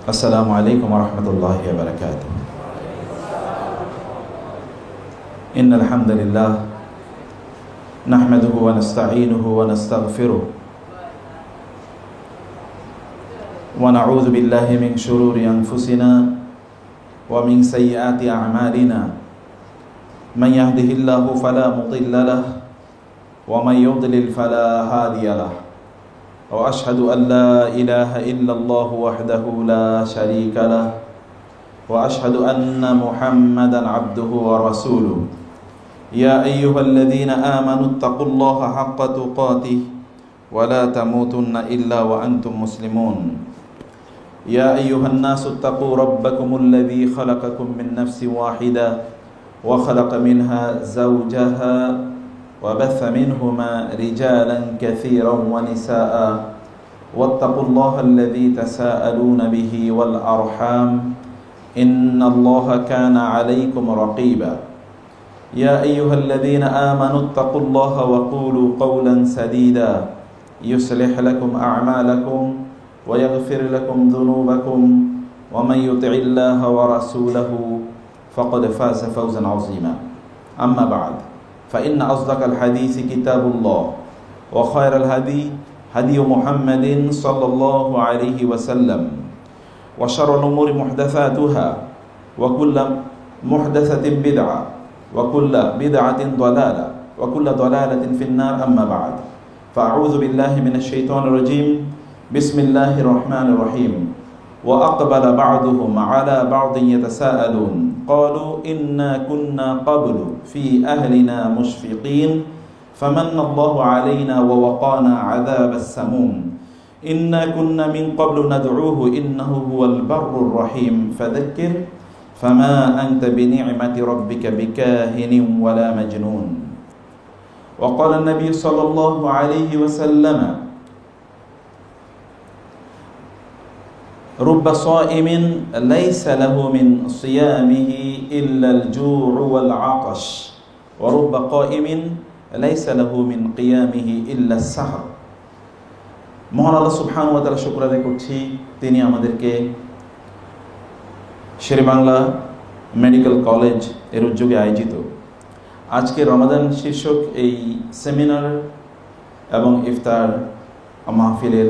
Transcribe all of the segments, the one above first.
السلام عليكم ورحمة الله وبركاته. إن الحمد لله نحمده ونستعينه ونستغفره ونعوذ بالله من شرور أنفسنا ومن سيئات أعمالنا. من يهده الله فلا مضل له ومن يضلل فلا هادي له. وأشهد أن لا إله إلا الله وحده لا شريك له وأشهد أن محمدا عبده ورسوله. يا أيها الذين آمنوا اتقوا الله حق تقاته ولا تموتن إلا وأنتم مسلمون. يا أيها الناس اتقوا ربكم الذي خلقكم من نفس واحدة وخلق منها زوجها وبث منهما رجالا كثيرا ونساء واتقوا الله الذي تساءلون به والأرحام إن الله كان عليكم رقيبا. يا أيها الذين آمنوا اتقوا الله وقولوا قولا سديدا يصلح لكم أعمالكم ويغفر لكم ذنوبكم ومن يطع الله ورسوله فقد فاز فوزا عظيما. أما بعد فإن أصدق الحديث كتاب الله وخير الهدي هدي محمد صلى الله عليه وسلم وشر الأمور محدثاتها وكل محدثة بدعة وكل بدعة ضلالة وكل ضلالة في النار. أما بعد فأعوذ بالله من الشيطان الرجيم. بسم الله الرحمن الرحيم. وأقبل بعضهم على بعض يتساءلون قالوا إنا كنا قبل في أهلنا مشفقين فمن الله علينا ووقانا عذاب السموم إنا كنا من قبل ندعوه إنه هو البر الرحيم فذكر فما أنت بنعمة ربك بكاهن ولا مجنون. وقال النبي صلى الله عليه وسلم رب صائم ليس له من صيامه إلا الجوع والعطش ورب قائم ليس له من قيامه إلا السحر. মহান আল্লাহ সুবহানাহু ওয়া তাআলা শুকর আদায় করছি, তিনি আমাদেরকে শেরেবাংলা মেডিকেল কলেজ এর উদ্যোগে আয়োজিত আজকে রমাদান শীর্ষক এই সেমিনার এবং ইফতার মাহফিলের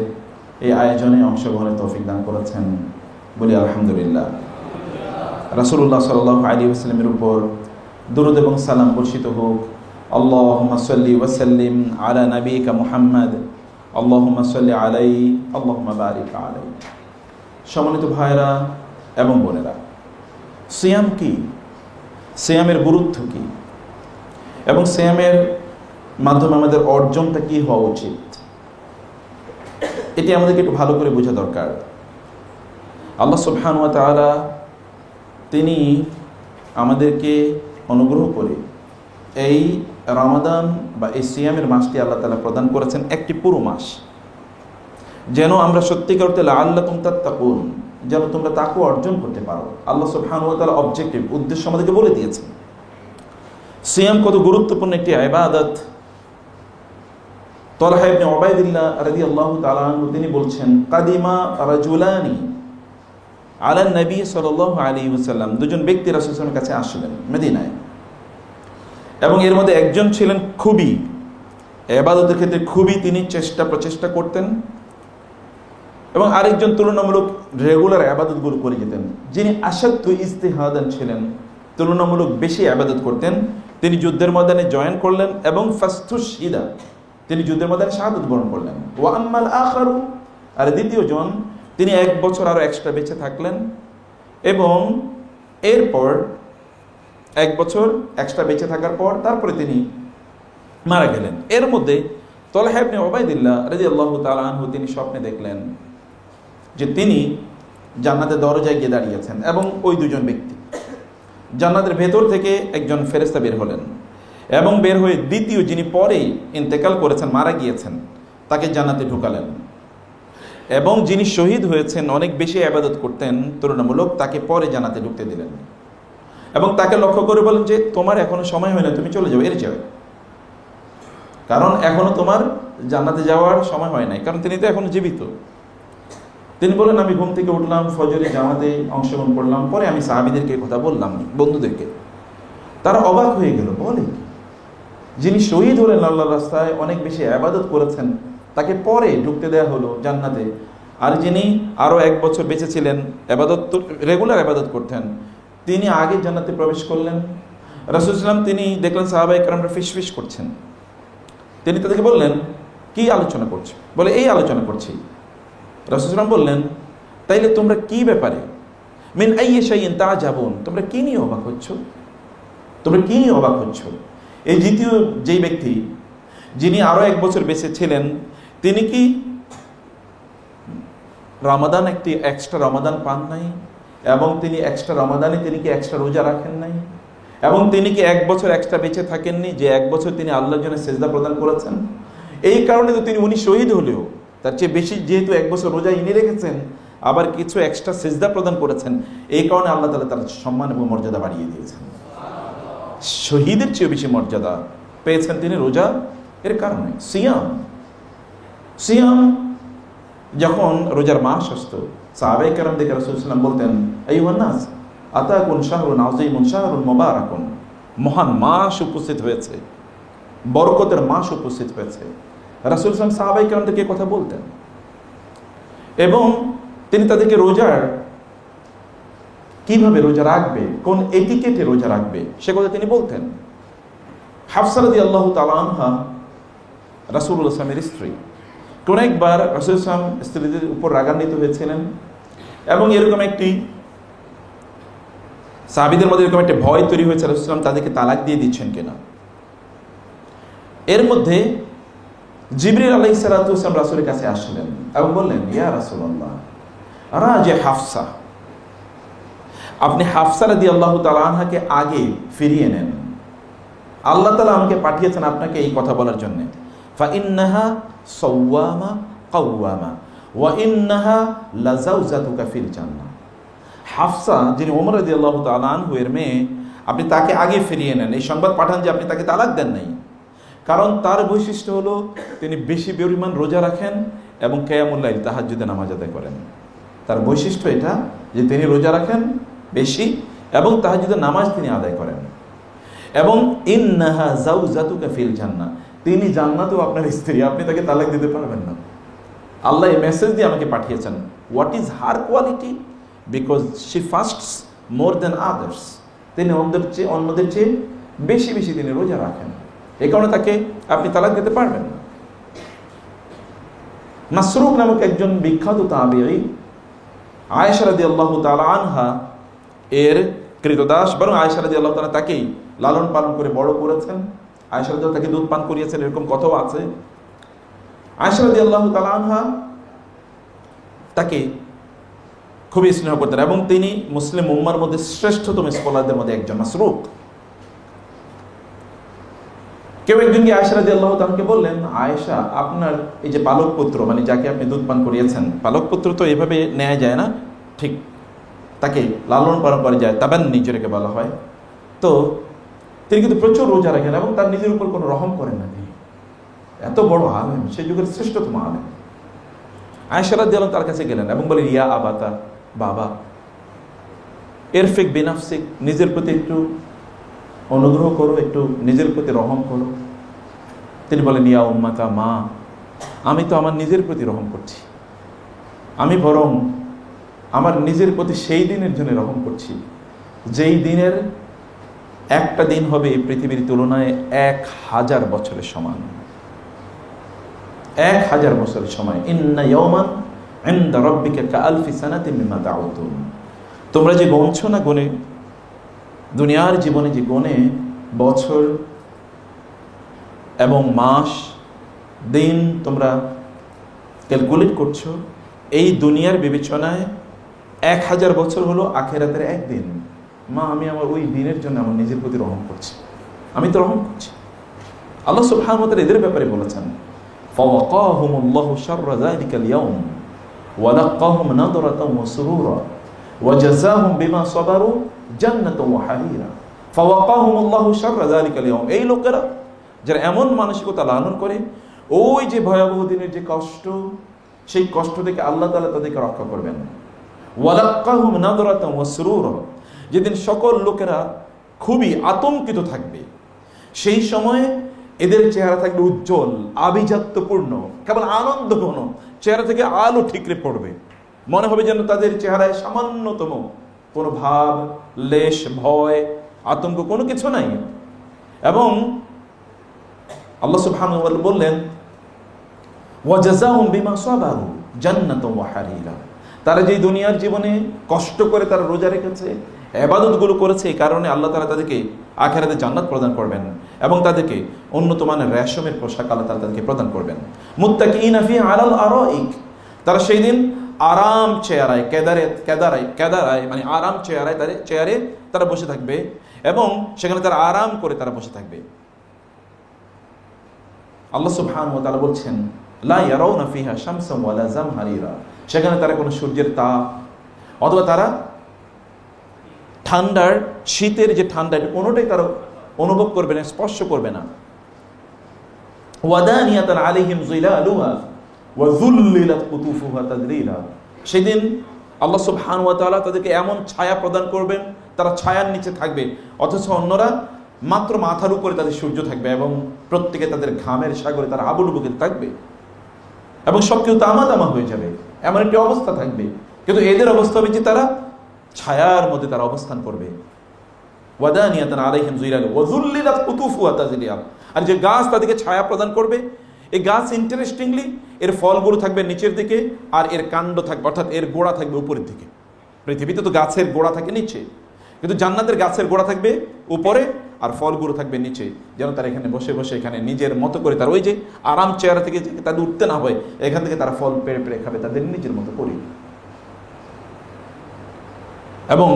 এই আয়োজনে অংশগ্রহণের তৌফিক দান করেছেন বলি আলহামদুলিল্লাহ। রাসূলুল্লাহ সাল্লাল্লাহু আলাইহি ওয়াসাল্লামের উপর দুরূদ এবং সালাম বর্ষিত হোক। আল্লাহুম্মা সাল্লি ওয়া সাল্লিম আলা নাবিয়িকা মুহাম্মদ আল্লাহুম্মা সাল্লি আলাইহি আল্লাহুম্মা বারিক আলাইহি। সম্মানিত ভাইরা এবং বোনেরা, সিয়াম কি, সিয়ামের গুরুত্ব কি এবং সিয়ামের মাধ্যমে আমাদের অর্জনটা কি হওয়া উচিত, এটি আমাদেরকে একটু ভালো করে বোঝা দরকার। আল্লাহ সুবহানাহু ওয়া তাআলা তিনি আমাদেরকে অনুগ্রহ করে এই রমাদান বা এই সিয়ামের মাসটি আল্লাহ তাআলা প্রদান করেছেন একটি পুরো মাস, যেন আমরা সত্যিকার অর্থে লাআল্লাকুম তাত্তাকুন, যেন তোমরা তাকওয়া অর্জন করতে পারো। আল্লাহ সুবহানাহু ওয়া তাআলা অবজেক্টিভ উদ্দেশ্য আমাদেরকে বলে দিয়েছেন। সিয়াম কত গুরুত্বপূর্ণ একটি ইবাদত। তালহা ইবনে উবাইদুল্লাহ রাদিয়াল্লাহু তাআলা আনহু তিনি বলছেন কাদিমা রাজুলানি আলা নবী সাল্লাল্লাহু আলাইহি ওয়াসাল্লাম, দুজন ব্যক্তি রাসূল সাল্লাল্লাহু আলাইহি ওয়াসাল্লামের কাছে আসলেন মদিনায়, এবং এর মধ্যে একজন ছিলেন খুবই ইবাদতের ক্ষেত্রে খুবই তিনি প্রচেষ্টা করতেন, এবং আরেকজন তুলনামূলক রেগুলার ইবাদতগুলো করে যেতেন। যিনি আশাদ্দু ইজতিহাদান ছিলেন, তুলনামূলক বেশি ইবাদত করতেন, তিনি যুদ্ধের ময়দানে জয়েন করলেন এবং ফাস্তুশহিদা, তিনি যুদ্ধের ময়দানে শাহাদাত বরণ করলেন। ওয়া আম্মাল আখারু, আর দ্বিতীয় জন তিনি 1 বছর আরো এক্সট্রা বেঁচে থাকলেন এবং এরপর 1 বছর এক্সট্রা বেঁচে থাকার পর তারপরে তিনি মারা গেলেন। এর মধ্যে তালহা ইবনে উবাইদুল্লাহ রাদিয়াল্লাহু তাআলা আনহু তিনি স্বপ্নে দেখলেন যে তিনি জান্নাতের দরজায় গিয়ে দাঁড়িয়েছেন এবং ওই দুজন ব্যক্তি জান্নাতের ভেতর থেকে একজন ফেরেশতা বের হলেন এবং বের হয়ে দ্বিতীয় যিনি পরে ইন্তেকাল করেছেন, মারা গিয়েছেন, তাকে জান্নাতে ঢুকালেন, এবং যিনি শহীদ হয়েছেন অনেক বেশি ইবাদত করতেন তুলনামূলক, তাকে পরে জান্নাতে ঢুকতে দিলেন এবং তাকে লক্ষ্য করে বলেন যে তোমার এখনো সময় হয় না, তুমি চলে যাও, এর যাও, কারণ এখনো তোমার জান্নাতে যাওয়ার সময় হয় নাই, কারণ তিনি তো এখনো জীবিত। তিনি বলেন, আমি ঘুম থেকে উঠলাম, ফজরের জামাতে অংশগ্রহণ করলাম, পরে আমি সাহাবীদেরকে কথা বললাম, বন্ধুদেরকে। তারা অবাক হয়ে গেল, বলে যিনি শহীদ হলেন আল্লাহর রাস্তায়, অনেক বেশি ইবাদত করেছেন, তাকে পরে ঢুকতে দেওয়া হলো জান্নাতে, আর যিনি আরো 1 বছর বেঁচে ছিলেন, ইবাদত রেগুলার ইবাদত করতেন, তিনি আগে জান্নাতে প্রবেশ করলেন। রাসূল সাল্লাল্লাহু আলাইহি ওয়াসাল্লাম তিনি দেখলেন সাহাবায়ে কেরামরা ফিসফিস করছেন। তিনি তাদেরকে বললেন, কি আলোচনা করছো? বলে, এই আলোচনা করছি। রাসূল সাল্লাল্লাহু আলাইহি ওয়াসাল্লাম বললেন, তাইলে তোমরা কি ব্যাপারে, মিন আইয়ি শাইইন তা'জাবুন, তোমরা কি নিয়ে অবাক হচ্ছ? তোমরা কি নিয়ে অবাক হচ্ছ? এই দ্বিতীয় যেই ব্যক্তি, যিনি আরো 1 বছর বেঁচে ছিলেন, তিনি কি রমাদান, একটি এক্সট্রা রমাদান পান নাই? এবং তিনি এক্সট্রা রমাদানে তিনি কি এক্সট্রা রোজা রাখেন নাই? এবং তিনি কি 1 বছর এক্সট্রা বেঁচে থাকেননি, যে 1 বছর তিনি আল্লাহর জন্য সেজদা প্রদান করেছেন? এই কারণে তো উনি শহীদ হলেও তার চেয়ে বেশি, যেহেতু 1 বছর রোজা ইনি রেখেছেন, আবার কিছু এক্সট্রা সেজদা প্রদান করেছেন, এই কারণে আল্লাহ তাআলা তার সম্মান এবং মর্যাদা বাড়িয়ে দিয়েছেন। শহীদের চেয়ে বেশি মর্যাদা পেয়েছেন তিনি রোজা এর কারণে। সিয়াম যখন রোজার মাস আসতো, সাহাবায়ে কেরাম দেখে রাসূল সাল্লাল্লাহু আলাইহি ওয়াসাল্লাম বলতেন, আইয়ুহান নাস আতাকুন শাহরুন আযীমুন শাহরুন মুবারাকুন, মহান মাস উপস্থিত হয়েছে, বরকতের মাস উপস্থিত হয়েছে। রাসূল সাল্লাল্লাহু আলাইহি ওয়াসাল্লাম সাহাবায়ে কেরামদেরকে কথা বলতেন, এবং তিনি তাদেরকে রোজার কিভাবে রোজা রাখবে, কোন এটিকেটে রোজা রাখবে, সে কথা তিনি বলতেন। হাফসা রাদিয়াল্লাহু তাআলা আনহা রাসূলুল্লাহ সাল্লাল্লাহু আলাইহি ওয়াসাল্লামের স্ত্রী। কোন একবার রাসূল সাল্লাল্লাহু আলাইহি ওয়াসাল্লাম স্ত্রীদের উপর রাগান্বিত হয়েছিলেন, এবং এরকম একটি সাহাবীদের মধ্যে এরকম একটা ভয় তৈরি হয়েছে, রাসূল সাল্লাল্লাহু আলাইহি ওয়াসাল্লাম তাদেরকে তালাক দিয়ে দিচ্ছেন কিনা। এর মধ্যে জিবরিল আলাইহিস সালাতু ওয়াস সালাম রাসূলের কাছে আসলেন এবং বললেন, ইয়া রাসূলুল্লাহ রাজি হাফসা, আপনি হাফসা রাদিয়াল্লাহু তাআলা আনহাকে আগে ফিরিয়ে নেন, আল্লাহ তাআলা আমাকে পাঠিয়েছেন আপনাকে এই কথা বলার জন্য। ফা ইন্নাহা সাওয়ামা কাওয়ামা ওয়া ইন্নাহা লাযাওজাতুকা ফিল জান্নাহ। হাফসা, যিনি ওমর রাদিয়াল্লাহু তাআলা আনহু এর মেয়ে, আপনি তাকে আগে ফিরিয়ে নেন, এই সংবাদ পাঠান যে আপনি তাকে তালাক দেন নাই। কারণ তার বৈশিষ্ট্য হলো তিনি বেশি পরিমাণ রোজা রাখেন এবং কিয়ামুল লাইল, তাহাজ্জুদে নামাজ আদায় করেন। তার বৈশিষ্ট্য এটা যে তিনি রোজা রাখেন বেশি এবং তাহাজ্জুদের নামাজ তিনি আদায় করেন। এবং ইন্নাহা যাওজাতুকা ফিল জান্নাহ, তিনি জান্নাতেও আপনার স্ত্রী, আপনি তাকে তালাক দিতে পারবেন না। আল্লাহ এই মেসেজ দিয়ে আমাকে পাঠিয়েছেন। What is her quality? Because she fasts more than others, তিনি অন্যদের চেয়ে বেশি বেশি তিনি রোজা রাখেন, এই কারণে তাকে আপনি তালাক দিতে পারবেন না। মাসরুক নামক একজন বিখ্যাত তাবেঈ, আয়েশা রাদিয়াল্লাহু তাআলা আনহা এর কৃতদাস, বরং আয়েশা রাদিয়াল্লাহু তাআলা তাকেই লালন পালন করে বড় করেছেন, আয়েশা রাদিয়াল্লাহু তাকে দুধ পান করিয়েছেন, এরকম কথাও আছে। আয়েশা রাদিয়াল্লাহু তাআলা আনহা তাকে খুবই স্নেহ করতেন, এবং তিনি মুসলিম উম্মার মধ্যে শ্রেষ্ঠতম স্কলারদের মধ্যে একজন। মাসরুক কেউ একজনকে আয়েশা রাদিয়াল্লাহু তাআলাকে বললেন, আয়েশা, আপনার এই যে পালক পুত্র, মানে যাকে আপনি দুধ পান করিয়েছেন, পালক পুত্র তো এভাবে নেওয়া যায় না, ঠিক তাকে লালন পালন করা যায়, তাবান্নি যেটাকে বলা হয়, তো তিনি কিন্তু প্রচুর রোজা রাখেন এবং তার নিজের উপর কোনো রহম করেন না। তিনি এত বড় আলেম, সেই যুগের শ্রেষ্ঠতম আলেম। আয়েশা রাদিয়াল্লাহু তার কাছে গেলেন এবং বলেন, ইয়া আবাতা, বাবা, ইরফিক বিনাফসিক, নিজের প্রতি একটু অনুগ্রহ করো, একটু নিজের প্রতি রহম করো। তিনি বলেন, ইয়া উম্মাতা, মা, আমি তো আমার নিজের প্রতি রহম করছি, আমি বরং আমার নিজের প্রতি সেই দিনের জন্য রহম করছি যেই দিনের একটা দিন হবে এই পৃথিবীর তুলনায় 1000 বছরের সমান। 1000 বছরের সময়। ইন্না ইয়াওমান ইনদা রাব্বিকা কাআলফি সানাতিন মিম্মা তাউদুন। তোমরা যে গণছো না গণে, দুনিয়ার জীবনে যে গণে বছর এবং মাস দিন তোমরা ক্যালকুলেট করছো, এই দুনিয়ার বিবেচনায় 1000 বছর হলো আখিরাতের একদিন। মা, আমি আমার ওই দিনের জন্য আমার নিজের প্রতি রহম করছি, আমি তো রহম করছি। আল্লাহ সুবহানাহু ওয়া তাআলা এদের ব্যাপারে বলেছেন, ফাওয়াকাহুমুল্লাহু শাররা যালিকাল ইয়াউম ওয়া লাক্কাহুম নাদরাতাও ওয়া সুরুরা ওয়া জাযাহুম বিমা সাবারু জান্নাতাও ওয়া হারিরা। ফাওয়াকাহুমুল্লাহু শাররা যালিকাল ইয়াউম, এই লোকেরা যারা এমন মানসিকতা লালন করে, ওই যে ভয়াবহ দিনের যে কষ্ট, সেই কষ্ট থেকে আল্লাহ তাআলা তাদেরকে রক্ষা করবেন। ওয়ালাক্কাহুম নাদরাতান ওয়া সুরুরা, যেদিন সকল লোকেরা খুবই আতঙ্কিত থাকবে, সেই সময়ে এদের চেহারা থাকবে উজ্জ্বল, আভিজাত্যপূর্ণ, কেবল আনন্দঘন, চেহারা থেকে আলো ঠিকরে পড়বে, মনে হবে যেন তাদের চেহারায় সামান্যতম কোনো ভাব, লেশ, ভয়, আতঙ্ক কোনো কিছু নাই। এবং আল্লাহ সুবহানাহু ওয়া তাআলা বললেন ওয়া জাযাহুম বিমা সাবারু জান্নাতাও ওয়া হারিরা, তারা যে দুনিয়ার জীবনে কষ্ট করে তারা রোজা রেখেছে, ইবাদতগুলো করেছে, এই কারণে আল্লাহ তাআলা তাদেরকে আখিরাতে জান্নাত প্রদান করবেন এবং তাদেরকে উন্নত মানের রেশমের পোশাক আল্লাহ তাআলা তাদেরকে প্রদান করবেন। মুত্তাকিইনা ফিহা আলাল আরাইক, তারা সেই দিন আরাম চেয়ারায়, কেদারায় মানে আরাম চেয়ারে তারা বসে থাকবে এবং সেখানে তারা আরাম করে তারা বসে থাকবে। আল্লাহ সুবহানাহু ওয়া তাআলা বলছেন লা ইয়ারাউনা ফিহা শামসান ওয়ালা জামহারিরা, সেখানে তারা কোনো সূর্যের তাপ অথবা তারা ঠান্ডার, শীতের যে ঠান্ডা, এটা কোনোটাই তারা অনুভব করবে না, স্পর্শ করবে না। ওয়াদানিয়াতান আলাইহিম যিলালুহা ওয়া যুল্লিলাত কুতুফুহা তাদলিলা, সেদিন আল্লাহ সুবহানাহু ওয়া তাআলা তাদেরকে এমন ছায়া প্রদান করবেন, তারা ছায়ার নিচে থাকবে, অথচ অন্যরা মাত্র মাথার উপরে তাদের সূর্য থাকবে এবং প্রত্যেকে তাদের ঘামের সাগরে তারা আবুডুবুকে থাকবে এবং সবকিছু তামা হয়ে যাবে, এমন একটি অবস্থা থাকবে। কিন্তু এদের অবস্থা হবে যে তারা ছায়ার মধ্যে তারা অবস্থান করবে। ওয়াদানিয়াতান আলাইহিম যিলালু ওয়া যুল্লিলাত কুতুফুহা তাদলিলা, আর যে গাছ তাদেরকে ছায়া প্রদান করবে, এই গাছ ইন্টারেস্টিংলি এর ফলগুলো থাকবে নিচের দিকে আর এর কাণ্ড থাকবে, অর্থাৎ এর গোড়া থাকবে উপরের দিকে। পৃথিবীতে তো গাছের গোড়া থাকে নিচে, কিন্তু জান্নাতের গাছের গোড়া থাকবে উপরে আর ফলগুলো থাকবে নিচে, যেন তারা এখানে বসে বসে এখানে নিজের মতো করে তার ওই যে আরাম চেয়ার থেকে তাদের উঠতে না হয়, এখান থেকে তারা ফল পেড়ে পেড়ে খাবে তাদের নিজের মতো করে। এবং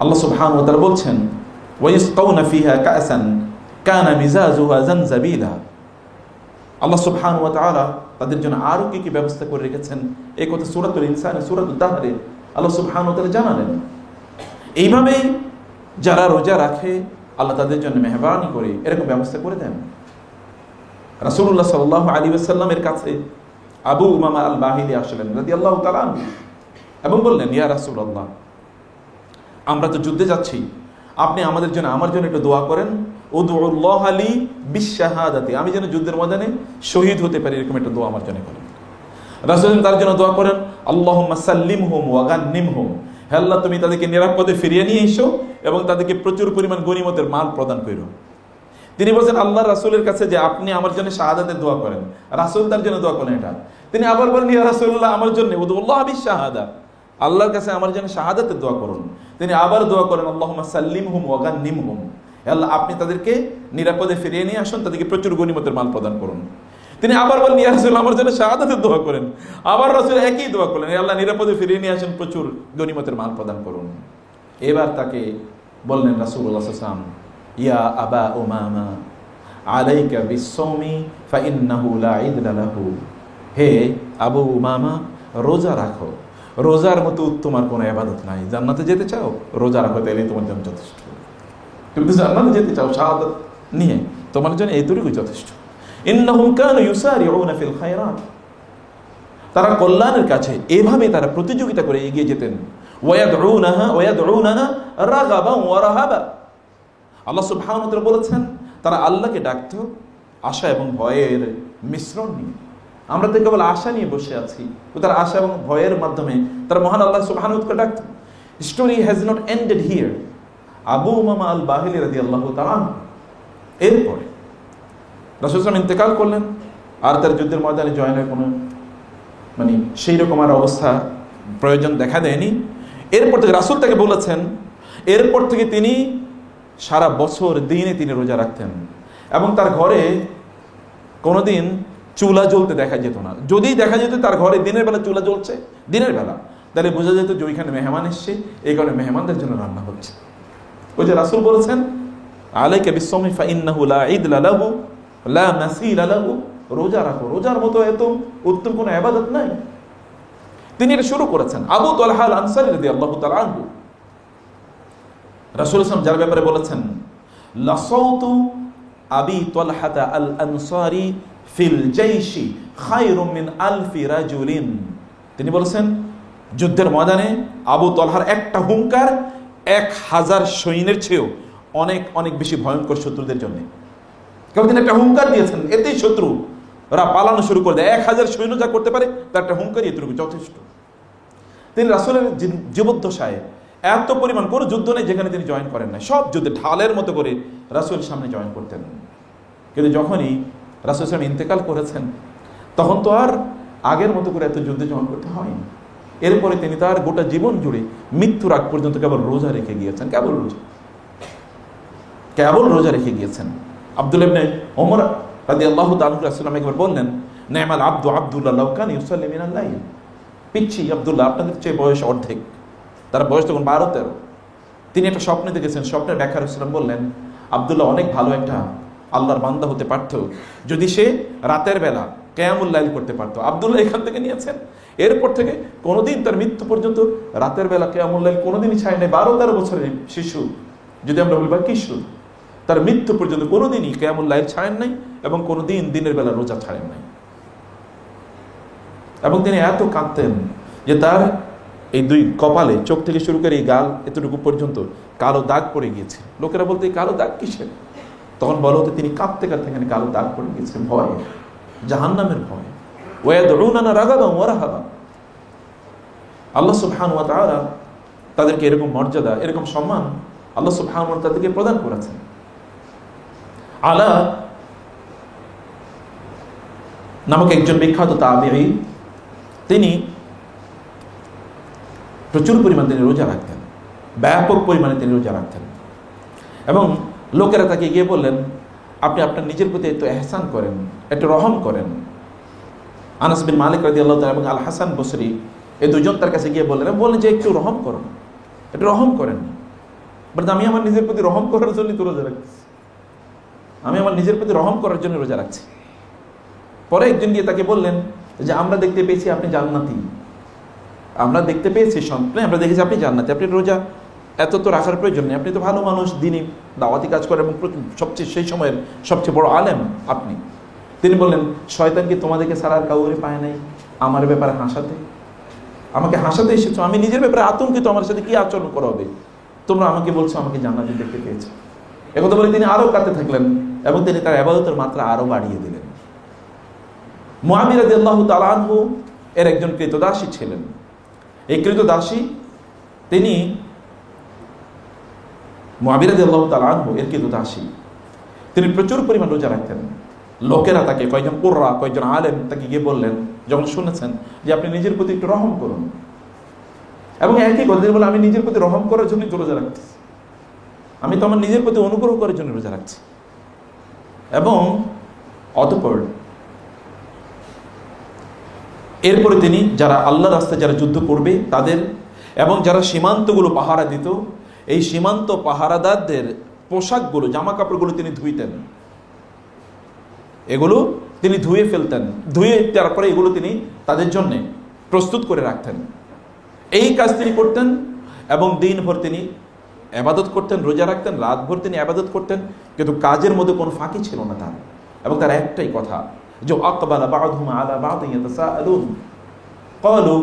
আল্লাহ সুবহানাহু ওয়া তাআলা বলছেন ওয়া ইসকাউনা ফিহা কাসান কানা মিজাজুহা জানজাবিলা, আল্লাহ সুবহানাহু ওয়া তাআলা তাদের জন্য আরো কি কি ব্যবস্থা করে রেখেছেন এই কথা সূরাতুল ইনসান, সূরাতুদ দাহরে আল্লাহ সুবহানাহু ওয়া তাআলা জানালেন। এইভাবেই যারা রোজা রাখে আল্লাহ তাদের জন্য মেহরবানি করে এরকম ব্যবস্থা করে দেন। রাসূলুল্লাহ সাল্লাল্লাহু আলাইহি ওয়াসাল্লামের কাছে আবু উমামা আল বাহিলি আসলেন রাদিয়াল্লাহু তাআলা আনহু এবং বললেন, ইয়া রাসূলুল্লাহ, আমরা তো যুদ্ধে যাচ্ছি, আপনি আমাদের জন্য আমার জন্য একটু দোয়া করেন, উদউল্লাহ লি বিশহাদাতি, আমি যেন যুদ্ধের ময়দানে শহীদ হতে পারি, এরকম একটা দোয়া আমার জন্য করেন। রাসূল তার জন্য দোয়া করেন, আল্লাহুম্মা সাল্লিমহুম ওয়া গান্নিমহুম, হে আল্লাহ তুমি তাদেরকে নিরাপদে ফিরিয়ে নিয়ে এসো এবং তাদেরকে প্রচুর পরিমাণ গনিমতের মাল প্রদান করো। তিনি বলছেন আল্লাহ রাসূলের কাছে যে আপনি আমার জন্য শাহাদাতের দোয়া করেন, রাসূল তার জন্য দোয়া করেন এটা। তিনি আবার বলেন, ইয়া রাসূলুল্লাহ, আমার জন্য উদউল্লাহ বিশহাদা, আল্লাহর কাছে আমার জন্য শাহাদাতের দোয়া করুন। তিনি আবার দোয়া করেন, আল্লাহুম্মা সাল্লিমহুম ওয়া গান্নিমহুম, হে আল্লাহ আপনি তাদেরকে নিরাপদে ফিরিয়ে নিয়ে আসুন, তাদেরকে প্রচুর গনিমতের মাল প্রদান করুন। তিনি আবার বলেন, ইয়া রাসূল, আমার জন্য শাহাদাতের দোয়া করেন। আবার রাসূল একই দোয়া করলেন, হে আল্লাহ নিরাপদে ফিরিয়ে নিয়ে আসেন, প্রচুর গনিমতের মাল প্রদান করুন। এবার তাকে বললেন রাসূলুল্লাহ সাল্লাল্লাহু আলাইহি ওয়াসাল্লাম, ইয়া আবা উমামা আলাইকা বিসসাওমি ফাইন্নাহু লা ইদলা লাহু, হে আবু উমামা রোজা রাখো, রোজার মতো উত্তম আর কোনো ইবাদত নাই। জান্নাতে যেতে চাও, রোজা রাখো, তাইলে তোমার জন্য যথেষ্ট। তুমি তো জান্নাতে যেতে চাও শাহাদাত নিয়ে, তোমার জন্য এইটুকুই যথেষ্ট। ইন্নাহুম কানু ইউসারিউনা ফিল খায়রাত, তারা কল্যাণের কাছে এভাবে তারা প্রতিযোগিতা করে এগিয়ে যেতেন। ওয়ায়াদউনানা রাগাবান ওয়া রাহাবা, আল্লাহ সুবহানাহু ওয়া তাআলা বলেছেন তারা আল্লাহকে ডাকতো আশা এবং ভয়ের মিশ্রণ নিয়ে। আমরা তো কেবল আশা নিয়ে বসে আছি, তো তার আশা এবং ভয়ের মাধ্যমে তারা মহান আল্লাহ সুবহানাহু ওয়া তাআলা ডাকতো। Story has not ended here. Abu Umama al Bahili রাদিয়াল্লাহু তাআলা এরপরে রাসূল সাল্লাল্লাহু আলাইহি ওয়াসাল্লাম ইন্তেকাল করলেন, আর তার যুদ্ধের ময়দানে জয়েনের কোনো সেই রকম আর অবস্থা প্রয়োজন দেখা দেয়নি। এরপর থেকে রাসূল তাকে বলেছেন, এরপর থেকে তিনি সারা বছর দিনে তিনি রোজা রাখতেন এবং তার ঘরে কোনোদিন চুলা জ্বলতে দেখা যেত না। যদি দেখা যেত তার ঘরে দিনের বেলা চুলা জ্বলছে, দিনের বেলা, তাহলে বোঝা যেত যে ওইখানে মেহমান এসছে, এই কারণে মেহমানদের জন্য রান্না হচ্ছে। ওই যে রাসূল বলেছেন, আলাইকা বিসসাওমি ফাইন্নাহু লা ইদলা লাহু লা মাসিলা লাহু, রোজা রাখো, রোজার মতো এত উত্তম কোনো ইবাদত নাই। তিনি এটা শুরু করেছেন। আবু তালহা আল আনসারী রাদিয়াল্লাহু তাআলা আনহু রাসূল সাল্লাল্লাহু আলাইহি ওয়াসাল্লাম যার ব্যাপারে বলেছেন, লাসাউতু আবি তালহা আল আনসারী ফিল জাইশি খায়রুম মিন আলফি রাজুলিন। তিনি বলেছেন যুদ্ধের ময়দানে আবু তলহার একটা হুঙ্কার 1000 সৈন্যের চেয়েও অনেক অনেক বেশি ভয়ঙ্কর শত্রুদের জন্য। কারণ তিনি একটা হুঙ্কার দিয়েছেন, এতেই শত্রু ওরা পালানো শুরু করে দেয়। 1000 সৈন্য যা করতে পারে তার একটা হুঙ্কারই এতটুকু যথেষ্ট। তিনি রাসূলের জীবদ্দশায় এত পরিমাণ কোনো যুদ্ধ নেই যেখানে তিনি জয়েন করেন না, সব যুদ্ধে ঢালের মতো করে রাসূলের সামনে জয়েন করতেন। কিন্তু যখনই রাসূল সাল্লাল্লাহু আলাইহি ওয়াসাল্লাম ইন্তেকাল করেছেন তখন তো আর আগের মতো করে এত যুদ্ধে জয়েন করতে হয়নি। এরপরে তিনি তার গোটা জীবন জুড়ে মৃত্যুর আগ পর্যন্ত কেবল রোজা রেখে গিয়েছেন, কেবল রোজা রেখে গিয়েছেন। আব্দুল্লাহ ইবনে ওমর রাদিয়াল্লাহু তাআলা আনহু রাসূলুল্লাহ একবার বললেন, নেমাল আব্দু আব্দুল্লাহ লাউ কান ইউসাল্লি মিনাল লাইল। পিচ্ছি আব্দুল্লাহ, আপনাদের চেয়ে বয়স অর্ধেক, তার বয়স তখন 12-13। তিনি একটা স্বপ্ন দেখেছেন, স্বপ্নের ব্যাখ্যা রাসূলুল্লাহ বললেন, আব্দুল্লাহ অনেক ভালো একটা আল্লাহর বান্দা হতে পারত যদি সে রাতের বেলা কিয়ামুল লাইল করতে পারতো। আব্দুল্লাহ এখান থেকে নিয়েছেন। এরপর থেকে কোনোদিন তার মৃত্যু পর্যন্ত রাতের বেলা কিয়ামুল লাইল কোনোদিনই ছাড়ে নাই। 12-13 বছরের শিশু, যদি আমরা বলি বা কিশোর, তার মৃত্যু পর্যন্ত কোনোদিনই কিয়ামুল লাইল ছাড়েন নাই এবং কোনোদিন দিনের বেলা রোজা ছাড়েন নাই। এবং তিনি এত কাঁদতেন যে তার এই দুই কপালে, চোখ থেকে শুরু করে এই গাল এতটুকু পর্যন্ত কালো দাগ পড়ে গিয়েছে। লোকেরা বলতে এই কালো দাগ কিসের? তখন বলা হতো তিনি কাঁদতে কাঁদতে এখানে কালো দাগ পড়ে গিয়েছে, ভয়, জাহান্নামের ভয়। ওয়ায়াদউনানা রাগাবান ওয়া রাহাবা। আল্লাহ সুবহানাহু ওয়া তাআলা তাদেরকে এরকম মর্যাদা, এরকম সম্মান আল্লাহ সুবহানাহু ওয়া তাআলা তাদেরকে প্রদান করেছেন। আলা নামক একজন বিখ্যাত তাবেঈ, তিনি প্রচুর পরিমাণে তিনি রোজা রাখতেন, ব্যাপক পরিমাণে তিনি রোজা রাখতেন। এবং লোকেরা তাকে গিয়ে বললেন, আপনি আপনার নিজের প্রতি একটু এহসান করেন, একটু রহম করেন। আনাস বিন মালিক রাদিয়াল্লাহু তাআলা এবং আল হাসান বসরি এই দুজন তার কাছে গিয়ে বললেন যে একটু রহম করুন, একটু রহম করেন। বলতে আমি আমার নিজের প্রতি রহম করার জন্য তো রোজা রাখছি, আমি আমার নিজের প্রতি রহম করার জন্য রোজা রাখছি। পরে একজন গিয়ে তাকে বললেন যে আমরা দেখতে পেয়েছি আপনি জান্নাতি, আমরা দেখতে পেয়েছি স্বপ্নে, আমরা দেখেছি আপনি জান্নাতি, আপনি রোজা এত তো রাখার প্রয়োজন নেই, আপনি তো ভালো মানুষ, দিনই দাওয়াতি কাজ করেন এবং সবচেয়ে সেই সময়ের সবচেয়ে বড় আলেম আপনি। তিনি বললেন, শয়তান কি তোমাদেরকে ছাড়া আর কাউরে পায় নাই আমার ব্যাপারে হাসাতে? আমাকে হাসাতে এসেছো, আমি নিজের ব্যাপারে আতঙ্কিত, আমার সাথে কি আচরণ করা হবে? তোমরা আমাকে বলছো আমাকে জান্নাতি দেখতে পেয়েছো। একথা বলে তিনি আরো কাঁদতে থাকলেন এবং তিনি তার ইবাদতের মাত্রা আরো বাড়িয়ে দিলেন। মুআবিয়া রাদিয়াল্লাহু তাআলা আনহু এর একজন কৃতদাসী ছিলেন। এই কৃতদাসী তিনি মুআবিয়া রাদিয়াল্লাহু তাআলা আনহু এর কৃতদাসী, তিনি প্রচুর পরিমাণ রোজা রাখতেন। লোকেরা তাকে, কয়েকজন কুররা, কয়েকজন আলেম তাকে গিয়ে বললেন, যখন শুনেছেন যে আপনি নিজের প্রতি একটু রহম করুন, এবং একই কথা বলে আমি নিজের প্রতি রহম করার জন্যই তো রোজা রাখছি, আমি তো আমার নিজের প্রতি অনুগ্রহ করার জন্য রোজা রাখছি। এবং অতঃপর এরপরে তিনি যারা আল্লাহর রাস্তায় যারা যুদ্ধ করবে তাদের, এবং যারা সীমান্তগুলো পাহারা দিত, এই সীমান্ত পাহারাদারদের পোশাকগুলো, জামা কাপড়গুলো তিনি ধুইতেন, এগুলো তিনি ধুয়ে ফেলতেন, ধুয়ে তারপরে এগুলো তিনি তাদের জন্য প্রস্তুত করে রাখতেন। এই কাজ তিনি করতেন এবং দিনভর তিনি ইবাদত করতেন, রোজা রাখতেন, রাতভর তিনি ইবাদত করতেন, কিন্তু কাজের মধ্যে কোনো ফাঁকি ছিল না তার। এবং তার একটাই কথা, যে আকবালা বা'দুহুম আলা বা'দিন ইয়াতাসাআলুন ক্বালু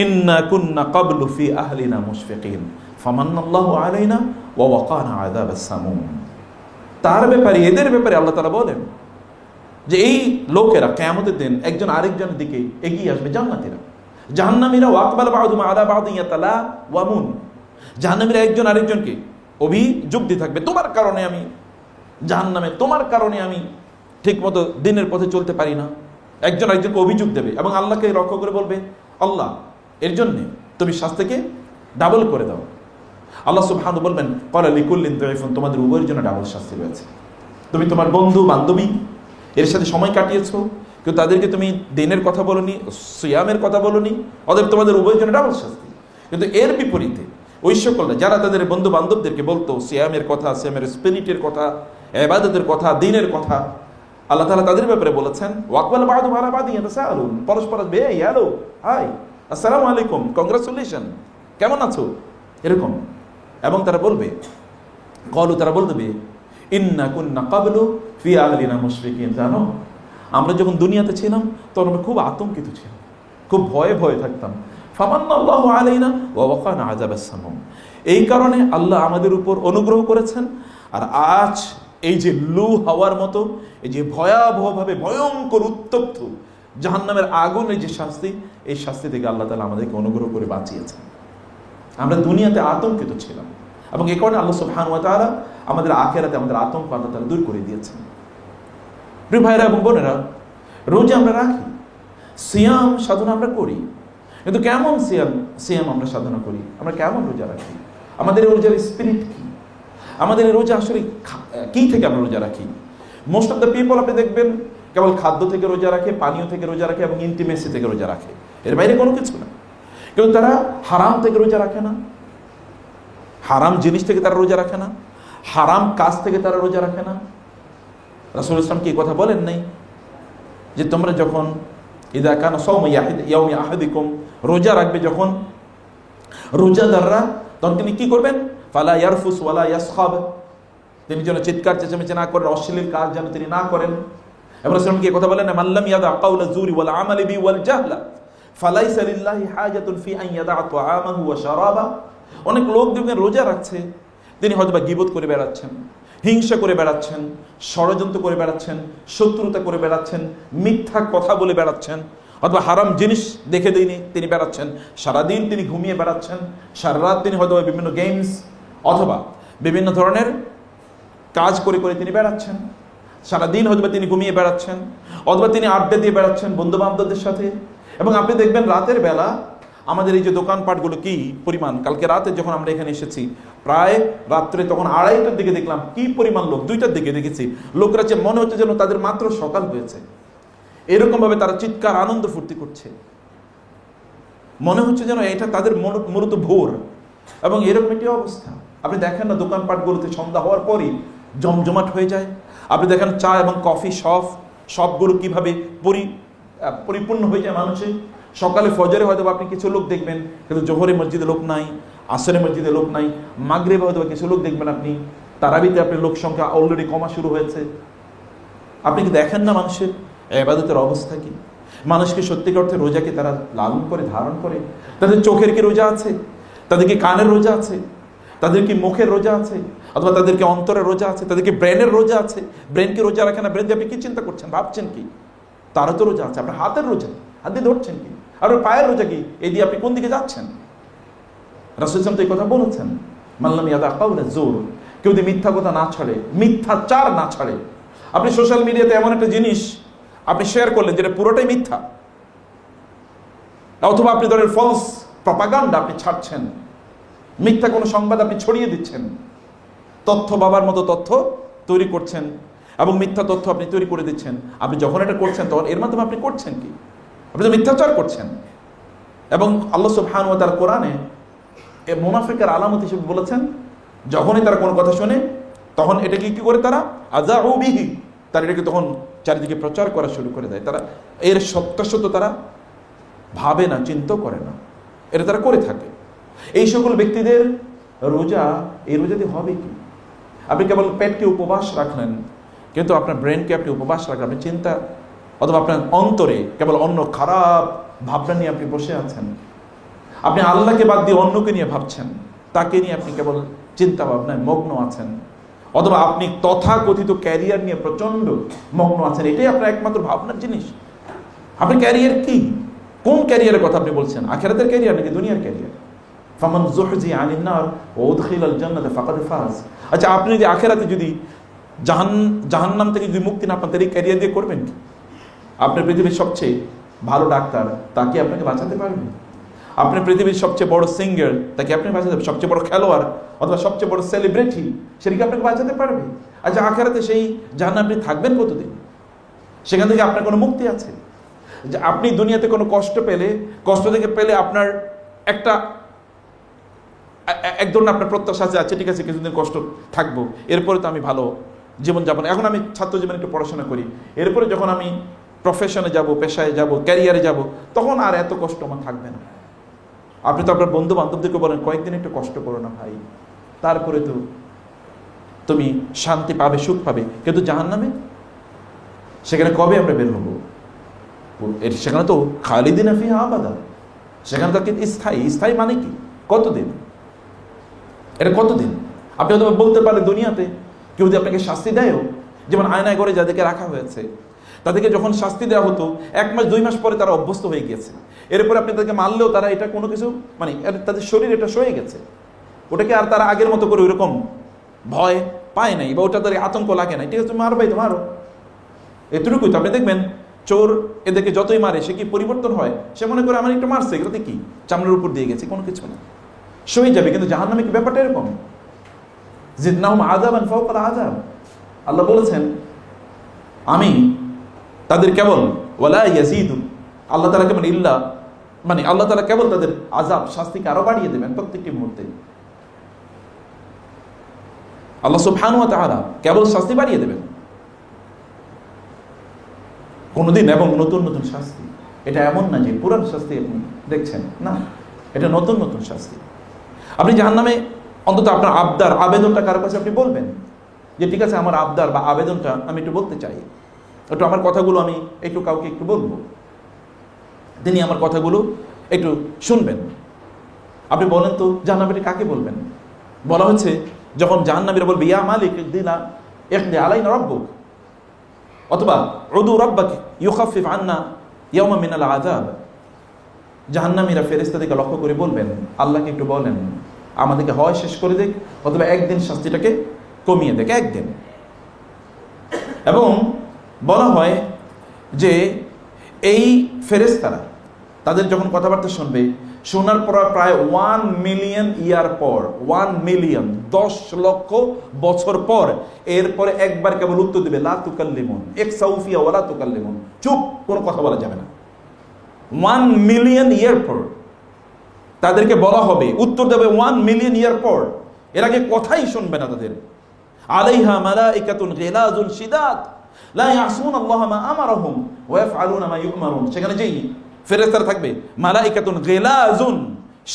ইন্না কুন্না ক্বাবলু ফি আহলিনা মুশফিকিন ফামান্নাল্লাহু আলাইনা ওয়া ওয়াকানা আযাবাস সামুম। তার ব্যাপারে, এদের ব্যাপারে আল্লাহ তাআলা বলেন যে এই লোকেরা কিয়ামতের দিন একজন আরেকজনের দিকে এগিয়ে আসবে, জান্নাতীরা। জাহান্নামীরা ওয়াকবাল বা'দুহুম আলা বা'দিন ইয়াতালাওয়ামুন, জাহান্নামীরা একজন আরেকজনকে অভিযোগ দিতে থাকবে, তোমার কারণে আমি জাহান্নামে, তোমার কারণে আমি ঠিকমতো দিনের পথে চলতে পারি না। একজন আরেকজনকে অভিযোগ দেবে এবং আল্লাহকে লক্ষ্য করে বলবে, আল্লাহ এর জন্য তুমি শাস্তিকে ডাবল করে দাও। আল্লাহ সুবহানাহু বলবেন, ক্বালা লিকুল্লিন দাইফুন, তোমাদের উভয়ের জন্য ডাবল শাস্তি রয়েছে। তুমি তোমার বন্ধু বান্ধবী এর সাথে সময় কাটিয়েছো, কিন্তু তাদেরকে তুমি দিনের কথা বলোনি, সিয়ামের কথা বলোনি, অতএব তোমাদের উভয়ের জন্য ডাবল শাস্তি। কিন্তু এর বিপরীতে ওই সকল যারা তাদের বন্ধু বান্ধবদেরকে বলতো সিয়ামের কথা, সিয়ামের স্পিরিটের কথা, ইবাদতের কথা, দিনের কথা, আল্লাহ তাআলা তাদের ব্যাপারে বলেছেন ওয়াকবাল বা'দুহুম আলা বা'দিন ইয়াতাসাআলুন, পরস্পর হ্যালো, হাই, আসসালামু আলাইকুম, কংগ্রাচুলেশন, কেমন আছো, এরকম। এবং তারা বলবে, ক্বালু, তারা বলবে, ইন্না কুন্না ক্বাবলু ফি আহলিনা মুশফিকিন, জানো আমরা যখন দুনিয়াতে ছিলাম তখন আমরা খুব আতঙ্কিত ছিলাম, খুব ভয়ে ভয়ে থাকতাম। ফামান্নাল্লাহু আলাইনা ওয়া ওয়াকানা আযাবাস সামুম। এই কারণে আল্লাহ আমাদের উপর অনুগ্রহ করেছেন। আর আজ এই যে লু হাওয়ার মতো, এই যে ভয়াবহভাবে ভয়ঙ্কর উত্তপ্ত জাহান্নামের আগুনের যে শাস্তি, এই শাস্তি থেকে আল্লাহ তাআলা আমাদেরকে অনুগ্রহ করে বাঁচিয়েছেন। আমরা দুনিয়াতে আতঙ্কিত ছিলাম এবং এই কারণে আল্লাহ সুবহানাহু ওয়া তাআলা আমাদের আখিরাতে আমাদের আতঙ্ক আল্লাহ তাআলা দূর করে দিয়েছেন। প্রিয় ভাইরা এবং বোনেরা, রোজা আমরা রাখি, সিয়াম সাধনা আমরা করি, কিন্তু কেমন সিয়াম আমরা সাধনা করি, আমরা কেমন রোজা রাখি, আমাদের রোজার স্পিরিট কি, আমাদের রোজা আসলে কি থেকে আমরা রোজা রাখি? মোস্ট অফ দ্য পিপল আপনি দেখবেন কেবল খাদ্য থেকে রোজা রাখে, পানীয় থেকে রোজা রাখে এবং ইন্টিমেসি থেকে রোজা রাখে, এর বাইরে কোনো কিছু না। কিন্তু তারা হারাম থেকে রোজা রাখে না, হারাম জিনিস থেকে তারা রোজা রাখে না, হারাম কাজ থেকে তারা রোজা রাখে না। রাসূল ইসলাম কি কথা বলেন নাই যে তোমরা যখন ইযা কানা সাওমু ইয়াউমি আহাদিকুম, রোজা রাখবে যখন রোজাদাররা, তখন তিনি কি করবেন? ফালা ইয়ারফুস ওয়ালা ইয়াসখাব, তিনি যেন চিৎকার চেঁচামেচি না করেন, অশ্লীল কাজ যেন তিনি না করেন। এবং রাসূল কি কথা বলেন? মাল্লাম ইয়াদা কাওলা যুরি ওয়াল আমালি বি ওয়াল জাহলা ফালাইসা লিল্লাহি হাজাতুন ফি আন ইয়াদা তাআমাহু ওয়া শারাবা। অনেক লোক দেখবেন রোজা রাখছে, তিনি হয়তোবা গীবত করে বেড়াচ্ছেন, হিংসা করে বেড়াচ্ছেন, ষড়যন্ত্র করে বেড়াচ্ছেন, শত্রুতা করে বেড়াচ্ছেন, মিথ্যা কথা বলে বেড়াচ্ছেন, অথবা হারাম জিনিস দেখে দিনে তিনি বেড়াচ্ছেন, সারাদিন তিনি ঘুমিয়ে বেড়াচ্ছেন, সারা রাত তিনি হয়তো বিভিন্ন গেমস অথবা বিভিন্ন ধরনের কাজ করে করে তিনি বেড়াচ্ছেন, সারাদিন হয়তো তিনি ঘুমিয়ে বেড়াচ্ছেন, অথবা তিনি আড্ডা দিয়ে বেড়াচ্ছেন বন্ধু বান্ধবদের সাথে। এবং আপনি দেখবেন রাতের বেলা আমাদের এই যে দোকানপাটগুলো কি পরিমাণ, কালকে রাতে যখন আমরা এখানে এসেছি প্রায় রাত্রে তখন 2:30টার দিকে দেখলাম কি পরিমাণ লোক, 2টার দিকে দেখেছি লোকরা, যে মনে হচ্ছে যেন তাদের মাত্র সকাল হয়েছে, এরকম ভাবে তারা চিৎকার আনন্দ ফুর্তি করছে, মনে হচ্ছে যেন এটা তাদের মূলত ভোর। এবং এরকম একটি অবস্থা আপনি দেখেন না দোকানপাটগুলোতে সন্ধ্যা হওয়ার পরই জমজমাট হয়ে যায়। আপনি দেখেন চা এবং কফি সবগুলো কিভাবে পরিপূর্ণ হয়ে যায় মানুষে। সকালে ফজরে হয়তো আপনি কিছু লোক দেখবেন, কিন্তু জোহরে মসজিদে লোক নাই, আসরে মসজিদে লোক নাই, মাগরিবে হয়তো কিছু লোক দেখবেন আপনি, তারাবিতে আপনার লোক সংখ্যা অলরেডি কমা শুরু হয়েছে। আপনি কি দেখেন না মানুষের ইবাদতের অবস্থা কি? মানুষকে সত্যিকার অর্থে রোজাকে তারা লালন করে, ধারণ করে? তাদের চোখের কি রোজা আছে? তাদের কি কানের রোজা আছে? তাদের কি মুখের রোজা আছে? অথবা তাদেরকে অন্তরের রোজা আছে? তাদেরকে ব্রেনের রোজা আছে? ব্রেন কি রোজা রাখে না? ব্রেন দিয়ে আপনি কি চিন্তা করছেন, ভাবছেন কি? তারও তো রোজা আছে। আপনার হাতের রোজা, হাত দিয়ে ধরছেন কি? আপনার পায়ের রোজা কি? এই দিয়ে আপনি কোন দিকে যাচ্ছেন? রাসূল সাল্লাল্লাহু আলাইহি ওয়াসাল্লাম তো এই কথা বলেছেন, মাল্লাম ইয়াদা কাওলা যুর, কেউ যদি মিথ্যা কথা না ছাড়ে, মিথ্যাচার না ছাড়ে। আপনি সোশ্যাল মিডিয়াতে এমন একটা জিনিস আপনি শেয়ার করলেন যেটা পুরোটাই মিথ্যা, অথবা আপনি ধরেন ফলস প্রপাগান্ডা আপনি ছাড়ছেন, মিথ্যা কোনো সংবাদ আপনি ছড়িয়ে দিচ্ছেন, তথ্য বাবার মতো তথ্য তৈরি করছেন এবং মিথ্যা তথ্য আপনি তৈরি করে দিচ্ছেন। আপনি যখন এটা করছেন তখন এর মাধ্যমে আপনি করছেন কি? আপনি তো মিথ্যাচার করছেন। এবং আল্লাহ সুবহানাহু ওয়া তাআলা কোরআনে এই মুনাফিকের আলামত হিসেবে বলেছেন, যখনই তারা কোনো কথা শোনে তখন এটাকে কি করে তারা আযাউ বিহি, তারা এটাকে তখন চারিদিকে প্রচার করা শুরু করে দেয়। তারা এর সত্যাসত্য তারা ভাবে না, চিন্তা করে না, এটা তারা করে থাকে। এই সকল ব্যক্তিদের রোজা, এই রোজা দিয়ে হবে কি? আপনি কেবল পেটকে উপবাস রাখলেন, কিন্তু আপনার ব্রেনকে আপনি উপবাস রাখলেন, আপনি চিন্তা অথবা আপনার অন্তরে কেবল অন্য খারাপ ভাবনা নিয়ে আপনি বসে আছেন। আপনি আল্লাহকে বাদ দিয়ে অন্যকে নিয়ে ভাবছেন, তাকে নিয়ে আপনি কেবল চিন্তা ভাবনায় মগ্ন আছেন, অথবা আপনি তথাকথিত ক্যারিয়ার নিয়ে প্রচন্ড মগ্ন আছেন। এটাই আপনার একমাত্র ভাবনার জিনিস। আপনি ক্যারিয়ার কি, কোন ক্যারিয়ারের কথা আপনি বলছেন? আখিরাতের ক্যারিয়ার নাকি দুনিয়ার ক্যারিয়ার? ফামান যুহজিহা আনিন নার ওয়া উদখিলাল জান্নাতা ফাকাদ ফাজ। আচ্ছা, আপনি যদি আখিরাতে যদি জাহান্নাম থেকে যদি মুক্তি না পান, তাহলে এই ক্যারিয়ার দিয়ে করবেন কি? আপনি পৃথিবীর সবচেয়ে ভালো ডাক্তার, তাকে আপনাকে বাঁচাতে পারবে? আপনি পৃথিবীর সবচেয়ে বড় সিঙ্গার, তাকে আপনি বাঁচাতে পারবেন? সবচেয়ে বড় খেলোয়াড় অথবা সবচেয়ে বড় সেলিব্রিটি, সেটাকে আপনাকে বাঁচাতে পারবে? আচ্ছা, আখিরাতে সেই জাহান্নামে আপনি থাকবেন কতদিন? সেখান থেকে আপনার কোনো মুক্তি আছে? যে আপনি দুনিয়াতে কোনো কষ্ট পেলে, কষ্ট থেকে পেলে আপনার এক ধরনের আপনার প্রত্যাশা আছে, আচ্ছা ঠিক আছে কিছুদিন কষ্ট থাকবো, এরপরে তো আমি ভালো জীবনযাপন, এখন আমি ছাত্র জীবনে একটু পড়াশোনা করি, এরপরে যখন আমি প্রফেশনে যাব, পেশায় যাব, ক্যারিয়ারে যাব, তখন আর এত কষ্ট আমার থাকবে না। আপনি তো আপনার বন্ধু বান্ধবদেরকে বলেন কয়েকদিন একটু কষ্ট করো না ভাই, তারপরে তো তুমি শান্তি পাবে, সুখ পাবে। কিন্তু জাহান্নামে সেখানে কবে আমরা বের হবো? সেখানে তো খালিদিনা ফিহা আবাদা, সেখানে তো স্থায়ী। স্থায়ী মানে কি? কতদিন? এটা কতদিন? আপনি হয়তো বলতে পারেন দুনিয়াতে কেউ যদি আপনাকে শাস্তি দেয়ও, যেমন আয়নায় করে যাদেরকে রাখা হয়েছে তাদেরকে যখন শাস্তি দেওয়া হতো 1 মাস 2 মাস পরে তারা অভ্যস্ত হয়ে গিয়েছে। এরপরে আপনি তাদেরকে মারলেও তারা এটা কোনো কিছু মানে তাদের শরীর এটা সয়ে গেছে, ওটাকে আর তারা আগের মতো করে ওইরকম ভয় পায় নাই বা ওটা তাদের আতঙ্ক লাগে নাই। ঠিক আছে, তুমি মারবাই তো মারো, এতটুকুই তো। আপনি দেখবেন চোর এদেরকে যতই মারে সে কি পরিবর্তন হয়? সে মনে করে আমার একটু মারছে, এগুলোতে কি চামড়ার উপর দিয়ে গেছে, কোনো কিছু না, সয়ে যাবে। কিন্তু জাহান্নামে কি ব্যাপারটা এরকম? জিদনাহুম আযাবান ফাওকাল আযাব। আল্লাহ বলেছেন আমি তাদের কেবল ওয়ালা ইয়াজিদু, আল্লাহ তাআলা কেবল ইল্লা মানে আল্লাহ তাআলা কেবল তাদের আযাব শাস্তিকে আরো বাড়িয়ে দেবেন প্রত্যেকটি মুহূর্তে। আল্লাহ সুবহানাহু ওয়া তাআলা কেবল শাস্তি বাড়িয়ে দেবেন কোনদিন, এবং নতুন নতুন শাস্তি। এটা এমন না যে পুরান শাস্তি আপনি দেখছেন, না, এটা নতুন নতুন শাস্তি। আপনি জাহান্নামে অন্তত আপনার আবদার আবেদনটা কারো কাছে আপনি বলবেন যে ঠিক আছে আমার আবদার বা আবেদনটা আমি একটু বলতে চাই, একটু আমার কথাগুলো আমি একটু কাউকে একটু বলবো, তিনি আমার কথাগুলো একটু শুনবেন। আপনি বলেন তো জাহান্নামীরা কাকে বলবেন? বলা হচ্ছে যখন জাহান্নামীরা বলবে ইয়া মালিক ইকদিনা ইকদি আলাইনা রাব্বুক, অথবা উদু রাব্বাক ইউখাফিফ আন্না ইয়াওমা মিনাল আযাব, জাহান্নামীরা ফেরেশতাদেরকে লক্ষ্য করে বলবেন আল্লাহকে একটু বলেন আমাদেরকে হয় শেষ করে দেখ, অথবা একদিন শাস্তিটাকে কমিয়ে দেখ, একদিন। এবং বলা হয় যে এই ফেরেশতারা তাদের যখন কথাবার্তা শুনবে, শোনার পর প্রায় 1 মিলিয়ন ইয়ার পর, 1 মিলিয়ন 10 লক্ষ বছর পর এরপরে একবার কেবল উত্তর দিবে লা তুকাল্লিমুন ইকসাউফিয়া ওয়ালা তুকাল্লিমুন, চুপ, কোনো কথা বলা যাবে না। 1 মিলিয়ন ইয়ার পর তাদেরকে বলা হবে, উত্তর দেবে 1 মিলিয়ন ইয়ার পর, এর আগে কথাই শুনবে না তাদের। আলাইহা মালাইকাতুন গিলাজুন শিদাদ লা ইয়াসুনাল্লাহা মা আমারহুম ওয়া ইয়াফআলুনা মা ইউমারুন, সেখানে যেই ফেরেশতারা থাকবে মালাইকাতুন গিলাজুন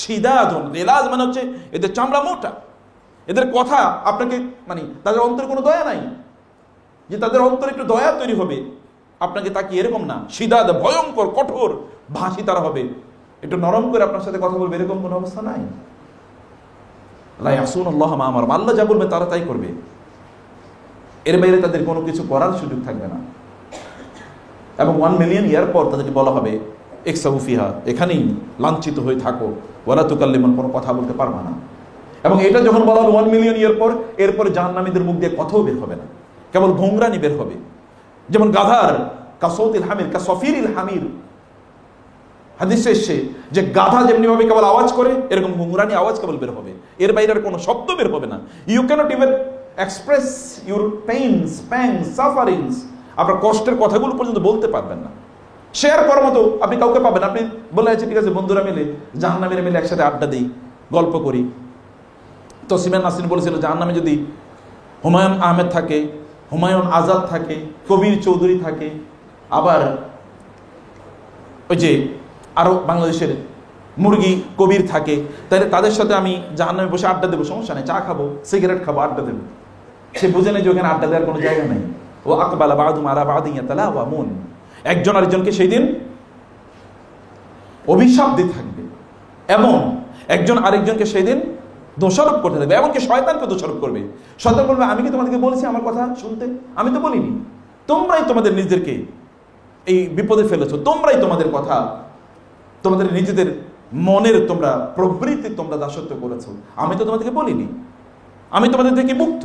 শিদাদুন, গিলাজ মানে হচ্ছে এদের চামড়া মোটা, এদের কথা আপনাকে মানে তাদের অন্তরে কোনো দয়া নাই, যে তাদের অন্তরে একটু দয়া তৈরি হবে আপনাকে তাকিয়ে, এরকম না। শিদাদ ভয়ঙ্কর কঠোর ভাষী তারা হবে, একটু নরম করে আপনার সাথে কথা বলবে, এরকম কোনো অবস্থা নাই। লা ইয়াসুনাল্লাহা মা আমারহুম, আল্লাহ যা বলবে তারা তাই করবে, এর বাইরে তাদের কোনো কিছু করার সুযোগ থাকবে না। এবং 1 মিলিয়ন ইয়ার পর তাদেরকে বলা হবে ইকসাউফিহা, এখানেই লাঞ্ছিত হয়ে থাকো, ওয়ালা তুকাল্লিমুন, কোনো কথা বলতে পারবে না। এবং এটা যখন বলা হবে 1 মিলিয়ন ইয়ার পর, এরপরে জাহান্নামীদের মুখ দিয়ে কথাও বের হবে না, কেবল ঘোংরানি বের হবে, যেমন গাধার কাসৌতিল হামির কাসফিরিল হামির, হাদিসে এসেছে যে গাধা যেমনি ভাবে কেবল আওয়াজ করে এরকম ঘুংরানি আওয়াজ কেবল বের হবে, এর বাইরে আর কোনো শব্দ বের হবে না। You cannot even express your pains pangs sufferings, আপনার কষ্টের কথাগুলো পর্যন্ত বলতে পারবেন না, শেয়ার করার মতো আপনি কাউকে পাবেন। আপনি বলে আছে ঠিক আছে বন্ধুরা মিলে জাহান্নামীরা মিলে একসাথে আড্ডা দিই, গল্প করি। তসলিমা নাসরিন বলেছিল জাহান্নামে যদি হুমায়ুন আহমেদ থাকে, হুমায়ুন আজাদ থাকে, কবির চৌধুরী থাকে, আবার ওই যে আরো বাংলাদেশের মুরগি কবির থাকে, তাহলে তাদের সাথে আমি জাহান্নামে বসে আড্ডা দেবো, সমস্যা নেই, চা খাবো, সিগারেট খাবো, আড্ডা দেবো। সে বুঝে নেই যে ওখানে আড্ডা দেওয়ার কোনো জায়গা নেই। ও আকবালা বাদুম আলা বাদিন ইয়াতালাওয়ামুন, একজন আরেকজনকে সেই দিন অভিশাপ দিতে থাকবে এবং একজন আরেকজনকে সেই দিন দোষারোপ করতে থাকবে, এমনকি শয়তানকে দোষারোপ করবে। শয়তান বলবে আমি কি তোমাদেরকে বলেছি আমার কথা শুনতে? আমি তো বলিনি, তোমরাই তোমাদের নিজেদেরকে এই বিপদে ফেলেছো, তোমরাই তোমাদের কথা, তোমাদের নিজেদের মনের তোমরা প্রবৃত্তি তোমরা দাসত্ব করেছো, আমি তো তোমাদেরকে বলিনি, আমি তোমাদের থেকে মুক্ত।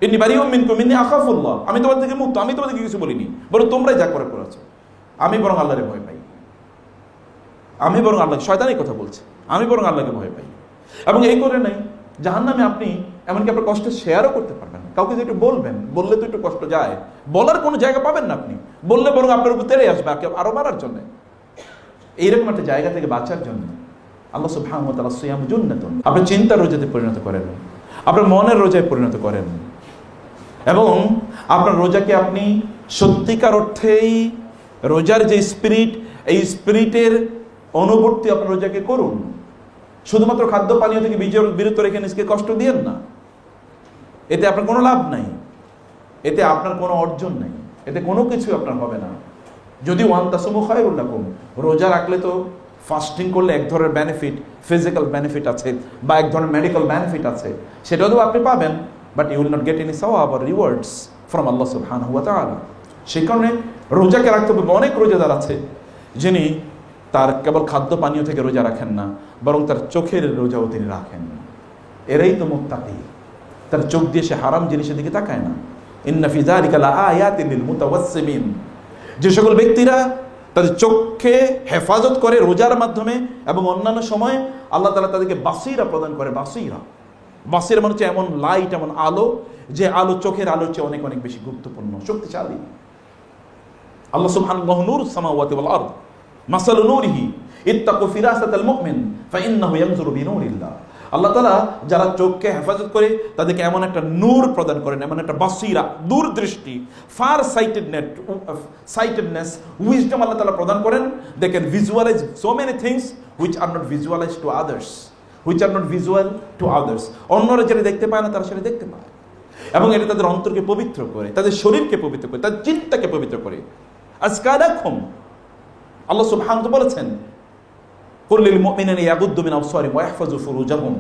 ইন্নী বারিউম মিনকুম ইন্নী আখাফুল্লাহ, আমি তোমাদের থেকে মুক্ত, আমি তোমাদেরকে কিছু বলিনি, বরং তোমরাই যা করে করেছো। আমি বরং আল্লাহরে ভয় পাই, আমি বরং আল্লাহ, শয়তানই কথা বলছে, আমি বরং আল্লাহকে ভয় পাই। এবং এই করে নাই জাহান্নামে আপনি এমনকি আপনার কষ্ট শেয়ারও করতে পারবেন না, কাউকে যে একটু বলবেন, বললে তো একটু কষ্ট যায়, বলার কোনো জায়গা পাবেন না আপনি, বললে বরং আপনার উপর তেড়ে আসবে আরো মারার জন্য। এইরকম একটা জায়গা থেকে বাঁচার জন্য আল্লাহ সুবহানাহু ওয়া তাআলা সিয়াম জান্নাতুন, আপনি চিন্তার রোজাতে পরিণত করেন, আপনার মনের রোজায় পরিণত করেন, এবং আপনার রোজাকে আপনি সত্যিকার অর্থেই রোজার যে স্পিরিট, এই স্পিরিটের অনুবর্তী আপনার রোজাকে করুন। শুধুমাত্র খাদ্য পানীয় থেকে বিরত রেখে নিজেকে কষ্ট দিয়েন না, এতে আপনার কোনো লাভ নাই, এতে আপনার কোনো অর্জন নাই। এতে কোনো কিছু আপনার হবে না। যদি ওয়ান তাসুমু খায়রুল লাকুম, রোজা রাখলে তো ফাস্টিং করলে এক ধরনের বেনিফিট, ফিজিক্যাল বেনিফিট আছে বা এক ধরনের মেডিকেল বেনিফিট আছে, সেটাও তো আপনি পাবেন, but you will not get any সওয়াব অর রিওয়ার্ডস ফ্রম আল্লাহ সুবহানাহু ওয়া তাআলা। সেই কারণে রোজাকে রাখতে হবে। অনেক রোজাদার আছে যিনি তার কেবল খাদ্য পানীয় থেকে রোজা রাখেন না, বরং তার চোখের রোজাও তিনি রাখেন। এরাই তো মুত্তাকি, তার চোখ দিয়ে সে হারাম জিনিসের দিকে তাকায় না। ইন্না ফি যালিকা লাআয়াতিন লিল মুতাওয়াসসিমিন, যে সকল ব্যক্তিরা তাদের চোখকে হেফাজত করে রোজার মাধ্যমে এবং অন্যান্য সময়, আল্লাহ তাআলা তাদেরকে বাসিরা প্রদান করে। বাসিরা মানে হচ্ছে এমন লাইট, এমন আলো, যে আলো চোখের আলোর চেয়ে অনেক অনেক বেশি গুরুত্বপূর্ণ, শক্তিশালী। আল্লাহ সুবহানাহু নূরুস সামাওয়াতি ওয়াল আরদ মাসালু নূরিহি ইত্তাকু ফিরাসাতাল মুমিন ফাইন্নাহু ইয়ানজুরু বিনূরিল্লাহ। আল্লাহ তাআলা যারা চোখকে হেফাজত করে তাদেরকে এমন একটা নূর প্রদান করেন, এমন একটা বাসিরা, দূরদৃষ্টি, ফার সাইটেডনেস, উইজডম আল্লাহ তাআলা প্রদান করেন। They can visualise so many things which are not visualise to others, which are not visual to others. অন্যরা যেটা দেখতে পায় না তারা সেটা দেখতে পায়, এবং এটা তাদের অন্তরকে পবিত্র করে, তাদের শরীরকে পবিত্র করে, তাদের চিন্তাকে পবিত্র করে। আজকালাকুম, আল্লাহ সুবহানাহু ওয়া তাআলা বলেছেন, কুল লিল মুমিনিনা ইয়াগুদ্দু মিন আবসারিহিম ওয়া ইয়াহফাযু ফুরুজাহুম।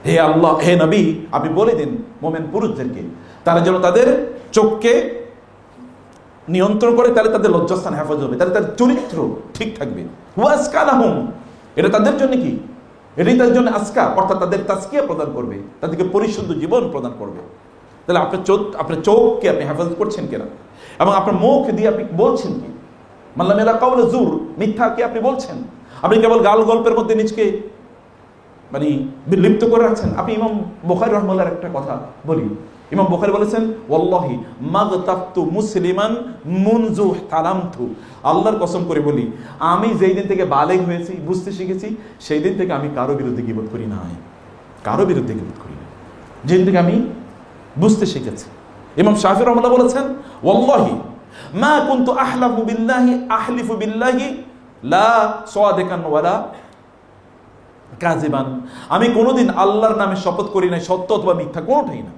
হে আল্লাহ, হে নবী, আপনি বলে দিন মুমিন পুরুষদেরকে তারা যেন তাদের চোখকে নিয়ন্ত্রণ করে, তাহলে তাদের লজ্জাস্থান হেফাজত হবে, তাহলে তাদের চরিত্র ঠিক থাকবে। ওয়া আসকালাহুম, এটা তাদের জন্য কি? এটাই তাদের জন্য আজকা, অর্থাৎ তাদের তাজকিয়া প্রদান করবে, তাদেরকে পরিশুদ্ধ জীবন প্রদান করবে। তাহলে আপনার চোখকে আপনি হেফাজত করছেন কিনা, এবং আপনার মুখ দিয়ে আপনি বলছেন কি? মাল্লাম ইয়াদা কাওলা জুর, মিথ্যা কি আপনি বলছেন? আপনি কেবল গাল গল্পের মধ্যে নিজকে মানে লিপ্ত করে রাখছেন। আপনি ইমাম বুখারী রাহিমাহুল্লাহর একটা কথা বলি, ইমাম বুখারী বলেছেন, ওয়াল্লাহি মাগতাফতু মুসলিমান মুনজু তালামতু, আল্লাহর কসম করে বলি, আমি যেই দিন থেকে বালেগ হয়েছি, বুঝতে শিখেছি, সেই দিন থেকে আমি কারো বিরুদ্ধে গীবত করি নাই, কারো বিরুদ্ধে গীবত করি না, যেদিন থেকে আমি বুঝতে শিখেছি। ইমাম শাফিঈ রাহিমাহুল্লাহ বলেছেন, ওয়াল্লাহি মা কুনতু আহলাফু বিল্লাহি আহলিফু বিল্লাহি লা সাদিকান ওয়ালা কাযিবান, আমি কোনোদিন আল্লাহর নামে শপথ করি নাই সত্য অথবা মিথ্যা কোনোটাই না।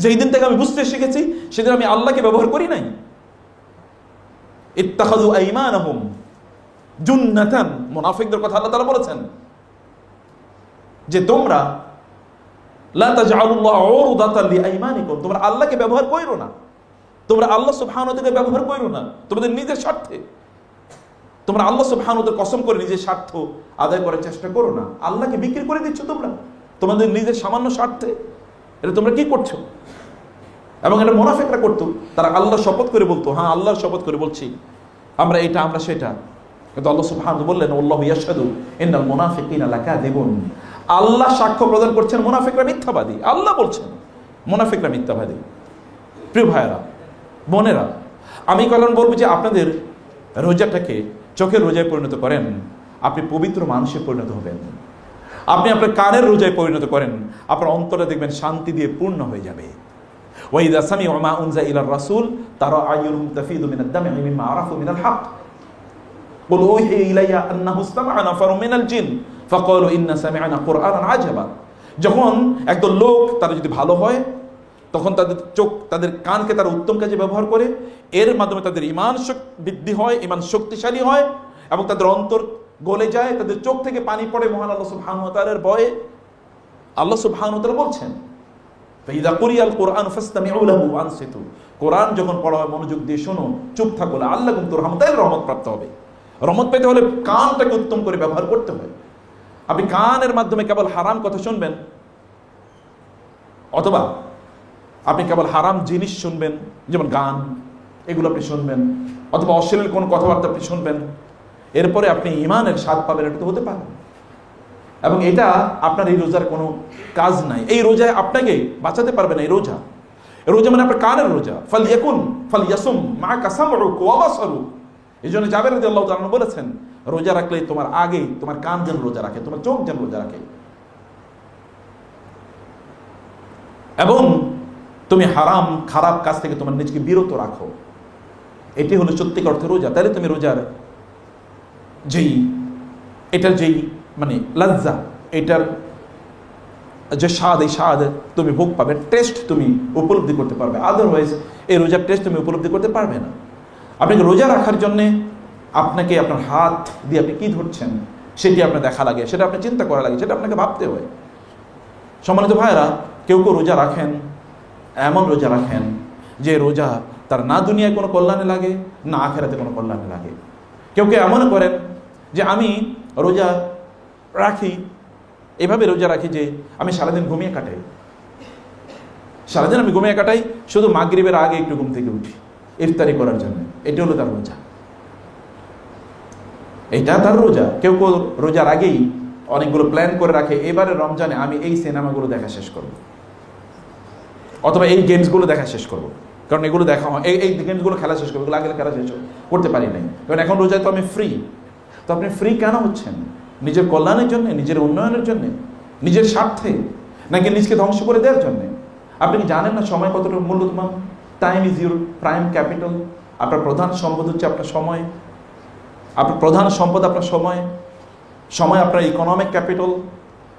যেই দিন থেকে আমি বুঝতে শিখেছি সেদিন আমি আল্লাহকে ব্যবহার করি নাই। ইত্তাখাযু আইমানাহুম জুন্নাতান, মুনাফিকদের কথা আল্লাহ তাআলা বলেছেন যে তোমরা লা তাজআলুল্লাহ উরদাতান লিআইমানিকুম, তোমরা আল্লাহকে ব্যবহার করো না, তোমরা আল্লাহ সুবহানাহু ওয়া তাআলাকে ব্যবহার করো না তোমাদের নিজের স্বার্থে। তোমরা আল্লাহ সুবহানাহু ওয়া তাআলা কসম করে নিজের স্বার্থ আদায় করার চেষ্টা করো না, আল্লাহকে বিক্রি করে দিচ্ছ তোমরা তোমাদের নিজের সামান্য স্বার্থে। এটা তোমরা কি করছো? এবং এটা মুনাফিকরা করতো, তারা আল্লাহর শপথ করে বলতো, হ্যাঁ আল্লাহর শপথ করে বলছি আমরা এটা আমরা সেটা, কিন্তু আল্লাহ সুবহানাহু ওয়া তাআলা বললেন, আল্লাহু ইয়াশহাদু ইন্নাল মুনাফিকিনা লাকাযিবুন, আল্লাহ সাক্ষ্য প্রদান করছেন মুনাফিকরা মিথ্যাবাদী। আল্লাহ বলছেন মুনাফিকরা মিথ্যাবাদী। প্রিয় ভাইয়েরা, বোনেরা, আমি কারণ বলবো যে আপনাদের রোজাটাকে চোখের রোজায় পরিণত করেন, আপনি পবিত্র মানুষে পরিণত হবেন। আপনি আপনার কানের রোজায় পরিণত করেন, আপনার অন্তরে দেখবেন শান্তি দিয়ে পূর্ণ হয়ে যাবে। ওয়াইদা সামিউ মা উনজা ইলার রাসূল তারা আইয়ুহুম তাফিদু মিনাদ দাম'i মিম্মা আরাফু মিনাল হক কুল উহিয়া ইলাইয়া আন্নাহু ইসতামা'a নাফারুম মিনাল জিন ফাকালু ইন্না সামি'না কুরআনান আজাবা। যখন একদল লোক তারা যদি ভালো হয়, তখন তাদের চোখ, তাদের কানকে তারা উত্তম কাজে ব্যবহার করে, এর মাধ্যমে তাদের ঈমান বৃদ্ধি হয়, ঈমান শক্তিশালী হয়, এবং তাদের অন্তর গলে যায়, তাদের চোখ থেকে পানি পড়ে মহান আল্লাহ সুবহানাহু ওয়া তাআলার ভয়ে। আল্লাহ সুবহানাহু ওয়া তাআলা বলছেন, ফাইযা কুরিয়াল কুরআন ফাসতামিউ লাহু ওয়া আনসিতু, কোরআন যখন পড়া হয় মনোযোগ দিয়ে শোনো, চুপ থাকো, আল্লাহুম তুরহামুন, তাহলে রহমত প্রাপ্ত হবে। রহমত পেতে হলে কানটাকে উত্তম করে ব্যবহার করতে হয়। আপনি কানের মাধ্যমে কেবল হারাম কথা শুনবেন, অথবা আপনি কেবল হারাম জিনিস শুনবেন, যেমন গান, এগুলো আপনি শুনবেন, অথবা অশ্লীল কোন কথাবার্তা আপনি শুনবেন, এরপরে আপনি ঈমানের স্বাদ পাবেন, এটা তো হতে পারে। এবং এটা আপনার এই রোজার কোনো কাজ নাই, এই রোজায় আপনাকে বাঁচাতে পারবে না। এই রোজা মানে আপনার কানের রোজা। ফালইয়াসুম মা'আকা সামউকা ওয়া বাসারুক, এই জন্য জাবের রাদিয়াল্লাহু তাআলা বলেছেন, রোজা রাখলে তোমার আগে তোমার কান যেন রোজা রাখে, তোমার চোখ যেন রোজা রাখে, এবং তুমি হারাম খারাপ কাজ থেকে তোমার নিজকে বিরত রাখো। এটি হলো সত্যিকার অর্থে রোজা। তাহলে তুমি রোজার এটার যেই মানে লজ্জা, এটার যে স্বাদ, এই স্বাদ তুমি ভোগ পাবে, টেস্ট তুমি উপলব্ধি করতে পারবে। আদারওয়াইজ এই রোজার টেস্ট তুমি উপলব্ধি করতে পারবে না। আপনাকে রোজা রাখার জন্যে আপনাকে আপনার হাত দিয়ে আপনি কী ধরছেন সেটি আপনার দেখা লাগে, সেটা আপনি চিন্তা করা লাগে, সেটা আপনাকে ভাবতে হয়। সম্মানিত ভাইয়েরা, কেউ কেউ রোজা রাখেন, এমন রোজা রাখেন যে রোজা তার না দুনিয়ায় কোনো কল্যাণে লাগে, না আখেরাতে কোনো কল্যাণে লাগে। কেউ কেউ এমন করেন যে আমি রোজা রাখি, এভাবে রোজা রাখি যে আমি সারাদিন ঘুমিয়ে কাটাই, সারাদিন আমি ঘুমিয়ে কাটাই, শুধু মাগরিবের আগে একটু ঘুম থেকে উঠি ইফতারি করার জন্য। এটি হলো তার রোজা, এটা তার রোজা। কেউ কেউ রোজার আগেই অনেকগুলো প্ল্যান করে রাখে, এবারে রমজানে আমি এই সিনেমাগুলো দেখা শেষ করব, অথবা এই গেমসগুলো দেখা শেষ করব, কারণ এগুলো দেখা হয়, এই গেমসগুলো খেলা শেষ করবো, এগুলো আগে খেলা শেষ করতে পারি নাই, কারণ এখন রোজায় তো আমি ফ্রি। তো আপনি ফ্রি কেন হচ্ছেন? নিজের কল্যাণের জন্য, নিজের উন্নয়নের জন্য, নিজের স্বার্থে, নাকি নিজকে ধ্বংস করে দেওয়ার জন্য? আপনি কি জানেন না সময় কতটা মূল্যবান? Time is your prime capital. আপনার প্রধান সম্পদ হচ্ছে আপনার সময়। আপনার প্রধান সম্পদ আপনার সময়। সময় আপনার ইকোনমিক ক্যাপিটাল,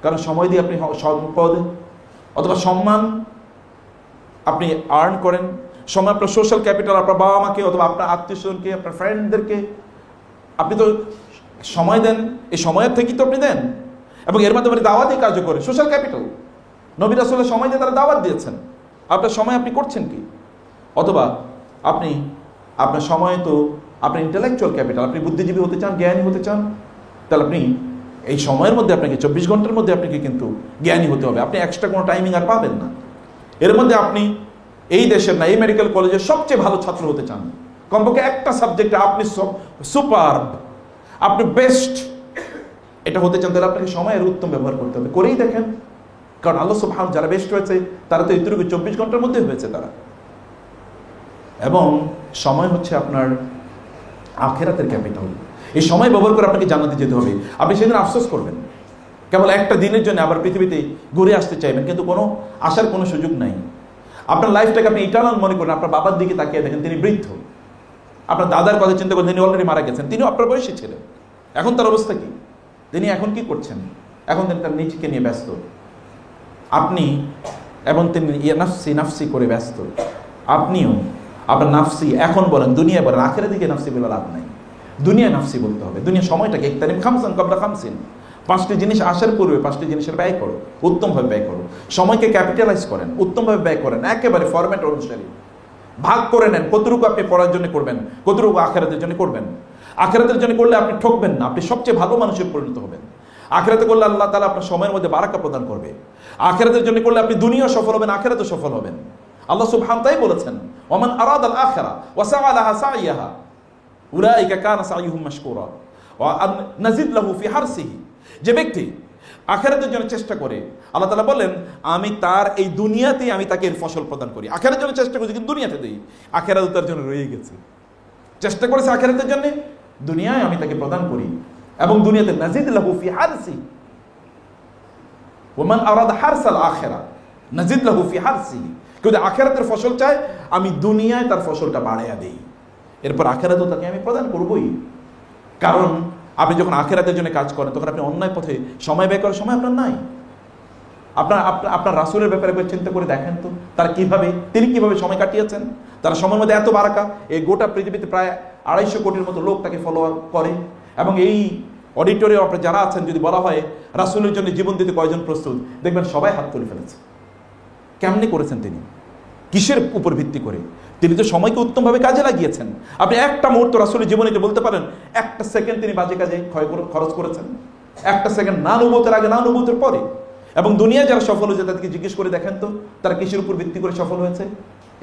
কারণ সময় দিয়ে আপনি সম্পদ অথবা সম্মান আপনি আর্ন করেন। সময় আপনার সোশ্যাল ক্যাপিটাল, আপনার বাবা মাকে অথবা আপনার আত্মীয় স্বজনকে, আপনার ফ্রেন্ডদেরকে আপনি তো সময় দেন, এই সময়ের থেকেই তো আপনি দেন, এবং এর মাধ্যমে দাওয়াতই কার্য করে সোশ্যাল ক্যাপিটাল। নবী রাসূলের সময় দিয়ে তারা দাওয়াত দিয়েছেন, আপনার সময় আপনি করছেন কি? অথবা আপনি আপনার সময় তো আপনার ইন্টেলেকচুয়াল ক্যাপিটাল, আপনি বুদ্ধিজীবী হতে চান, জ্ঞানী হতে চান, তাহলে আপনি এই সময়ের মধ্যে আপনাকে 24 ঘন্টার মধ্যে আপনাকে কিন্তু জ্ঞানী হতে হবে। আপনি এক্সট্রা কোনো টাইমিং আর পাবেন না। এর মধ্যে আপনি এই দেশের না, এই মেডিকেল কলেজের সবচেয়ে ভালো ছাত্র হতে চান, কমপক্ষে একটা সাবজেক্টে আপনি সুপারব, আপনি বেস্ট, এটা হতে চান, তাহলে আপনাকে সময়ের উত্তম ব্যবহার করতে হবে। করেই দেখেন, কারণ আল্লাহ সুবহানাহু যারা বেস্ট হয়েছে তারা তো এতটুকু 24 ঘন্টার মধ্যে হয়েছে তারা। এবং সময় হচ্ছে আপনার আখিরাতের ক্যাপিটাল। এই সময় ব্যবহার করে আপনাকে জান্নাতে যেতে হবে। আপনি সেদিন আফসোস করবেন, কেবল একটা দিনের জন্য আবার পৃথিবীতে ঘুরে আসতে চাইবেন, কিন্তু কোনো আসার কোনো সুযোগ নাই। আপনার লাইফটাকে আপনি ইটারনাল মনে করেন। আপনার বাবার দিকে তাকিয়ে দেখেন, তিনি বৃদ্ধ। আপনার দাদার কথা চিন্তা করেন, তিনি অলরেডি মারা গেছেন, তিনিও আপনার বয়সী ছিলেন। এখন তার অবস্থা কি? তিনি এখন কি করছেন? এখন তিনি তার নিজেকে নিয়ে ব্যস্ত, আপনি এবং তিনি নাফসি নাফসি করে ব্যস্ত। আপনিও আপনার নাফসি এখন বলেন, দুনিয়া বলেন, আখেরাতের দিকে নাফসি বলে লাভ নাই। দুনিয়া নাফসি বলতে হবে। দুনিয়া সময়টাকে ইকতানিম খামসান ক্বাবলা খামসিন, 5টি জিনিস আসার পূর্বে 5টি জিনিসের ব্যয় করো, উত্তমভাবে ব্যয় করো। সময়কে ক্যাপিটালাইজ করেন, উত্তমভাবে ব্যয় করেন, একেবারে ফরম্যাট অনুসারে ভাগ করে নেন। কতটুকু আপনি পড়ার জন্য করবেন, কতটুকু আখেরাতের জন্য করবেন। আখেরাতের জন্য করলে আপনি ঠকবেন না, আপনি সবচেয়ে ভালো মানুষে পরিণত হবেন। আখেরাতে করলে আল্লাহ তাআলা আপনার সময়ের মধ্যে বারাকা প্রদান করবে। আখেরাতের জন্য করলে আপনি দুনিয়া সফল হবেন, আখেরাতে সফল হবেন। আল্লাহ সুবহানাহু তাই বলেছেন, ওমান আরাদাল আখিরা ওয়া সাআ লাহা সাইয়াহা উলাইকা কানা সাইয়ুহুম মাশকুরা ওয়া নাজিদ লাহু ফি হারসিহি। যে ব্যক্তি আখেরাতের জন্য চেষ্টা করে, আল্লাহ তাআলা বলেন আমি তার এই দুনিয়াতেই আমি তাকে এর ফসল প্রদান করি। আখেরাতের জন্য চেষ্টা করছি কিন্তু দুনিয়াতে দেই, আখেরাত তার জন্য রয়ে গেছে। চেষ্টা করেছে আখেরাতের জন্য, দুনিয়ায় আমি তাকে প্রদান করি, এবং দুনিয়াতে নাজিদ লাহু ফি হারসি ওয়া মান আরাদা হারসাল আখিরা নাজিদ লাহু ফি হারসি। কেউ যদি আখেরাতের ফসল চায়, আমি দুনিয়ায় তার ফসলটা বাড়াইয়া দেই, এরপর আখেরাতেও তাকে আমি প্রদান করবই। কারণ আপনি যখন আখেরাতের জন্য কাজ করেন, তখন আপনি অন্যায় পথে সময় ব্যয় করার সময় আপনার নাই। আপনার রাসূলের ব্যাপারে একবার চিন্তা করে দেখেন তো, তিনি কিভাবে সময় কাটিয়েছেন। তার সময়ের মধ্যে এত বারাকা, এই গোটা পৃথিবীতে প্রায় 250 কোটির মতো লোক তাকে ফলোয়ার করে। এবং এই অডিটোরিয়াম আপনার যারা আছেন, যদি বলা হয় রাসূলের জন্য জীবন দিতে কয়জন প্রস্তুত, দেখবেন সবাই হাত তুলে ফেলেছে। কেমনি করেছেন তিনি? কিসের উপর ভিত্তি করে? তিনি তো সময়কে উত্তমভাবে কাজে লাগিয়েছেন। আপনি একটা মুহূর্ত রাসূলের জীবনে বলতে পারেন একটা সেকেন্ড তিনি বাজে কাজে খরচ করেছেন? একটা সেকেন্ড, না নবুয়তের আগে না নবুয়তের পরে। এবং দুনিয়ায় যারা সফল হয়েছে তাদেরকে জিজ্ঞেস করে দেখেন তো, তারা কিসের উপর ভিত্তি করে সফল হয়েছে?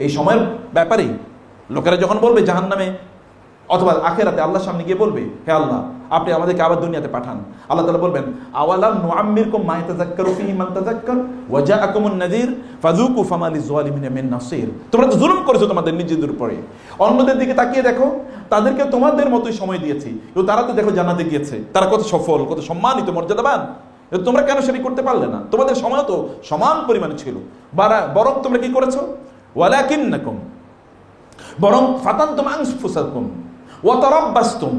এই সময়ের ব্যাপারেই লোকেরা যখন বলবে জাহান্নামে অথবা আখেরাতে, আল্লাহর সামনে গিয়ে বলবে, হে আল্লাহ আপনি আমাদেরকে আবার দুনিয়াতে পাঠান। আল্লাহ তাআলা বলবেন, আওয়ালাম নুআম্মিরকুম মা ইয়াতাযাক্কারু ফীহি মান তাযাক্কার ওয়া জাআকুমুন নাযীর ফাযুকু ফামা লিয-যালিমিনা মিন নাসীর। তোমরা তো জুলুম করেছো তোমাদের নিজেদের উপরে। অন্যদের দিকে তাকিয়ে দেখো, তাদেরকে তোমাদের মতোই সময় দিয়েছি, কিন্তু তারা তো দেখো জান্নাতে গিয়েছে, তারা কত সফল, কত সম্মানিত, মর্যাদাবান। তোমরা কেন সেটা করতে পারলে না? তোমাদের সময় তো সমান পরিমাণে ছিল, বরং তোমরা কি করেছো? ওয়ালাকিন্নাকুম, বরং ফাতানতুম আনফুসাকুম ওয়া তারাব্বাসতুম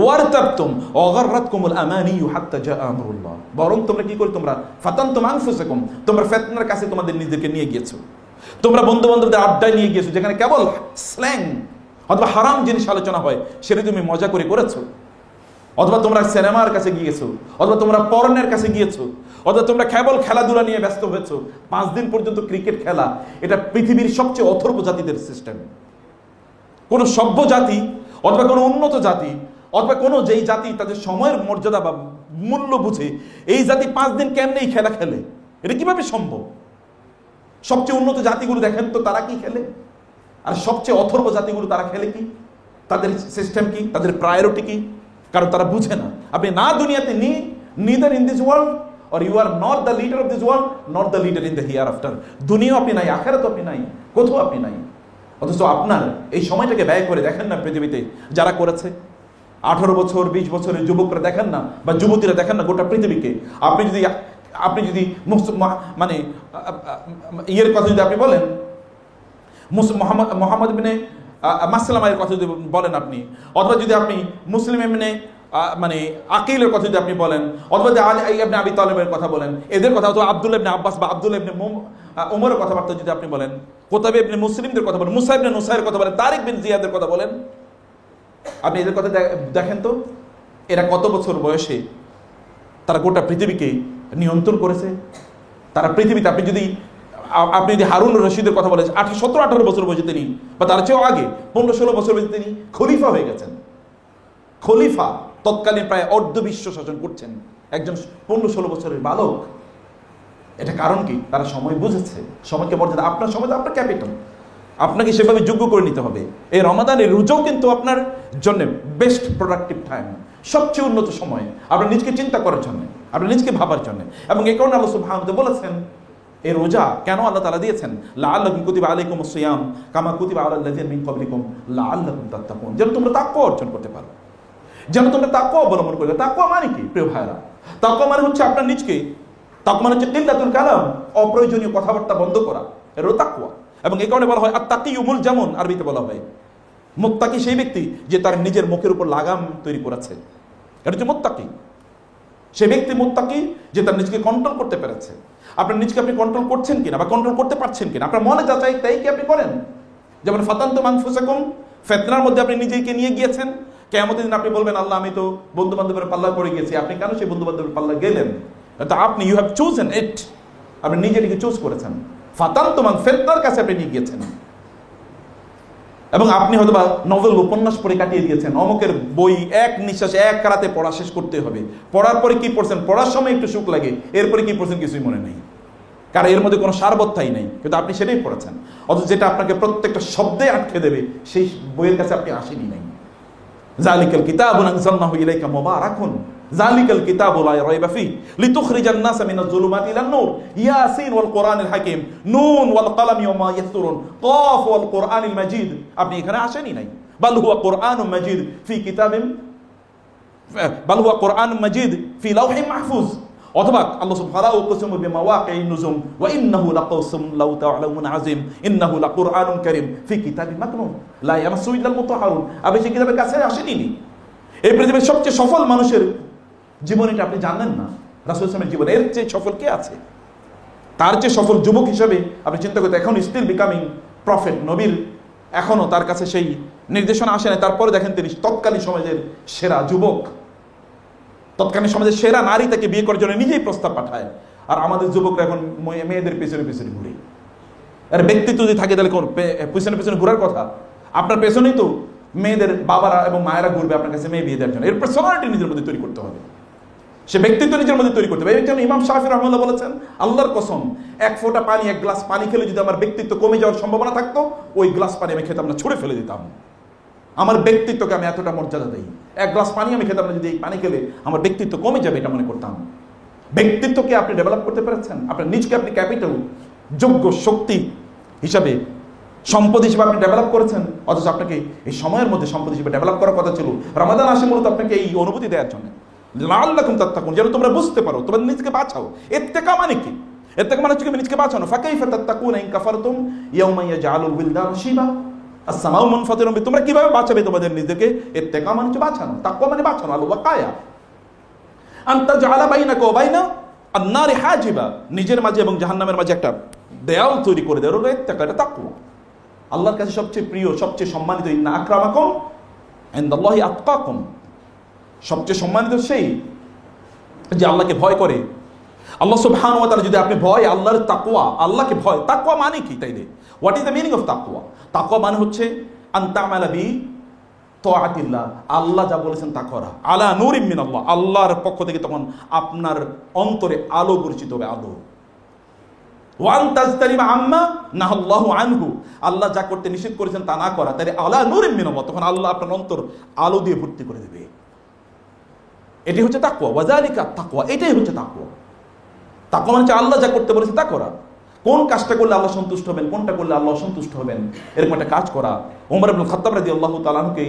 ওয়ারতাবতুম ওয়া গাররাতকুমুল আমানিয়্যু হাত্তা জাআ আমরুল্লাহ। বরং তোমরা কি করে, তোমরা ফাতানতুম আনফুসাকুম, তোমরা ফিতনার কাছে তোমাদের নিজেদেরকে নিয়ে গিয়েছো। তোমরা বন্ধু বান্ধবদের আড্ডায় নিয়ে গিয়েছো, যেখানে কেবল স্ল্যাং অথবা হারাম জিনিস আলোচনা হয়, সেটা তুমি মজা করে করেছো। অথবা তোমরা সিনেমার কাছে গিয়েছো, অথবা তোমরা পর্নের কাছে গিয়েছো, অথবা তোমরা কেবল খেলাধুলা নিয়ে ব্যস্ত হয়েছো। 5 দিন পর্যন্ত ক্রিকেট খেলা, এটা পৃথিবীর সবচেয়ে অথর্ব জাতিদের সিস্টেম। কোন সভ্য জাতি অথবা কোনো উন্নত জাতি অথবা কোনো যেই জাতি তাদের সময়ের মর্যাদা বা মূল্য বুঝে, এই জাতি 5 দিন কেমনে এই খেলা খেলে? এটা কিভাবে সম্ভব? সবচেয়ে উন্নত জাতিগুলো দেখেন তো তারা কি খেলে, আর সবচেয়ে অথর্ব জাতিগুলো তারা খেলে কি, তাদের সিস্টেম কি, তাদের প্রায়োরিটি কি? কারণ তারা বুঝে না। আপনি না দুনিয়াতে neither in this world or you are not the leader of this world not the leader in the hereafter। দুনিয়াও আপনি নাই, আখিরাতও আপনি নাই, কোথাও আপনি নাই। অথচ আপনার এই সময়টাকে ব্যয় করে দেখেন না পৃথিবীতে যারা করেছে, 18 বছর 20 বছরের যুবকরা দেখেন না, বা যুবতীরা দেখেন না, গোটা পৃথিবীকে আপনি যদি মানে ইয়ের কথা যদি আপনি বলেন, মোহাম্মদ ইবনে মাসলামার কথা যদি বলেন আপনি, অথবা যদি আপনি মুসলিম ইবনে মানে আকিলের কথা যদি আপনি বলেন, অথবা যে আলী ইবনে আবি তালেবের কথা বলেন, এদের কথা, অথবা আব্দুল্লাহ ইবনে আব্বাস বা আব্দুল্লাহ ইবনে ওমরের কথাবার্তা যদি আপনি বলেন, কুতাবা ইবনে মুসলিমদের কথা বলেন, মুসা ইবনে নুসাইরের কথা বলেন, তারিক বিন জিয়াদের কথা বলেন, আপনি এদের কথা দেখেন তো, এরা কত বছর বয়সে তারা গোটা পৃথিবীকে নিয়ন্ত্রণ করেছে। তারা পৃথিবীতে আপনি যদি হারুন রশিদের কথা বলেন, 17-18 বছর বয়সে তিনি, বা তার চেয়েও আগে 15-16 বছর বয়সে তিনি খলিফা হয়ে গেছেন। খলিফা, তৎকালীন প্রায় অর্ধবিশ্ব শাসন করছেন একজন 15-16 বছরের বালক। এটা কারণ কি? তারা সময় বুঝেছে, সময়কে মর্যাদা। আপনার সময় তো আপনার ক্যাপিটাল, আপনাকে সেভাবে যোগ্য করে নিতে হবে। এই রমাদানের রোজাও কিন্তু আপনার জন্য বেস্ট প্রোডাক্টিভ টাইম, সবচেয়ে উন্নত সময় আপনার নিজকে চিন্তা করার জন্য, আপনার নিজকে ভাবার জন্য। এবং এই কারণে আল্লাহ সুবহানাহু ওয়া তাআলা বলেছেন, এই রোজা কেন আল্লাহ তাআলা দিয়েছেন, লাআল্লাকুম কুতিবা আলাইকুমুস সিয়াম কামা কুতিবা আলাল লাযিনা মিন ক্বাবলিকুম লাআল্লাকুম তাত্তাকুন, যেন তোমরা তাকওয়া অর্জন করতে পারো, যেন তোমরা তাকওয়া অবলম্বন করবে। তাকওয়া মানে কি প্রিয় ভাইরা? তাকওয়া মানে হচ্ছে আপনার নিজকে, তাকওয়া মানে হচ্ছে কিল্লাতুল কালাম, অপ্রয়োজনীয় কথাবার্তা বন্ধ করা, এরও তাকওয়া। এবং এই কারণে বলা হয় আত্তাকিয়্যু মুলজামুন, আরবিতে বলা হয় মুত্তাকি সেই ব্যক্তি যে তার নিজের মুখের উপর লাগাম তৈরি করেছে, এটা হচ্ছে মুত্তাকি। সেই ব্যক্তি মুত্তাকি যে তার নিজকে কন্ট্রোল করতে পেরেছে। আপনার নিজকে আপনি কন্ট্রোল করছেন কিনা বা কন্ট্রোল করতে পারছেন কিনা, আপনার মনে যা চাই তাই কি আপনি করেন? যেমন ফাতানতুম আনফুসাকুম, ফিতনার মধ্যে আপনি নিজেকে নিয়ে গিয়েছেন। কিয়ামতের দিন আপনি বলবেন, আল্লাহ আমি তো বন্ধু বান্ধবের পাল্লা পড়ে গেছি। আপনি কেন সেই বন্ধু বান্ধবের পাল্লা গেলেন? তো আপনি ইউ হ্যাভ চুজেন ইট, আপনি নিজেকে চুজ করেছেন। ফাতানতুম ফিতনার কাছে আপনি নিয়ে গিয়েছেন। এবং আপনি হয়তো বা নভেল উপন্যাস পড়ে কাটিয়ে দিয়েছেন, অমুকের বই এক নিঃশ্বাসে এক রাতে পড়া শেষ করতে হবে। পড়ার পরে কি পড়ছেন? পড়ার সময় একটু সুখ লাগে, এরপরে কি পড়ছেন কিছুই মনে নেই, কারণ এর মধ্যে কোনো সারবত্তাই নেই, কিন্তু আপনি সেটাই পড়েছেন। অথচ যেটা আপনাকে প্রত্যেকটা শব্দে আটকে দেবে, সেই বইয়ের কাছে আপনি আসেনি নাই। যালিকাল কিতাবু আনজালনাহু ইলাইকা মুবারাকুন যালিকাল কিতাবু লা রাইবা ফীহি লিতুখরিজান নাসা মিনাজ যুলুমাতি ইলান নূর ইয়াসিন ওয়াল কোরআনিল হাকীম নুন ওয়াল কলামি ওয়া মা ইয়াসতুরুন কাফ ওয়াল কোরআনিল মাজিদ। আপনি এখানে আসেনি নাই। বাল হুয়া কোরআনুম মাজিদ ফি কিতাবিন, বাল হুয়া কোরআনুম মাজিদ ফি লাওহিম মাহফুজ। অথবা আল্লাহ সুবহানাহু ওয়া তাআলা বিমাওয়াকিন নুজুম ওয়া ইন্নাহু লাকাসম লাউ তাআলামুন আযীম ইন্নাহু লাকুরআনুন কারীম ফি কিতাবিন মাকনুন লা ইয়ামাসসু ইল্লাল মুতাহহারুন। আপনি সেই কিতাবের কাছে আসেনি। এই পৃথিবীর সবচেয়ে সফল মানুষের জীবনীটা আপনি জানেন না, রাসূল সাল্লাল্লাহু আলাইহি ওয়াসাল্লামের জীবন। এর চেয়ে সফল কে আছে? তার চেয়ে সফল যুবক হিসেবে আপনি চিন্তা করতে, এখন স্টিল বিকামিং প্রফেট, নবীর এখনো তার কাছে সেই নির্দেশনা আসে না, তারপরে দেখেন তিনি তৎকালীন সমাজের সেরা যুবক, তৎকালীন সমাজের সেরা নারী তাকে বিয়ে করার জন্য নিজেই প্রস্তাব পাঠায়। আর আমাদের যুবকরা এখন মেয়েদের পেছনে পেছনে ঘুরে। আর ব্যক্তিত্ব যদি থাকে তাহলে পেছনে পেছনে ঘোরার কথা? আপনার পেছনেই তো মেয়েদের বাবারা এবং মায়েরা ঘুরবে আপনার কাছে মেয়ে বিয়ে দেওয়ার জন্য। এর পার্সোনালিটি নিজের মধ্যে তৈরি করতে হবে, সে ব্যক্তিত্ব নিজের মধ্যে তৈরি করতে হবে। এই জন্য ইমাম শাফি রাহমাতুল্লাহ বলেছেন, আল্লাহর কসম, এক ফোঁটা পানি, এক গ্লাস পানি খেলে যদি আমার ব্যক্তিত্ব কমে যাওয়ার সম্ভাবনা থাকতো, ওই গ্লাস পানি আমি খেতাম না, ছুঁড়ে ফেলে দিতাম। আমার ব্যক্তিত্বকে আমি এতটা মর্যাদা দিই, এক গ্লাস পানি আমি খেতাম না, যদি এই পানি খেলে আমার ব্যক্তিত্ব কমে যাবে এটা মনে করতাম। ব্যক্তিত্বকে আপনি ডেভেলপ করতে পেরেছেন, আপনার নিজকে আপনি ক্যাপিটাল, যোগ্য শক্তি হিসাবে, সম্পদ হিসেবে আপনি ডেভেলপ করেছেন। অথচ আপনাকে এই সময়ের মধ্যে সম্পদ হিসেবে ডেভেলপ করার কথা ছিল। রমাদান আসে মূলত আপনাকে এই অনুভূতি দেওয়ার জন্য, লাআল্লাকুম তাত্তাকুন, যেন তোমরা বুঝতে পারো, তোমরা নিজকে বাঁচাও। ইত্তেকা মানে কি? ইত্তেকা মানে হচ্ছে নিজকে বাঁচানো। ফাকাইফা তাত্তাকুনা ইন কাফারতুম ইয়াওমা ইয়াজআলুল বিলদান শিবা। আসসামাউ মুনফাতিরুন বিহি, তোমরা কিভাবে বাঁচাবে তোমাদের নিজেকে? ইত্তেকা মানে হচ্ছে বাঁচানো, তাকওয়া মানে বাঁচানো, আল ওয়াকায়া। আন তাজআলা বাইনাকা ওয়া বাইনা আন-নারি হাজিবা, নিজের মাঝে এবং জাহান্নামের মাঝে একটা দেয়াল তৈরি করে দেওয়ার হলো ইত্তেকা, এটা তাকওয়া। আল্লাহর কাছে সবচেয়ে প্রিয়, সবচেয়ে সম্মানিত ইন্না আকরামাকুম ইনদাল্লাহি আতকাকুম, সবচেয়ে সম্মানিত সেই যে আল্লাহকে ভয় করে। আল্লাহ সুবহানাহু ওয়া তাআলা যদি আপনি ভয়, আল্লাহর তাকওয়া, আল্লাহকে ভয়। তাকওয়া মানে কি তাইলে? What is the meaning of তাকওয়া? তাকওয়া মানে হচ্ছে আন তা'মালা বি তাআতিল্লাহ, আল্লাহ যা বলেছেন তা করা, আলা নূরিম মিনাল্লাহ, আল্লাহর পক্ষ থেকে তখন আপনার অন্তরে আলো পরিচিত হবে, আলো। ওয়ান তাজতানিবা আম্মা নাহাল্লাহু আনহু, আল্লাহ যা করতে নিষেধ করেছেন তা না করা, তাই আলা নূরিম মিনাল্লাহ, তখন আল্লাহ আপনার অন্তর আলো দিয়ে ভর্তি করে দেবে। এটি হচ্ছে তাকওয়া, ওয়াযালিকা তাকওয়া, এটাই হচ্ছে তাকওয়া। তাকওয়া মানে আল্লাহ যা করতে বলেছে তা করা। কোন কাজটা করলে আল্লাহ সন্তুষ্ট হবেন, কোনটা করলে আল্লাহ অসন্তুষ্ট হবেন, এরকম একটা কাজ করা। ওমর ইবনে খাত্তাব রাদিয়াল্লাহু তাআলা আনহুকে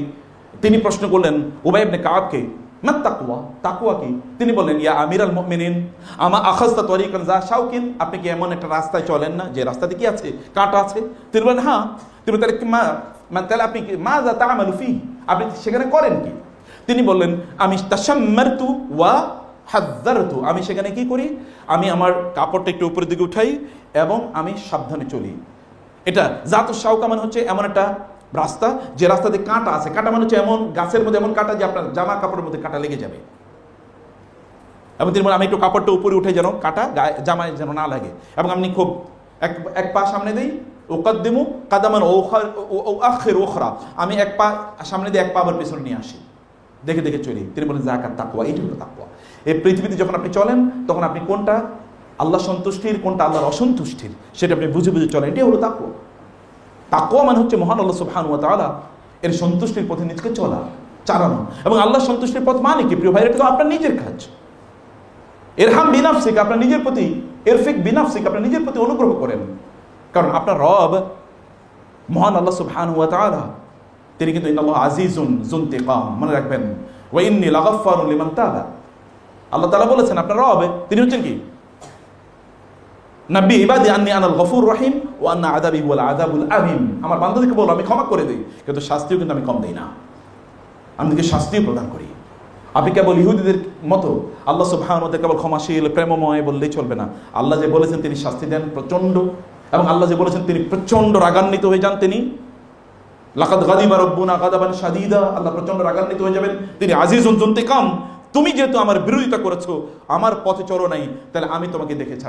তিনি প্রশ্ন করলেন উবাই ইবনে কাবকে, মা তাকওয়া, তাকওয়া কি? তিনি বললেন, ইয়া আমিরাল মুমিনিন আমা আখাযতা তরিকান যা শাওকিন, আপনি কি এমন একটা রাস্তায় চলেন না যে রাস্তাতে কি আছে, কাঁটা আছে? তিনি বলেন হ্যাঁ। তিনি তাহলে তাহলে আপনি মাযা তা'মালু ফি, আপনি সেখানে করেন কি? তিনি বললেন, আমি তাশাম্মারতু ওয়া হাযযারতু, আমি সেখানে কি করি, আমি আমার কাপড়টা একটু উপরের দিকে উঠাই এবং আমি সাবধানে চলি। এটা জাতু শাওকা মানে হচ্ছে এমন একটা রাস্তা যে রাস্তাতে কাঁটা আছে। কাঁটা মানে হচ্ছে এমন গাছের মধ্যে এমন কাঁটা যে আপনার জামা কাপড়ের মধ্যে কাঁটা লেগে যাবে। এবং তিনি বলেন, আমি একটু কাপড়টা উপরে উঠে যেন কাঁটা জামায় যেন না লাগে, এবং আমি খুব এক পা সামনে দিই, উকাদ্দিমু কাদামান ও আখির উখরা, আমি এক পা সামনে দিয়ে এক পা আবার পেছনে নিয়ে আসি, দেখে দেখে চলি। তিনি বলেন যাকাত তাকওয়া, এটি হলো তাকওয়া। এই পৃথিবীতে যখন আপনি চলেন তখন আপনি কোনটা আল্লাহ সন্তুষ্টির, কোনটা আল্লাহর অসন্তুষ্টির, সেটা আপনি বুঝে বুঝে চলেন, এটি হলো তাকওয়া। তাকওয়া মানে হচ্ছে মহান আল্লাহ সুবহানাহু ওয়া তাআলা এর সন্তুষ্টির পথে নিজেকে চলা, চালানো। এবং আল্লাহ সন্তুষ্টির পথ মানে কি প্রিয় ভাই? এটা তো আপনার নিজের কাজ। ইরহাম বিনাফসিক, আপনার নিজের প্রতি, ইরফিক বিনাফসিক, আপনার নিজের প্রতি অনুগ্রহ করেন। কারণ আপনার রব মহান আল্লাহ সুবহানাহু ওয়া তাআলা, তিনি কিন্তু ইন্নাল্লাহু আজিজুন যুনতিকাম, মনে রাখবেন, ওয়া ইন্নী লাগাফফারুন লিমান তাবা। আল্লাহ তাআলা বলেছেন আপনার রব তিনি হচ্ছেন কি, নাব্বি ইবাদি আন্নী আনাল গফুর রহিম ওয়া আন্না আযাবি ওয়াল আযাবুল আলিম, আমার বান্দাদেরকে বলো আমি ক্ষমা করে দেই, কিন্তু শাস্তিও কিন্তু আমি কম দেই না, আমি তাদেরকে শাস্তিও প্রদান করি। আপনি কেবল ইহুদিদের মতো আল্লাহ সুবহানাহু ওয়া তাআলা কেবল ক্ষমাশীল প্রেমময় বললেই চলবে না। আল্লাহ যে বলেছেন তিনি শাস্তি দেন প্রচন্ড, এবং আল্লাহ যে বলেছেন তিনি প্রচন্ড রাগান্বিত হয়ে যান, তিনি লাকাদ গাদিবা রাব্বুনা গাদাবান শাদীদা, আল্লাহ প্রচন্ড রাগান্বিত হয়ে যাবেন। তিনি আজিজুন যুনতিকাম, তুমি যেহেতু আমার বিরোধিতা করেছো, আমার পথে চলো নাই, তাহলে আমি তোমাকে দেখিয়ে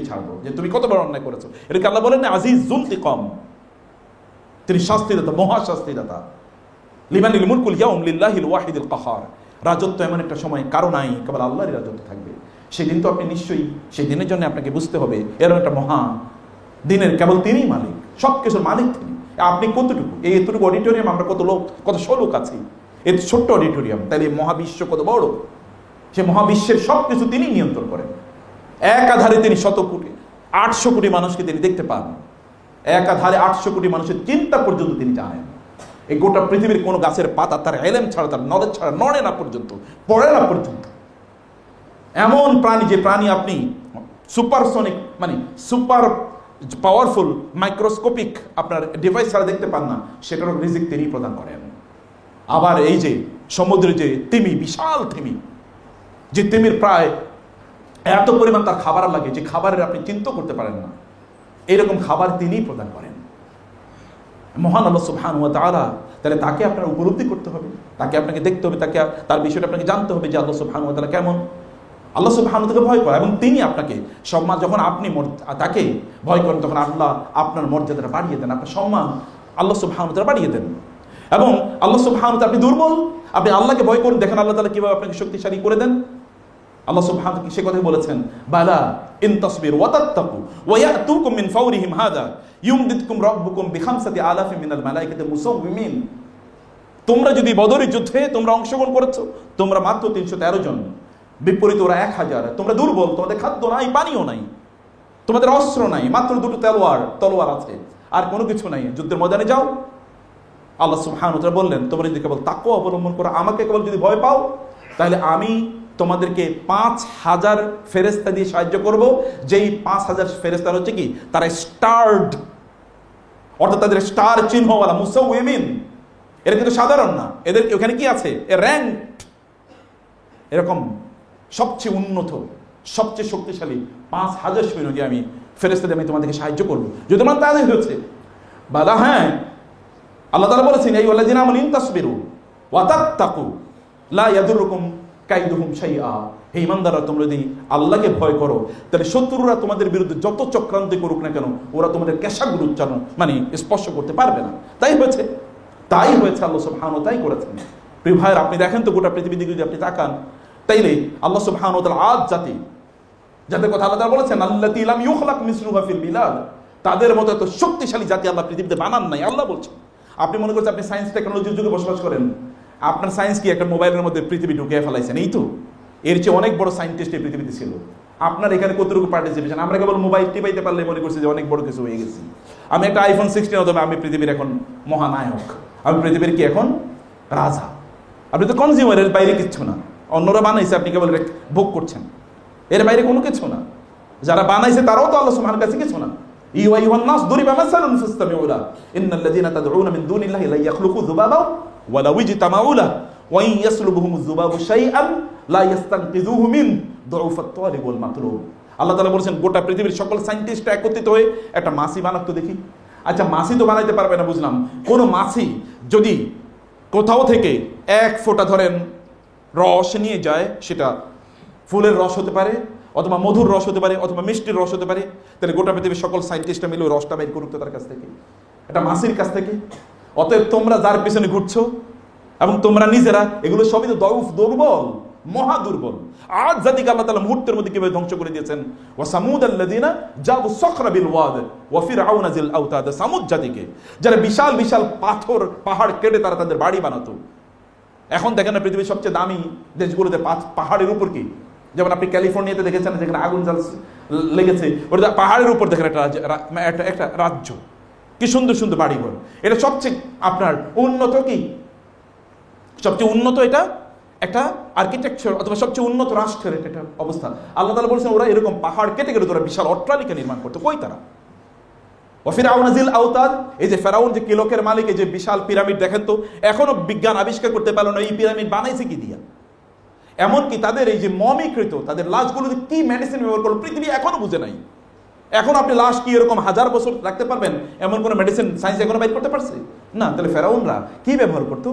ছাড়বো যে তুমি কত বড় অন্যায় করেছো। এটাকে আল্লাহ বলেন না আজিজ যুনতিকাম, তিনি শাস্তিদাতা, মহাশাস্তিদাতা। লিমানিল মুলকুল ইয়াউম লিল্লাহিল ওয়াহিদিল কাহার, রাজত্ব এমন একটা সময় কারো নাই, কেবল আল্লাহরই রাজত্ব থাকবে। সেদিন তো আপনি নিশ্চয়ই, সেই দিনের জন্য আপনাকে বুঝতে হবে এরকম একটা মহা দিনের কেবল তিনিই মালিক, সব কিছুর মালিক তিনি। আপনি কতটুকু, এই এতটুকু অডিটোরিয়াম, আমরা কত লোক, কত লোক আছি, এই ছোট্ট অডিটোরিয়াম, তাহলে মহাবিশ্ব কত বড়। সে মহাবিশ্বের সব কিছু তিনি নিয়ন্ত্রণ করেন। একাধারে তিনি 100 কোটি 800 কোটি মানুষকে তিনি দেখতে পান, একাধারে 800 কোটি মানুষের চিন্তা পর্যন্ত তিনি জানেন। এই গোটা পৃথিবীর কোনো গাছের পাতা তার এলেম ছাড়া, তার নলেজ ছাড়া নড়ে না পর্যন্ত, পড়ে না পর্যন্ত। এমন প্রাণী, যে প্রাণী আপনি সুপারসনিক মানে সুপার পাওয়ারফুল মাইক্রোস্কোপিক আপনার ডিভাইস ছাড়া দেখতে পান না, সেটারও রিজিক তিনি প্রদান করেন। আবার এই যে সমুদ্রে যে তিমি, বিশাল তিমি, যে তিমির প্রায় এত পরিমাণ তার খাবার লাগে, যে খাবারের আপনি চিন্তা করতে পারেন না, এইরকম খাবার তিনিই প্রদান করেন, মহান আল্লাহ সুবহানাহু ওয়া তাআলা। তাহলে তাকে আপনার উপলব্ধি করতে হবে, তাকে আপনাকে দেখতে হবে, তাকে তার বিষয়টা আপনাকে জানতে হবে যে আল্লাহ সুবহানাহু ওয়া তাআলা কেমন। আল্লাহ সুবহানাহু ওয়া তাআলাকে ভয় করা, এবং তিনি আপনাকে সম্মান, যখন আপনি তাকে ভয় করেন তখন আল্লাহ আপনার মর্যাদাটা বাড়িয়ে দেন, আপনার সম্মান আল্লাহ সুবহানাহু ওয়া তাআলা বাড়িয়ে দেন। এবং আল্লাহ সুবহানাহু ওয়া তাআলা, আপনি দুর্বল, আপনি আল্লাহকে ভয় করুন, দেখেন আল্লাহ তাআলা কিভাবে আপনাকে শক্তিশালী করে দেন। আল্লাহ সুবহানাহু ওয়া তাআলা সে কথা বলেছেন, বালা ইন তাসবিরু ওয়া তাত্তাকু ওয়া ইয়াতুকুম মিন ফাওরিহিম হাদা ইউমদিদকুম রাব্বুকুম বিখামসাতি আলাফিন মিনাল মালাইকাতি মুসাওবিমিন। তোমরা যদি বদরের যুদ্ধে তোমরা অংশগ্রহণ করেছো, তোমরা মাত্র 313 জন, বিপরীতে ওরা 1000। তোমরা দুর্বল, তোমাদের খাদ্য নাই, পানীয় নাই, তোমাদের অস্ত্র নাই, মাত্র 2টো তলোয়ার আছে, আর কোনো কিছু নাই, যুদ্ধের ময়দানে যাও। আল্লাহ সুবহানাহু ওয়া তাআলা বললেন, তোমরা যদি কেবল তাকওয়া অবলম্বন করো, আমাকে কেবল যদি ভয় পাও, তাহলে আমি তোমাদেরকে 5000 ফেরেশতা দিয়ে সাহায্য করব, যেই 5000 ফেরেশতা হচ্ছে কি, তারা স্টার্ড অর্থাৎ তাদের স্টার চিহ্নওয়ালা মুসাউমিন, এরা কিন্তু সাধারণ না, এদের ওখানে কি আছে, র্যাঙ্ক এরকম সবচেয়ে উন্নত, সবচেয়ে শক্তিশালী 5000 সৈন্য দিয়ে আমি ফেরেশতাদের আমি তোমাদেরকে সাহায্য করবো যদি তোমার তাদের হচ্ছে বালা। হ্যাঁ, আল্লাহ তাআলা বলেছেন এই ওয়াল্লাযিনা আমানু ইন তাসবিরু ওয়া তাত্তাকু লা ইয়াদুররুকুম কাইদুহুম শাইআ। হে ঈমানদাররা, তোমরা যদি আল্লাহকে ভয় করো তাহলে শত্রুরা তোমাদের বিরুদ্ধে যত চক্রান্ত করুক না কেন ওরা তোমাদের কেশাগুলো উচ্চারণ মানে স্পর্শ করতে পারবে না। তাই হয়েছে আল্লাহ সুবহানাহু ওয়া তাআলা করেছেন। প্রিয় ভাইয়ের, আপনি দেখেন তো গোটা পৃথিবীর দিকে যদি আপনি তাকান, তাইলে আল্লাহ সুবহানাহু ওয়া তাআলা আদ জাতি, যাদের কথা আল্লাহ তাআলা বলেছেন আল্লাতী লাম ইউখলাক মিসলুহা ফিল বিলাদ, তাদের মতো এত শক্তিশালী জাতি আল্লাহ পৃথিবীতে বানান নাই। আল্লাহ বলছেন, আপনি মনে করছেন আপনি সায়েন্স টেকনোলজির যুগে বসবাস করেন, আপনার সায়েন্স কি একটা মোবাইলের মধ্যে পৃথিবী ঢুকিয়ে ফেলাইছেন? এই তো, এর চেয়ে অনেক বড় সায়েন্টিস্ট এই পৃথিবীতে ছিল। আপনার এখানে কতটুকু পার্টিসিপেশন? আমরা কেবল মোবাইল টিপাইতে পারলে মনে করছি যে অনেক বড় কিছু হয়ে গেছি। আমি একটা আইফোন 16 অথবা আমি পৃথিবীর এখন মহানায়ক, আমি পৃথিবীর কি এখন রাজা। আপনি তো কনজিউমারের বাইরে কিচ্ছু না, অন্যরা বানাইছে, আপনি কেবল ভোগ করছেন, এর বাইরে কোনো কিছু না। যারা বানাইছে তারাও তো আল্লাহ সুবহানাহু কাছে কিছু না। ইয়া আইয়ুহান নাস দুরিবা মাসালুন ফাসতামিউ লাহু ইন্নাল্লাযীনা তাদউনা মিন দুনিল্লাহি লা ইয়াখলুকু যুবাবা ওয়া লাউ ইজতামাউ লাহু ওয়া ইন ইয়াসলুবহুমুয যুবাবু শাইআন লা ইস্তানকিযুহু মিন দুউফাত তালিব ওয়াল মাতলুব। আল্লাহ তাআলা বলেছেন গোটা পৃথিবীর সকল সায়েন্টিস্টরা একত্রিত হয়ে একটা মাছি বানাতো দেখি। আচ্ছা, মাছি তো বানাইতে পারবে না বুঝলাম, কোন মাছি যদি কোথাও থেকে এক ফোঁটা ধরেন রস নিয়ে যায়, সেটা ফুলের রস হতে পারে অথবা মধুর রস হতে পারে অথবা মিষ্টির রস হতে পারে, তাহলে গোটা পৃথিবীর সকল সায়েন্টিস্টরা মিলে ওই রসটা বের করুক তার কাছ থেকে, একটা মাছির কাছ থেকে। অতএব তোমরা যার পেছনে ঘুরছো এবং তোমরা নিজেরা, এগুলো সবই তো দুর্বল, মহা দুর্বল। আজ জাতিকে আল্লাহ তাআলা মুহূর্তের মধ্যে কিভাবে ধ্বংস করে দিয়েছেন। ওয়া সামুদাল্লাযিনা জাবু সখরা বিল ওয়াদ ওয়া ফিরআউনা জিল আওতাদ। সামুদ জাতিকে, যারা বিশাল বিশাল পাথর পাহাড় কেটে তারা তাদের বাড়ি বানাতো। এখন দেখেন না পৃথিবীর সবচেয়ে দামি দেশগুলোতে পাহাড়ের উপর কি, যেমন আপনি ক্যালিফোর্নিয়াতে দেখেছেন যেখানে আগুন লেগেছে, ওটা পাহাড়ের উপর দেখেন একটা রাজ্য, কি সুন্দর সুন্দর বাড়িঘর। এটা সবচেয়ে আপনার উন্নত, কি সবচেয়ে উন্নত এটা একটা আর্কিটেকচার অথবা সবচেয়ে উন্নত রাষ্ট্রের একটা অবস্থা। আল্লাহ তাআলা বলেছেন ওরা এরকম পাহাড় কেটে কেটে তোরা বিশাল অট্টালিকা নির্মাণ করতো। কই তারা? ওয়া ফিরআউনা জিল আওতাদ, এই যে ফেরাউন যে কিলকের মালিক, এই যে বিশাল পিরামিড দেখেন তো, এখনো বিজ্ঞান আবিষ্কার করতে পারলো না এই পিরামিড বানাইছে কি দিয়া। এমনকি তাদের এই যে মমিকৃত তাদের লাশগুলোতে কি মেডিসিন ব্যবহার করলো পৃথিবী এখনো বুঝে নাই। এখন আপনি লাশ কি এরকম 1000 বছর রাখতে পারবেন এমন কোনো মেডিসিন সায়েন্স এখনো বাইর করতে পারছে না। তাহলে ফেরাউনরা কি ব্যবহার করতো?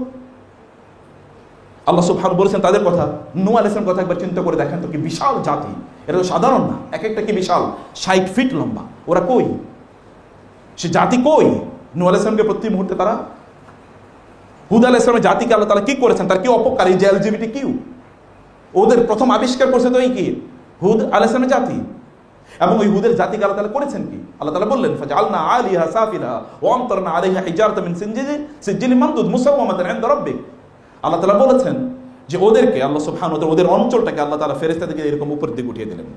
আল্লাহ সুবহানাহু বলেছেন তাদের কথা, নূহ আলাইহিস সালামের কথা একবার চিন্তা করে দেখেন তো, কি বিশাল জাতি, এটা তো সাধারণ না, এক একটা কি বিশাল, 60 ফিট লম্বা। ওরা কই? সে জাতি কই? নূহ আলাইহিস সালামকে প্রতি মুহূর্তে তারা, হুদ আলাইহিস সালামের জাতিকে আল্লাহ তাআলা কি করেছেন, তার কি অপকার, এই যে LGBTQ, ওদের প্রথম আবিষ্কার করছে তো এই কি হুদ আলাইহিস সালামের জাতি। এবং ওই হুদের জাতিকে আল্লাহ তাআলা করেছেন কি, আল্লাহ তাআলা বললেন ফাজআলনা আলিহা সাফিলাহা ওয়া আমতারনা আলাইহা হিজারাতাম মিন সিজিলিন মামদুদ মুসাওয়ামাতান ইনদা রাব্বিক। আল্লাহ তাআলা বলেছেন যে ওদেরকে আল্লাহ সুবহানাহু ওয়া তাআলা ওদের অঞ্চলটাকে আল্লাহ তাআলা ফেরেশতাদেরকে এরকম উপর দিকে উঠিয়ে দিলেন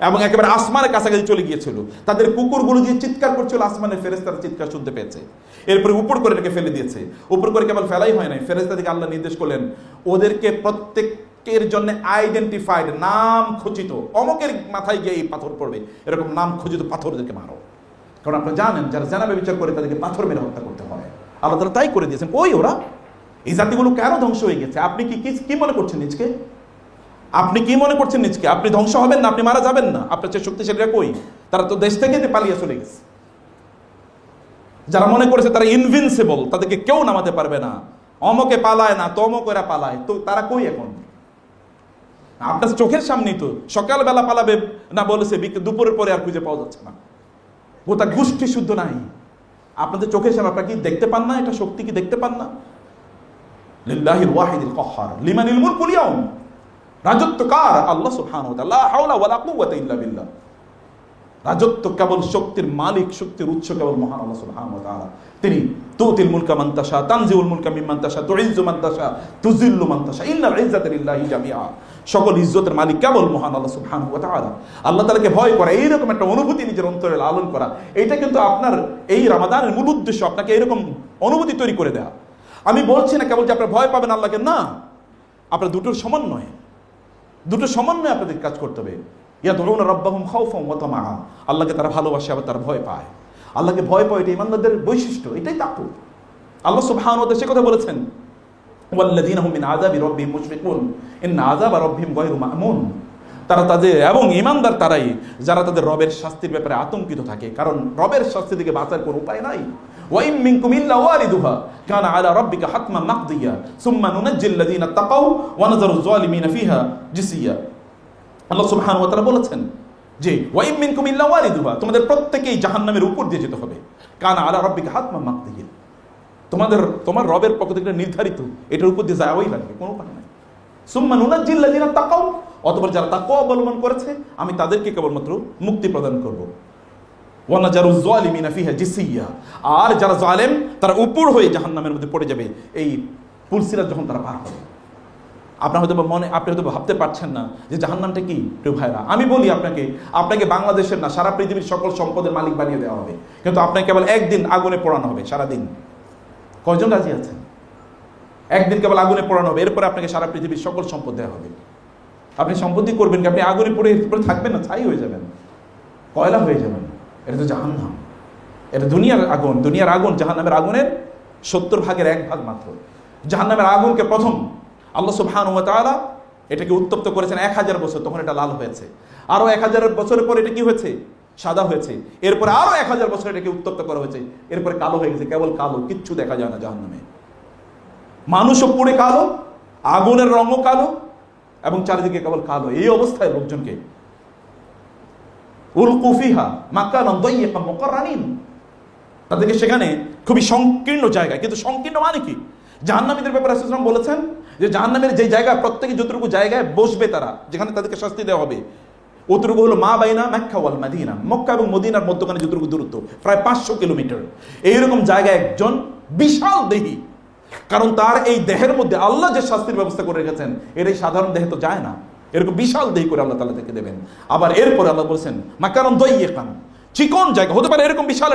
এবং একেবারে আসমানের কাছাকাছি চলে গিয়েছিল। তাদের কুকুরগুলো দিয়ে চিৎকার করছিল, আসমানের ফেরেশতারা চিৎকার শুনতে পেয়েছে। এরপরে উপর করে এটাকে ফেলে দিয়েছে। উপর করে কেবল ফেলাই হয় নাই, ফেরেশতাদেরকে আল্লাহ নির্দেশ করলেন ওদেরকে প্রত্যেকের জন্য আইডেন্টিফাইড, নাম খচিত, অমকের মাথায় গিয়ে এই পাথর পড়বে এরকম নাম খচিত পাথরদেরকে মারো। কারণ আপনারা জানেন যারা জানাবে বিচার করে তাদেরকে পাথর মেরে হত্যা করতে হয়। আল্লাহ তাআলা তাই করে দিয়েছেন। ওই ওরা এই জাতিগুলো কেন ধ্বংস হয়ে গেছে? আপনি কি মনে করছেন নিজকে? আপনি কি মনে করছেন নিজকে? আপনি ধ্বংস হবেন না, আপনি মারা যাবেন না। আপনার চেয়ে শক্তিশালীরা কই? তারা তো দেশ থেকে পালিয়ে চলে গেছে। যারা মনে করেছে তারা ইনভিনসিবল, তাদেরকে কেউ নামাতে পারবে না, অমকে পালায় না তমক এরা পালায়, তো তারা কই এখন? আপনার চোখের সামনেই তো সকালবেলা পালাবে না বলেছে, দুপুরের পরে আর খুঁজে পাওয়া যাচ্ছে না। গোটা গোষ্ঠী শুদ্ধ নাই আপনাদের চোখের সামনে। আপনারা কি দেখতে পান না? এটা শক্তি কি দেখতে পান না? লিল্লাহিল ওয়াহিদিল কাহ্হার লিমানিল মুলকুল ইয়াউম। রাজত্ব কার? আল্লাহ সুবহানাহু ওয়া তাআলা। লা হাওলা ওয়ালা কুওয়াতা ইল্লা বিল্লাহ। রাজত্ব কেবল শক্তির মালিক, শক্তির উৎস কেবল মহান আল্লাহ সুবহানাহু ওয়া তাআলা। তিনি তুতিল মুলকা মান তাশা, তানজিউল মুলকা মিম্মান তাশা, তুইজ্জু মান তাশা, তুযিল্লু মান তাশা, ইন্নাল ইজ্জাতা লিল্লাহি জামিআ। সকল ইজ্জতের মালিক কেবল মহান আল্লাহ সুবহানাহু ওয়া তাআলা। আল্লাহ তাআলাকে ভয় করা, এইরকম একটা অনুভূতি নিজের অন্তরে লালন করা, এইটা কিন্তু আপনার এই রমাদানের মূল উদ্দেশ্য, আপনাকে এরকম অনুভূতি তৈরি করে দেয়া। আমি বলছি না কেবল যে আপনার ভয় পাবেন আল্লাহকে, না, আপনার দুটোর সমন্বয় আপনাদের কাজ করতে হবে। ইয়াদউনা রাব্বাহুম খাউফান ওয়া তামাআ। আল্লাহকে তারা ভালোবাসে আবার তারা ভয় পায়। আল্লাহকে ভয় পাওয়া, এটা ইমানদারদের বৈশিষ্ট্য, এটাই তাকওয়া। আল্লাহ সুবহানাহু ওয়া তাআলা সে কথা বলেছেন, ওয়াল্লাযীনা হুম মিন আযাবি রাব্বিহিম মুশফিকুন ইন্না আযাবা রাব্বিহিম গায়রু মা'মুন। তারা তাদের, এবং ইমানদার তারাই যারা তাদের রবের শাস্তির ব্যাপারে আতঙ্কিত থাকে, কারণ রবের শাস্তি থেকে বাঁচার কোনো উপায় নাই। ওয়া ইম মিনকুম ইল্লা ওয়ারিদুহা কানা আলা রাব্বিকা হাতমান মাকদিয়া সুম্মা নুনাজ্জিল্লাযীনা তাকাউ ওয়া নাযারুয যালিমিনা ফিহা জিসিয়া। আল্লাহ সুবহানাহু ওয়া তাআলা বলেছেন যে ওয়া ইম মিনকুম ইল্লা ওয়ারিদুহা, তোমাদের প্রত্যেকেই জাহান্নামের উপর দিয়ে যেতে হবে। কানা আলা রাব্বিকা হাতমান মাকদিয়া, তোমার রবের পক্ষ থেকে নির্ধারিত, এটার উপর দিয়ে যাওয়াই লাগবে, কোনো উপায় নাই। সুম্মা নুনাজ্জিল্লাযীনা তাকাউ, অতঃপর যারা তাকওয়া অবলম্বন করেছে আমি তাদেরকে কেবলমাত্র মুক্তি প্রদান করব। ওয়া নাযারুয যালিমিনা ফিহা জিসিয়া, আর যারা জালেম তারা উপর হয়ে জাহান্নামের মধ্যে পড়ে যাবে এই পুলসিরাত যখন তারা পার হবে। আপনি হয়তো ভাবতে পারছেন না যে জাহান্নামটা কি। প্রিয় ভাইরা, আমি বলি আপনাকে বাংলাদেশের না সারা পৃথিবীর সকল সম্পদের মালিক বানিয়ে দেওয়া হবে, কিন্তু আপনাকে কেবল একদিন আগুনে পোড়ানো হবে সারাদিন। কয়জন রাজি আছেন? একদিন কেবল আগুনে পোড়ানো হবে, এরপরে আপনাকে সারা পৃথিবীর সকল সম্পদ দেওয়া হবে। আপনি সম্পত্তি করবেন কি? আপনি আগুনে পড়ে এরপরে থাকবেন না, ছাই হয়ে যাবেন, কয়লা হয়ে যাবেন। এটা তো জাহান্নাম, এটা দুনিয়ার আগুন। জাহান্নামের আগুনের 70 ভাগের 1 ভাগ মাত্র। জাহান্নামের আগুনকে প্রথম আল্লাহ সুবহানাহু ওয়া তাআলা এটাকে উত্তপ্ত করেছেন 1000 বছর, তখন এটা লাল হয়েছে। আরো 1000 বছরের পর এটা কি হয়েছে? সাদা হয়েছে। এরপরে আরো 1000 বছর এটাকে উত্তপ্ত করা হয়েছে, এরপরে কালো হয়ে গেছে, কেবল কালো, কিচ্ছু দেখা যায় না জাহান্নামে। মানুষও পুড়ে কালো, আগুনের রঙও কালো, এবং চারিদিকে কেবল কালো। এই অবস্থায় লোকজনকে উলকু ফিহা মাকানান দায়্যিকান মুকাররানিন, তাদেরকে সেখানে খুবই সংকীর্ণ জায়গায়, কিন্তু সংকীর্ণ মানে কি? জাহান্নামীদের ব্যাপারে রাসূল সাল্লাল্লাহু আলাইহি ওয়াসাল্লাম বলেছেন যে জাহান্নামের যে জায়গা, প্রত্যেকে যতটুকু জায়গায় বসবে তারা, যেখানে তাদেরকে শাস্তি দেওয়া হবে, অতটুকু হলো মা বাইনা মক্কা ওয়াল মদিনা, মক্কা এবং মদিনার মধ্যখানে যতটুকু দূরত্ব, প্রায় 500 কিলোমিটার। এইরকম জায়গায় একজন বিশাল দেহী, কারণ তার এই দেহের মধ্যে আল্লাহ যে শাস্তির ব্যবস্থা করে রেখেছেন, এর এই সাধারণ দেহে তো যায় না, এরকম বিশাল দেহি করে আল্লাহ তাআলা তাকে দেবেন। আবার এরপরে আল্লাহ বলছেন মাকানান দায়্যিকান, চিকন জায়গা হতে পারে, এরকম বিশাল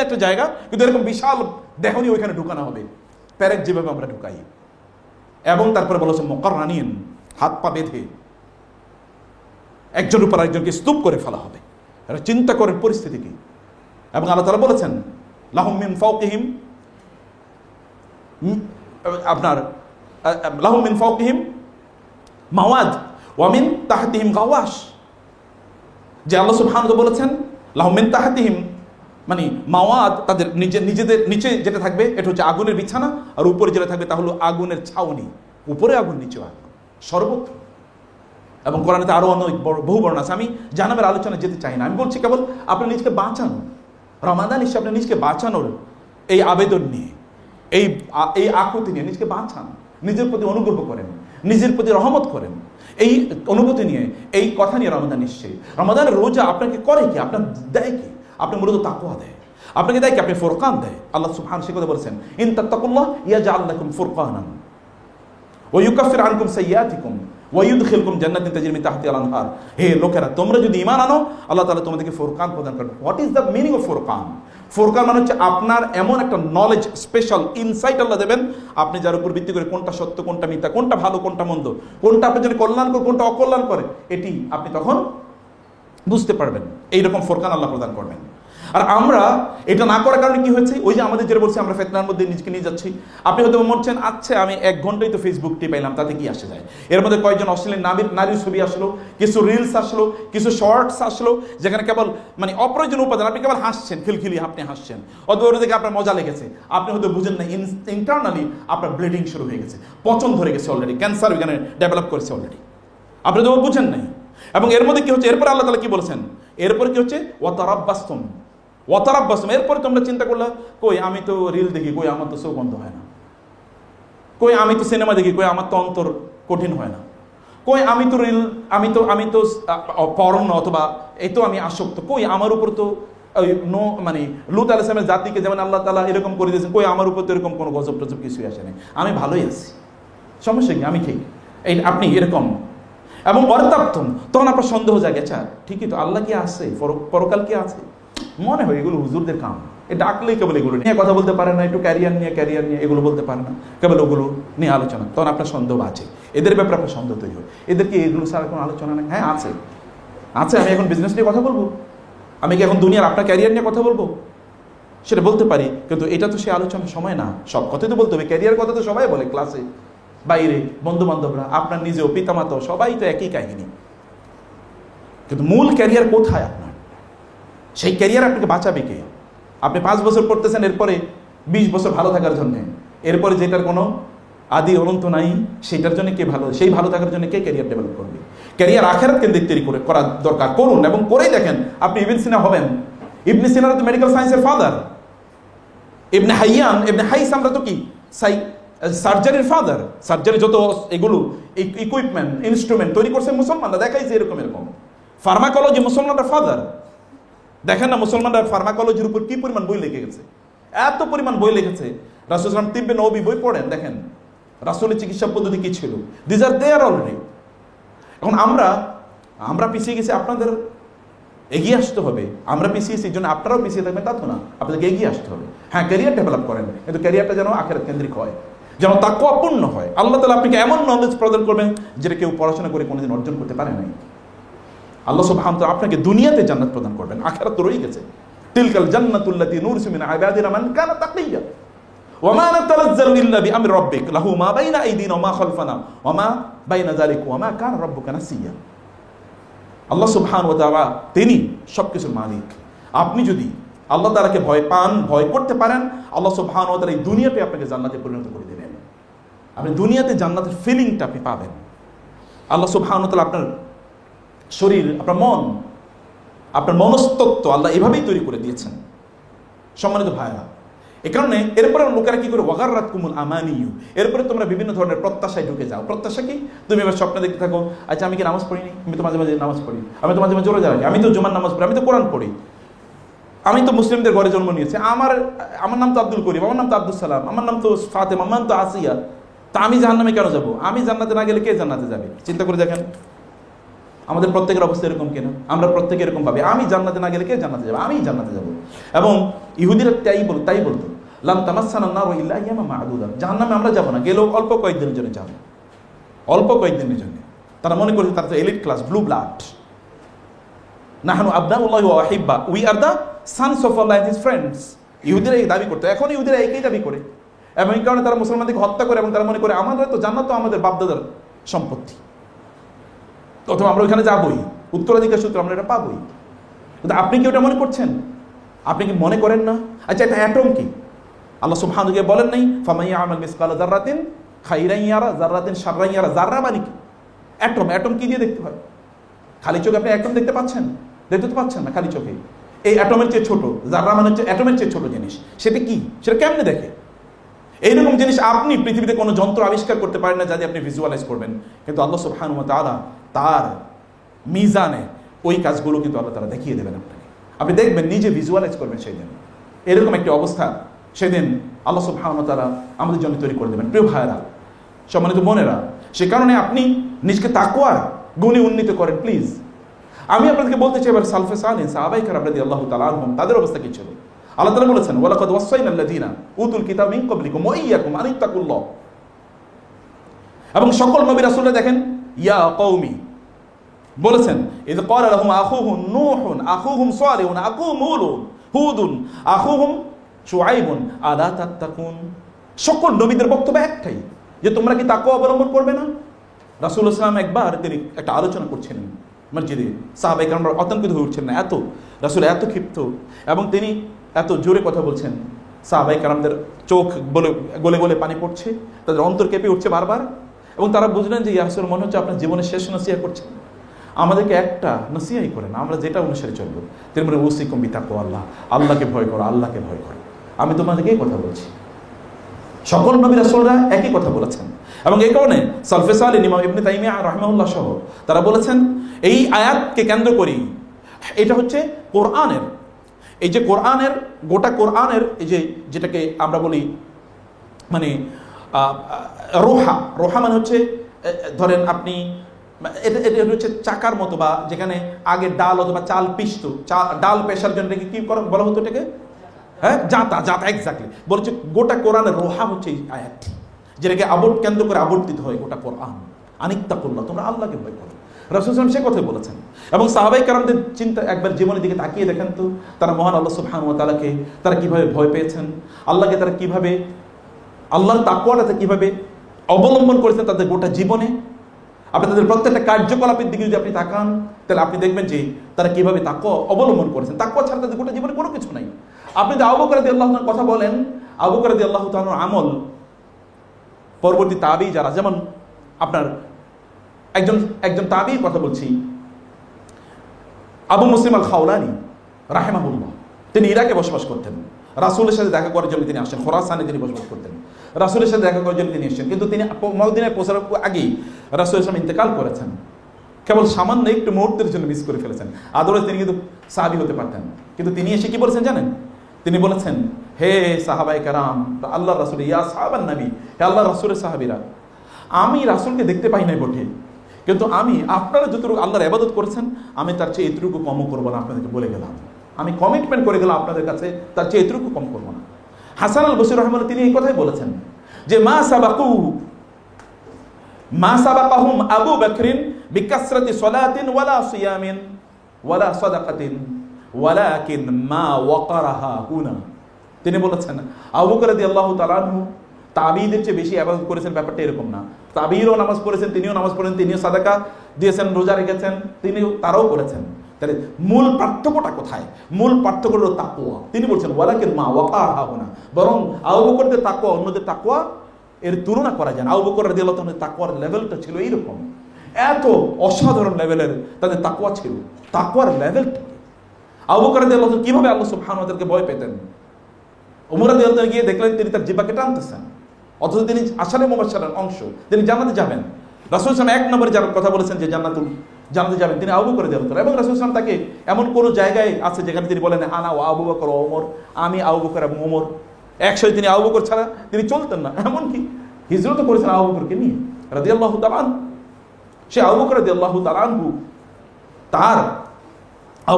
একটা জায়গা, কিন্তু এরকম বিশাল দেহ নিয়ে ওইখানে ঢুকানো হবে, প্যারেক যেভাবে আমরা ঢুকাই। এবং তারপরে বলেছে মুকাররানিন, হাত পা বেঁধে একজন উপর আরেকজনকে স্তূপ করে ফেলা হবে। এটা চিন্তা করেন পরিস্থিতি কি। এবং আল্লাহ তাআলা বলেছেন লাহুম মিন ফাওকিহিম, আপনার লাহুম মিন ফাওকিহিম মাওয়াদ ওয়া মিন তাহতিহিম গাওয়াশ। যে আল্লাহ সুবহানাহু ওয়া তাআলা বলেছেন লাহুম মিন তাহতিহিম, মানে মাওয়াদ, তাদের নিজেদের নিচে যেটা থাকবে এটা হচ্ছে আগুনের বিছানা, আর উপরে যেটা থাকবে তা হলো আগুনের ছাউনি। উপরে আগুন, নিচে আগুন, সর্বত্র। এবং কোরআনে আরো অনেক বহু বর্ণনা আছে। আমি জাহান্নামের আলোচনায় যেতে চাই না, আমি বলছি কেবল আপনি নিজকে বাঁচানো, রমাদান এসে আপনি নিজকে বাঁচানোর এই আবেদন নিয়ে, এই আকুতি নিয়ে নিজকে বাঁচান, নিজের প্রতি অনুগ্রহ করেন, নিজের প্রতি রহমত করেন, এই অনুভূতি নিয়ে, এই কথা নিয়ে রমাদান এসছে। রমাদানের রোজা আপনাকে করে কি? আপনার দেয় কি? আপনি মূলত তাকওয়া দেয়, আপনাকে দেয় কি? আপনি ফুরকান দেয়। আল্লাহ সুবহানাহু সে কথা বলেছেন ইন তাত্তাকুল্লাহ ইয়াজআল লাকুম ফুরকানান ওয়া ইউকাফির আনকুম সাইয়্যাতিকুম ওয়া ইউদখিলকুম জান্নাতিন তাজরি মিন তাহতিহাল আনহার। হে লোকেরা, তোমরা যদি ঈমান আনো, আল্লাহ তাআলা তোমাদেরকে ফুরকান প্রদান করবেন। What is the meaning of Furqan? Furqan মানে হচ্ছে আপনার এমন একটা নলেজ, স্পেশাল ইনসাইট আল্লাহ দেবেন, আপনি যার উপর ভিত্তি করে কোনটা সত্য, কোনটা মিথ্যা, কোনটা ভালো, কোনটা মন্দ, কোনটা আপনার জন্য কল্যাণ করে, কোনটা অকল্যাণ করে, এটি আপনি তখন বুঝতে পারবেন। এইরকম ফুরকান আল্লাহ প্রদান করবেন। আর আমরা এটা না করার কারণে কি হয়েছে? ওই যে আমাদের যেটা বলছি, আমরা ফিতনার মধ্যে নিজেকে নিয়ে যাচ্ছি। আপনি হয়তো বলছেন আচ্ছা আমি 1 ঘন্টাই তো ফেসবুক টিপাইলাম, তাতে কি আসে যায়? এর মধ্যে কয়েকজন অশ্লীল নারীর ছবি আসলো, কিছু রিলস আসলো, কিছু শর্টস আসলো, যেখানে কেবল মানে অপ্রয়োজনীয় উপাদান, আপনি কেবল হাসছেন, খিলখিলি আপনি হাসছেন, অথবা ওটা দেখে আপনার মজা লেগেছে, আপনি হয়তো বুঝেন না ইন্টারনালি আপনার ব্লিডিং শুরু হয়ে গেছে, পচন ধরে গেছে অলরেডি, ক্যান্সার ওইখানে ডেভেলপ করেছে অলরেডি, আপনি তো বুঝেন নাই। এবং এর মধ্যে কি হচ্ছে? এরপরে আল্লাহ তাআলা কি বলেছেন? এরপরে কি হচ্ছে? ওয়াতারাব্বাসতুম, এরপরে তোমরা চিন্তা করলা, কই আমি তো রিল দেখি, কই আমার তো চোখ বন্ধ হয় না, কই আমি তো সিনেমা দেখি, কই আমার তো অন্তর কঠিন হয় না, কই আমি তো রিল, আমি তো পর্ন অথবা এই তো আমি আসক্ত, কই আমার উপর তো মানে লূত আলাইহিস সালামের জাতিকে যেমন আল্লাহ তাআলা এরকম করে দিয়েছেন, কই আমার উপর তো এরকম কোনো গজব টজব কিছুই আসে নাই, আমি ভালোই আছি, সমস্যা কি, আমি ঠিক, এই আপনি এরকম। এবং অর্থাপ্তম, তখন আপনার সন্দেহ জাগে, আচ্ছা ঠিকই তো, আল্লাহ কি আছে, পরকাল কি আছে, মনে হয় এগুলো হুজুরদের কাম, এটা ডাকলেই কেবল এগুলো নিয়ে কথা বলতে পারে না, একটু ক্যারিয়ার নিয়ে এগুলো বলতে পারে না, কেবল ওগুলো নিয়ে আলোচনা, তখন আপনার সন্দেহ আছে, এদের ব্যাপারে আপনার সন্দেহ তৈরি হয়, এদের কি এগুলো ছাড়া কোনো আলোচনা নেই? হ্যাঁ আছে। আমি এখন বিজনেস নিয়ে কথা বলবো, আমি কি এখন দুনিয়ার আপনার ক্যারিয়ার নিয়ে কথা বলবো? সেটা বলতে পারি, কিন্তু এটা তো সে আলোচনার সময় না। সব কথাই তো বলতে হবে, ক্যারিয়ার কথা তো সবাই বলে, ক্লাসে, বাইরে, বন্ধু বান্ধবরা, আপনার নিজেও, পিতামাতা, সবাই তো একই কাহিনী। কিন্তু মূল ক্যারিয়ার কোথায় আপনার? সেই ক্যারিয়ার আপনাকে বাঁচাবে কে? আপনি 5 বছর পড়তেছেন, এরপরে 20 বছর ভালো থাকার জন্য, এরপরে যেটার কোনো আদি অনন্ত নাই, সেটার জন্য কে ভালো, সেই ভালো থাকার জন্য কে ক্যারিয়ার ডেভেলপ করবে? ক্যারিয়ার আখিরাত কেন্দ্রিক তৈরি করা দরকার, করুন এবং করেই দেখেন। আপনি ইবনে সিনা হবেন। ইবনে সিনা তো মেডিকেল সায়েন্সের ফাদার। ইবনে হাইয়ান, ইবনে হাইসামরা তো কি সার্জারির ফাদার। সার্জারি যত এগুলো ইকুইপমেন্ট, ইনস্ট্রুমেন্ট তৈরি করছে মুসলমানরা, দেখাইছে এরকম এরকম। ফার্মাকোলজি মুসলমানরা ফাদার। দেখেন না মুসলমানরা ফার্মাকোলজির উপর কি পরিমাণ বই লিখে গেছে, এত পরিমাণ বই লিখেছে। রাসূল সাল্লাল্লাহু আলাইহি ওয়াসাল্লাম তিব্বে নবী বই পড়েন, দেখেন রাসূলের চিকিৎসা পদ্ধতি কি ছিল। This are there already. এখন আমরা পিছিয়ে গেছি, আপনাদের এগিয়ে আসতে হবে। আমরা পিছিয়ে গেছি, এই জন্য আপনারাও পিছিয়ে থাকবেন তা তো না, আপনাদেরকে এগিয়ে আসতে হবে। হ্যাঁ, ক্যারিয়ার ডেভেলপ করেন, কিন্তু ক্যারিয়ারটা যেন আখিরাত কেন্দ্রিক হয়, যেন তাকওয়াপূর্ণ হয়। আল্লাহ তাআলা আপনাকে এমন নলেজ প্রদান করবেন যেটা কেউ পড়াশোনা করে কোনোদিন অর্জন করতে পারে নাই। আল্লাহ সুবহানাহু ওয়া তাআলা আপনাকে দুনিয়াতে জান্নাত প্রদান করবেন, আখিরাত তো রয়ে গেছে। তিলকাল জান্নাতুল্লাতী নুরসু মিন ইবাদিনা মান কানা তাকিয়্যা ওয়া মা নাতানাজ্জালু ইল্লা বিআমরি রাব্বিক লাহু মা বাইনা আইদিনা ওয়া মা খালফানা ওয়া মা বাইনা যালিকা ওয়া মা কানা রাব্বুকা নাসিয়্যা। আল্লাহ সুবহানাহু ওয়া তাআলা তিনি সবকিছুর মালিক। আপনি যদি আল্লাহ তাআলাকে ভয় পান, ভয় করতে পারেন, আল্লাহ সুবহানাহু ওয়া তাআলা এই দুনিয়াতে আপনাকে জান্নাতে পরিণত করে দেবেন। আপনি দুনিয়াতে জান্নাতের ফিলিংটা আপনি পাবেন। আল্লাহ সুবহানাহু ওয়া তাআলা আপনার শরীর, আপনার মন, আপনার মনস্তত্ত্ব আল্লাহ এভাবেই তৈরি করে দিয়েছেন। সম্মানিত ভাইরা, এ কারণে এরপরে লোকেরা কি করে, ওয়াগাররাতকুমুল আমানিয়ু, এরপরে তোমরা বিভিন্ন ধরনের প্রত্যাশায় ঢুকে যাও। প্রত্যাশা কি? তুমি এবার স্বপ্নে দেখতে থাকো, আচ্ছা আমি কি নামাজ পড়িনি, আমি তো মাঝে মাঝে নামাজ পড়ি, আমি তো মাঝে মাঝে রোজা রাখি, আমি তো জুমার নামাজ পড়ি, আমি তো কোরআন পড়ি, আমি তো মুসলিমদের ঘরে জন্ম নিয়েছি, আমার নাম তো আব্দুল করিম, আমার নাম তো আব্দুল সালাম, আমার নাম তো ফাতেমা, আমার নাম তো আসিয়া, তা আমি জাহান্নামে কেন যাবো? আমি জান্নাতে না গেলে কে জান্নাতে যাবে? চিন্তা করে দেখেন আমাদের প্রত্যেকের অবস্থা এরকম কিনা। আমরা প্রত্যেকে এরকম ভাবে, আমি জান্নাতে না গেলে কে জান্নাতে যাবে, আমি জান্নাতে যাবো। এবং ইহুদিরা তাই বলতো, লাম তামাসসানা নারু ইল্লা আইয়ামা মা'দুদা, জাহান্নামে আমরা যাবো না, গেলেও অল্প কয়েকদিনের জন্য যাবো, অল্প কয়েকদিনের জন্য। তারা মনে করছে তারা তো এলিট ক্লাস, ব্লু ব্লাড। নাহনু আবনাউল্লাহি ওয়া আহিব্বা, we are the sons of Allah and his friends. ইহুদিরা এই দাবি করতো, এখন ইহুদিরা একই দাবি করে, এবং এই কারণে তারা মুসলমানদেরকে হত্যা করে, এবং তারা মনে করে আমাদের তো জান্নাত তো আমাদের বাপদাদার সম্পত্তি, অথবা আমরা ওইখানে যাবোই, উত্তরাধিকার সূত্রে আমরা এটা পাবোই। কিন্তু আপনি কি ওটা মনে করছেন? আপনি কি মনে করেন না? আচ্ছা, এটা অ্যাটম কি? আল্লাহ সুবহানাহু ওয়া তাআলা বলেন নাই ফামান ইয়ামাল মিসকালা যাররাতিন খাইরান ইয়ারা যাররাতিন শাররান ইয়ারা? যাররা মানে কি? অ্যাটম। অ্যাটম কি দিয়ে দেখতে হয়? খালি চোখে আপনি অ্যাটম দেখতে পাচ্ছেন? দেখতে তো পাচ্ছেন না খালি চোখে। এই অ্যাটমের চেয়ে ছোট, যাররা মানে হচ্ছে অ্যাটমের চেয়ে ছোট জিনিস। সেটা কি? সেটা কেমনে দেখে? এইরকম জিনিস আপনি পৃথিবীতে কোনো যন্ত্র আবিষ্কার করতে পারেন না যাতে আপনি ভিজুয়ালাইজ করবেন, কিন্তু আল্লাহ সুবহানাহু ওয়া তাআলা তার মিজানে ওই কাজগুলো কিন্তু আল্লাহ তাআলা দেখিয়ে দেবেন আপনাকে। আপনি দেখবেন, নিজে ভিজুয়ালাইজ করবেন সেদিন। এরকম একটি অবস্থা সেদিন আল্লাহ সুবহানাহু ওয়া তাআলা আমাদের জন্য তৈরি করে দেবেন। প্রিয় ভাইরা, সম্মানিত বোনেরা, সে কারণে আপনি নিজকে তাকওয়ার গুণে উন্নীত করেন প্লিজ। আমি আপনাদেরকে বলতে চাই, এবার সালফে সালেহ সাহাবায়ে কেরাম রাদিয়াল্লাহু তাআলা আনহুম তাদের অবস্থা কি ছিল। আল্লাহ তাআলা বলেছেন ওয়ালাকাদ ওয়াসাইনাল্লাযীনা উতুল কিতাব মিন ক্বাবলিকুম ওয়া ইয়্যাকুম আন ইত্তাকুল্লাহ। এবং সকল নবী রাসূলরা দেখেন ইয়া কওমি বলেছেন, ইয ক্বালা লাহুম আখুহুম নূহুন আখুহুম সালিহুন আখুহুম হুদুন আখুহুম শুআইবুন আলা তাত্তাকুন। সকল নবীদের বক্তব্য একটাই, যে তোমরা কি তাকওয়া অবলম্বন করবে না? রাসূলুল্লাহ সাল্লাল্লাহু আলাইহি ওয়াসাল্লাম একবার তিনি একটা আলোচনা করছিলেন মসজিদে, সাহাবায়ে কেরামরা আতঙ্কিত হয়ে উঠছেন না, এত রাসূল এত ক্ষিপ্ত, এবং তিনি এত জোরে কথা বলছেন, সাহাবায়ে কেরামদের চোখ গলে গলে পানি পড়ছে, তাদের অন্তর কেঁপে উঠছে বারবার, এবং তারা বুঝলেন যে ইয়া রাসূল মনে হচ্ছে আপনার জীবনের শেষ নসিহত করছেন, আমাদেরকে একটা নসিহাই করেন, আমরা যেটা অনুসারে চলবো। তিনি বলেন ওয়াসিকুম বিতাকওয়াল্লাহ, আল্লাহকে ভয় করো, আল্লাহকে ভয় করো। আমি তোমাদেরকে এই কথা বলছি। সকল নবী রাসূলরা একই কথা বলেছেন, এবং এই কারণে সালফে সালেহ ইমাম ইবনে তাইমিয়া রাহিমাহুল্লাহ সহ তারা বলেছেন এই আয়াতকে কেন্দ্র করেই, এটা হচ্ছে কোরআনের, এই যে কোরআনের গোটা কোরআনের এই যে যেটাকে আমরা বলি মানে রোহা মানে হচ্ছে, ধরেন আপনি এটা হচ্ছে চাকার মতো, বা যেখানে আগে ডাল অথবা চাল পিষতো, ডাল পেশার জন্য কি বলা হতো এটাকে? হ্যাঁ, জাতা এক্স্যাক্টলি বলছে। গোটা কোরআনের রোহা হচ্ছে এই আয়াতটি, যেটাকে কেন্দ্র করে আবর্তিত হয় গোটা কোরআন। আনিত্তাকুল্লাহ, তোমরা আল্লাহকে ভয় করো। রাসূল সাল্লাল্লাহু আলাইহি ওয়াসাল্লাম সে কথাই বলেছেন। এবং সাহাবায়ে কেরামদের চিন্তা একবার জীবনের দিকে তাকিয়ে দেখেন তো, তারা মহান আল্লাহ সুবহানাহু ওয়া তাআলাকে তারা কিভাবে ভয় পেয়েছেন, আল্লাহকে তারা কিভাবে, আল্লাহর তাকওয়াটাতে কিভাবে অবলম্বন করেছেন তাদের গোটা জীবনে। আপনি তাদের প্রত্যেকটা কার্যকলাপের দিকে যদি আপনি তাকান, তাহলে আপনি দেখবেন যে তারা কিভাবে তাকওয়া অবলম্বন করেছেন। তাকওয়া ছাড়া তাদের গোটা জীবনে কোনো কিছু নাই। আপনি যদি আবু বকর রাদিয়াল্লাহু তাআলার কথা বলেন, আবু বকর রাদিয়াল্লাহু তাআলার আমল পরবর্তী তাবী যারা, যেমন আপনার একজন তাবীর কথা বলছি, আবু মুসলিম আল খাওলানি রাহিমাহুল্লাহ। তিনি ইরাকে বসবাস করতেন, রাসূলের সাথে দেখা করার জন্য তিনি আসেন, খোরাসানে তিনি বসবাস করতেন, রাসূলের সাথে দেখা করার জন্য তিনি এসেছেন। কিন্তু তিনি মদিনায় পৌঁছার আগেই রাসূল সাল্লাল্লাহু আলাইহি ওয়াসাল্লাম ইন্তেকাল করেছেন, কেবল সামান্য একটু মুহূর্তের জন্য মিস করে ফেলেছেন। আদরে তিনি কিন্তু সাহাবী হতে পারতেন। কিন্তু তিনি এসে কি বলেছেন জানেন? তিনি বলেছেন, হে সাহাবায়ে কেরাম, আল্লাহর রাসূল, ইয়া সাহাবান নবী, হে আল্লাহর রাসূলের সাহাবীরা, আমি রাসূলকে দেখতে পাই নাই বটে, কিন্তু আমি আপনারা যতটুকু আল্লাহর ইবাদত করেছেন আমি তার চেয়ে এতটুকু কমও করবো না। আপনাদেরকে বলে গেলাম, আমি কমিটমেন্ট করে গেলাম আপনাদের কাছে, তার চেয়ে এতটুকু কম করবো না। হাসান আল বসরি রাহিমাহুল্লাহ তিনি এই কথাই বলেছেন যে মা সাবাকাহুম আবু বকরিন বিকাসরাতি সালাতিন ওয়ালা সিয়ামিন ওয়ালা সাদাকাতিন ওয়ালাকিন মা ওয়াকারাহা হুনা। তিনি বলেছেন আবু বকর রাদিয়াল্লাহু তাআলা আনহু তাবিদের চেয়ে বেশি ইবাদত করেছেন, ব্যাপারটা এরকম না। তাবিরও নামাজ পড়েছেন, তিনিও নামাজ পড়েন, তিনিও সাদাকা দিয়েছেন, রোজা রেখেছেন, তারাও করেছেন। তাহলে মূল পার্থক্যটা কোথায়? মূল পার্থক্য হলো তাকওয়া। তিনি বলছেন ওয়ালাকিন মা ওয়াকারাহা হুনা, বরং আবু বকরের তাকওয়া অন্যদের তাকওয়া এর তুলনা করা যায় না। আবু বকর রাদিয়াল্লাহু তাআলার তাকওয়ার লেভেলটা ছিল এইরকম, এত অসাধারণ লেভেলের তাদের তাকওয়া ছিল। তাকওয়ার লেভেলটা আবু বকর রাদিয়াল্লাহু তাআলা কিভাবে আল্লাহ সুবহানাহু ওয়া তাআলাকে ভয় পেতেন। ওমর রাদিয়াল্লাহু তাআলা গিয়ে দেখলেন তিনি তার জিহ্বাকে টানতেছেন, অথচ তিনি আশারে মুবাশশারার অংশ, তিনি জান্নাতে যাবেন। রাসূল সাল্লাল্লাহু আলাইহি ওয়াসাল্লাম এক নম্বরে যার কথা বলেছেন যে জান্নাতে যাবেন, তিনি আবু বকর রাদিয়াল্লাহু তাআলা। এবং রাসূল সাল্লাল্লাহু আলাইহি ওয়াসাল্লাম তাকে এমন কোন জায়গায় আছে যেখানে তিনি বলেন আনা ওয়া আবু বকর ওয়া ওমর, আমি আবু বকর এবং ওমর একসাথে। তিনি আবু বকর ছাড়া তিনি চলতেন না। এমনকি হিজরত করেছেন আবু বকরকে নিয়ে রাদিয়াল্লাহু তাআলা আনহু। সে আবু বকর রাদিয়াল্লাহু তাআলা আনহু তার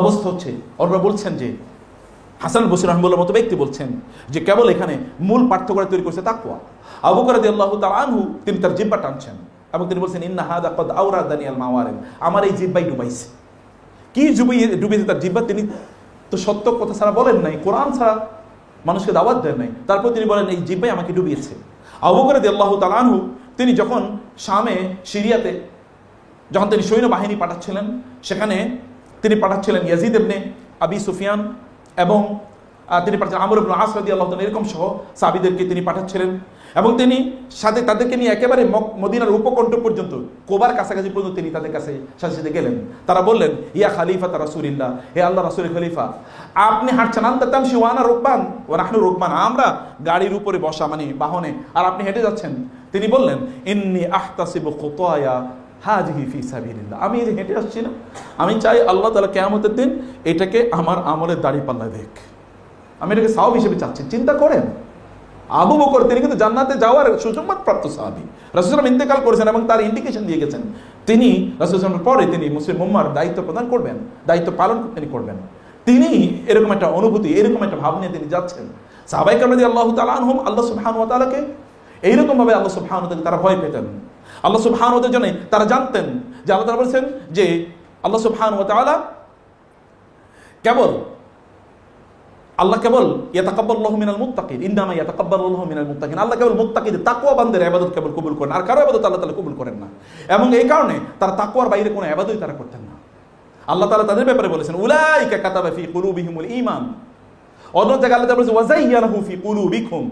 অবস্থা হচ্ছে, ওরা বলছেন যে হাসান আল বসরি রাহিমাহুল্লাহর মতো ব্যক্তি বলছেন যে কেবল এখানে মূল পার্থক্য তৈরি করেছে তাকওয়া। আবু বকর রাদিয়াল্লাহু তাআলা আনহু তিনি তার জিহ্বা টানছেন এবং তিনি বলছেন ইন্না হাদা ক্বাদ আওরাদানি আল মাওয়ারিদ, আমার এই জিহ্বাই ডুবাইছে। কি ডুবিয়েছে তার জিহ্বা? তিনি তো সত্য কথা ছাড়া বলেন নাই, কোরআন ছাড়া মানুষকে দাওয়াত দেন নাই, তারপর তিনি বলেন এই জিহ্বাই আমাকে ডুবিয়েছে। আবু বকর রাদিয়াল্লাহু তাআলা আনহু তিনি যখন শামে সিরিয়াতে যখন তিনি সৈন্যবাহিনী পাঠাচ্ছিলেন, সেখানে তিনি পাঠাচ্ছিলেন ইয়াজিদ ইবনে আবি সুফিয়ান এবং তিনি পাঠাচ্ছেন আমর ইবনে আস রাদিয়াল্লাহু তাআলা, এরকম সহ সাহাবীদেরকে তিনি পাঠাচ্ছিলেন। এবং তিনি সাথে তাদেরকে নিয়ে একেবারে মদিনার উপকণ্ঠ পর্যন্ত, কোবার কাছাকাছি পর্যন্ত তিনি তাদের কাছে সাথে সাথে গেলেন। তারা বললেন ইয়া খালিফাত রাসূলিল্লাহ, হে আল্লাহ রাসূলের খলিফা, আপনি হাঁটছেন, আনতা তামশি ওয়া আনা রুকবান ওয়া নাহনু রুকবান, আমরা গাড়ির উপরে বসা মানে বাহনে, আর আপনি হেঁটে যাচ্ছেন। তিনি বললেন ইন্নী আহতাসিবু খুতায়া হাযিহি ফি সাবিলিল্লাহ, আমি এই যে হেঁটে আসছি না, আমি চাই আল্লাহ তাআলা কিয়ামতের দিন এটাকে আমার আমলের দাড়ি পাল্লা দেখ, আমি এটাকে সওয়াব হিসেবে চাচ্ছি। চিন্তা করেন, আবু বকর তিনি কিন্তু জান্নাতে যাওয়ার সুসংবাদ প্রাপ্ত সাহাবী, রাসূল সাল্লাল্লাহু আলাইহি ওয়াসাল্লাম ইন্তেকাল করেছেন এবং তার ইন্ডিকেশন দিয়ে গেছেন তিনি রাসূল সাল্লাল্লাহু আলাইহি ওয়াসাল্লামের পরে তিনি মুসলিম উম্মার দায়িত্ব প্রদান করবেন, দায়িত্ব পালন তিনি করবেন। তিনি এরকম একটা অনুভূতি, এরকম একটা ভাব নিয়ে তিনি যাচ্ছেন। সাহাবায়ে কেরাম রাদিয়াল্লাহু তাআলা আনহুম আল্লাহ সুবহানাহু ওয়া তাআলাকে এইরকম ভাবে আল্লাহ সুবহানাহু ওয়া তাআলা তারা ভয় পেতেন। আল্লাহ সুবহানাহু ওয়া তাআলার জন্য তারা জানতেন যে আল্লাহ তাআলা বলেছেন যে আল্লাহ সুবহানাহু ওয়া তাআলা আল্লাহ কেবল ইয়াতাকাব্বালুল্লাহু মিনাল মুত্তাকিন, ইন্নামা ইয়াতাকাব্বালুল্লাহু মিনাল মুত্তাকিন, আল্লাহ কেবল মুত্তাকিদের তাকওয়াবানদের ইবাদত কেবল কবুল করেন, আর কারো ইবাদত আল্লাহ তাআলা কবুল করেন না। এবং এই কারণে তারা তাকওয়ার বাইরে কোনো ইবাদতই তারা করতেন না। আল্লাহ তাআলা তাদের ব্যাপারে বলেছেন উলাইকা কাতাবা ফি কুলুবিহিমুল ঈমান, অন্য জায়গায় আল্লাহ তাআলা বলেছেন ওয়াযায়্যানাহু ফি কুলুবিকুম,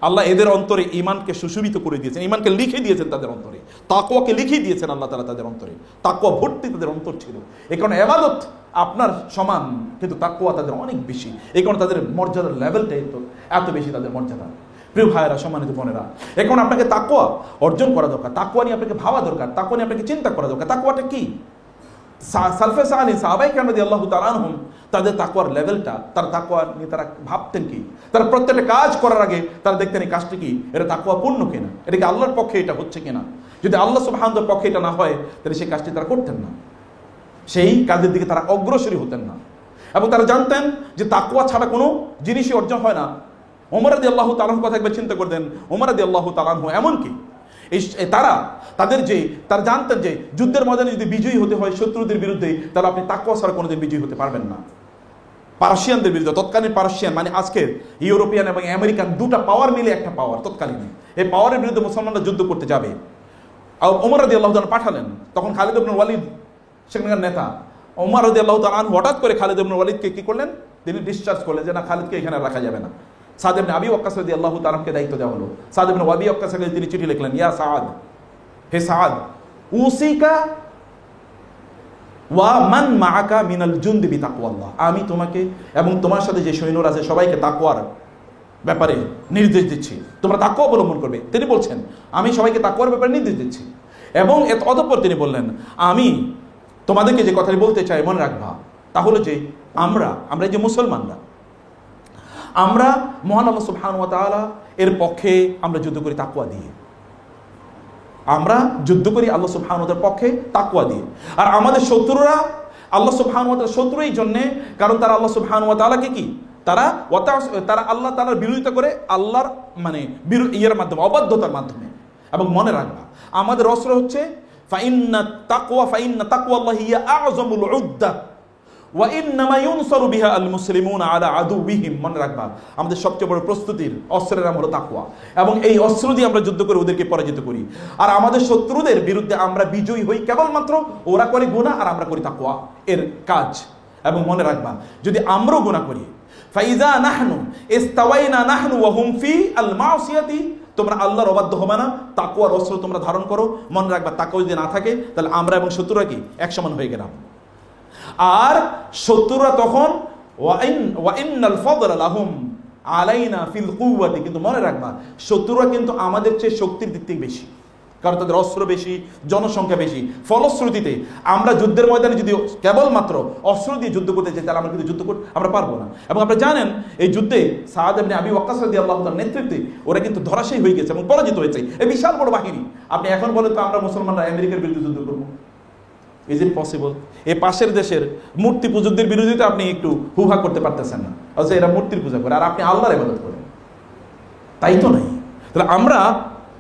আল্লাহ এদের অন্তরে ঈমানকে সুশোভিত করে দিয়েছেন, ঈমানকে লিখে দিয়েছেন তাদের অন্তরে, তাকওয়াকে লিখে দিয়েছেন আল্লাহ তাআলা তাদের অন্তরে, তাকওয়া ভর্তি তাদের অন্তর ছিল। এই কারণে ইবাদত আপনার সমান, কিন্তু তাকওয়া তাদের অনেক বেশি, এই কারণে তাদের মর্যাদার লেভেলটাই তো এত বেশি, তাদের মর্যাদা। প্রিয় ভাইয়েরা, সম্মানিত বোনেরা, এখন আপনাকে তাকওয়া অর্জন করা দরকার, তাকওয়া নিয়ে আপনাকে ভাবা দরকার, তাকওয়া নিয়ে আপনাকে চিন্তা করা দরকার। তাকওয়াটা কি? সালফে সালিহিন সাহাবায়ে কেরাম রাদিয়াল্লাহু তাআলা আনহুম তাদের তাকওয়ার লেভেলটা, তার তাকওয়া নিয়ে তারা ভাবতেন কি? তারা প্রত্যেকটা কাজ করার আগে তারা দেখতেন এই কাজটি কি, এটা তাকওয়াপূর্ণ কিনা, এটা কি আল্লাহর পক্ষে এটা হচ্ছে কিনা। যদি আল্লাহ সুবহানাহু ওয়া তাআলার পক্ষে এটা না হয় তাহলে সেই কাজটি তারা করতেন না, সেই কাজের দিকে তারা অগ্রসরী হতেন না। এবং তারা জানতেন যে তাকওয়া ছাড়া কোনো জিনিসই অর্জন হয় না। ওমর রাদিয়াল্লাহু তাআলা আনহু কথা একবার চিন্তা করতেন। ওমর রাদিয়াল্লাহু তাআলা আনহু এমনকি তারা তারা জানতেন যে যুদ্ধের ময়দানে যদি বিজয়ী হতে হয় শত্রুদের বিরুদ্ধে, তাহলে আপনি তাকওয়া ছাড়া কোনোদিন বিজয়ী হতে পারবেন না। পার্সিয়ানদের বিরুদ্ধে, তৎকালীন পার্সিয়ান মানে আজকের ইউরোপিয়ান এবং আমেরিকান দুটা পাওয়ার মিলে একটা পাওয়ার তৎকালীন, এই পাওয়ারের বিরুদ্ধে মুসলমানরা যুদ্ধ করতে যাবে। ওমর রাদিয়াল্লাহু তাআলা পাঠালেন, তখন খালিদ ইবনে ওয়ালিদ সেখানকার নেতা। ওমর রাদিয়াল্লাহু তাআলা হঠাৎ করে খালিদ ইবনে ওয়ালিদকে কি করলেন, তিনি ডিসচার্জ করলেন যে না, খালিদকে এখানে রাখা যাবে না। সাদ ইবনে আবি ওয়াক্কাস রাদিয়াল্লাহু তাআলাকে দায়িত্ব দেওয়া হলো। সাদ ইবনে আবি ওয়াক্কাসকে তিনি চিঠি লিখলেন, ইয়া সাদ, হে সাদ, উসিকা ওয়া মান মাআকা মিনাল জুনদি বিতাকওয়াল্লাহ, আমি তোমাকে এবং তোমার সাথে যে সৈন্যরা আছে সবাইকে তাকওয়ার ব্যাপারে নির্দেশ দিচ্ছি, তোমরা তাকওয়া অবলম্বন করবে। তিনি বলছেন আমি সবাইকে তাকওয়ার ব্যাপারে নির্দেশ দিচ্ছি। এবং অতঃপর তিনি বললেন, আমি তোমাদেরকে যে কথাটি বলতে চাই মনে রাখবা, তাহলে যে আমরা যে মুসলমানরা, আমরা মহান আল্লাহ সুবহানাহু ওয়া তাআলা এর পক্ষে আমরা যুদ্ধ করি তাকওয়া দিয়ে। আমরা যুদ্ধ করি আল্লাহ সুবহানাহু ওয়া তাআলার পক্ষে তাকওয়া দিয়ে। আর আমাদের শত্রুরা আল্লাহ সুবহানাহু ওয়া তাআলা শত্রু এই জন্যে, কারণ তারা আল্লাহ সুবহানাহু ওয়া তাআলাকে কি তারা আল্লাহ তাআলার বিরোধিতা করে, আল্লাহর মানে ইয়ের মাধ্যমে, অবাধ্যতার মাধ্যমে। এবং মনে রাখবা আমাদের অস্ত্র হচ্ছে ফাইন্না তাকওয়াল্লাহি হিয়া আ'যামুল উদ্দাহ ওয়া ইন্নামা ইউনসারু বিহা আল মুসলিমুনা আলা আদুবিহিম। মনে রাখবা আমাদের সবচেয়ে বড় প্রস্তুতির অস্ত্রের নাম হলো তাকওয়া, এবং এই অস্ত্র দিয়ে আমরা যুদ্ধ করে ওদেরকে পরাজিত করি। আর আমাদের শত্রুদের বিরুদ্ধে আমরা বিজয়ী হই কেবলমাত্র ওরা করে গুনাহ আর আমরা করি তাকওয়া এর কাজ। এবং মনে রাখবা যদি আমরাও গুনাহ করি, ফাইজা নাহনু ইস্তাওয়াইনা নাহনু ওয়া হুম ফি আল মাসিয়াতি, তোমরা আল্লাহর অবাধ্য হবে না, তাকওয়ার অস্ত্র তোমরা ধারণ করো। মনে রাখবা তাকওয়া যদি না থাকে তাহলে আমরা এবং শত্রুরা কি এক সমান হয়ে গেলাম। আর শত্রুরা তখন ওয়া ইন্নাল ফাদলা লাহুম আলাইনা ফিল কুওয়াতি, কিন্তু মনে রাখবা শত্রুরা কিন্তু আমাদের চেয়ে শক্তির দিক থেকে বেশি, কারণ তাদের অস্ত্র বেশি, জনসংখ্যা বেশি। ফলশ্রুতিতে আমরা যুদ্ধের ময়দানে যদি কেবলমাত্র অস্ত্র দিয়ে যুদ্ধ করতে চাই তাহলে আমরা কিন্তু যুদ্ধ করতে আমরা পারবো না। এবং আপনারা জানেন এই যুদ্ধে সাদ ইবনে আবি ওয়াক্কাস রাদিয়াল্লাহু তাআলার নেতৃত্বে ওরা কিন্তু ধরাশায়ী হয়ে গেছে এবং পরাজিত হয়েছে। এই বিশাল বড় বাহিনী, আপনি এখন বলেন তো আমরা মুসলমানরা আমেরিকার বিরুদ্ধে যুদ্ধ করবো? Is it possible? এই পাশের দেশের মূর্তি পূজকদের বিরোধিতা আপনি একটু হুহা করতে পারতেছেন না, অথচ এরা মূর্তির পূজা করে আর আপনি আল্লাহর ইবাদত করেন। তাই তো নাই। তাহলে আমরা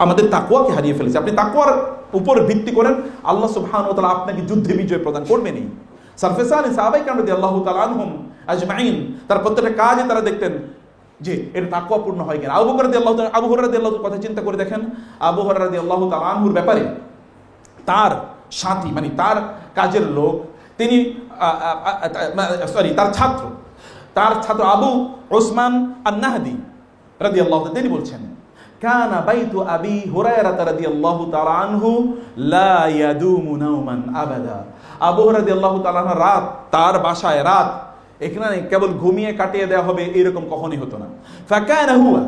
আমাদের তাকওয়াকে হারিয়ে ফেলেছি। আপনি তাকওয়ার উপর ভিত্তি করেন, আল্লাহ সুবহানাহু ওয়া তাআলা আপনাকে যুদ্ধে বিজয় প্রদান করবেনই। সালফে সাহাবায়ে কেরাম রাদিয়াল্লাহু তাআলা আনহুম আজমাইন, তার প্রত্যেকটা কাজে তারা দেখতেন যে এর তাকওয়াপূর্ণ হয় কিনা। আবু বকর রাদিয়াল্লাহু তাআলা, আবু হুরায়রা রাদিয়াল্লাহু তাআলার কথা চিন্তা করে দেখেন, আবু হুরায়রা রাদিয়াল্লাহু তাআলা আনহুর ব্যাপারে তার সাথী মানে তার কাজের লোক, তিনি তার ছাত্র আবু উসমান আন-নাহদি রাদিয়াল্লাহু তাআলা তিনি বলছেন, কানা বাইতু আবি হুরায়রা রাদিয়াল্লাহু তাআলা আনহু লা ইয়াদুমু নাওমান আবাদা। আবু হুরায়রা রাদিয়াল্লাহু তাআলা রাত, তার বাসায় রাত এখানে কেবল ঘুমিয়ে কাটিয়ে দেওয়া হবে এরকম কখনোই হতো না। ফাকানা হুয়া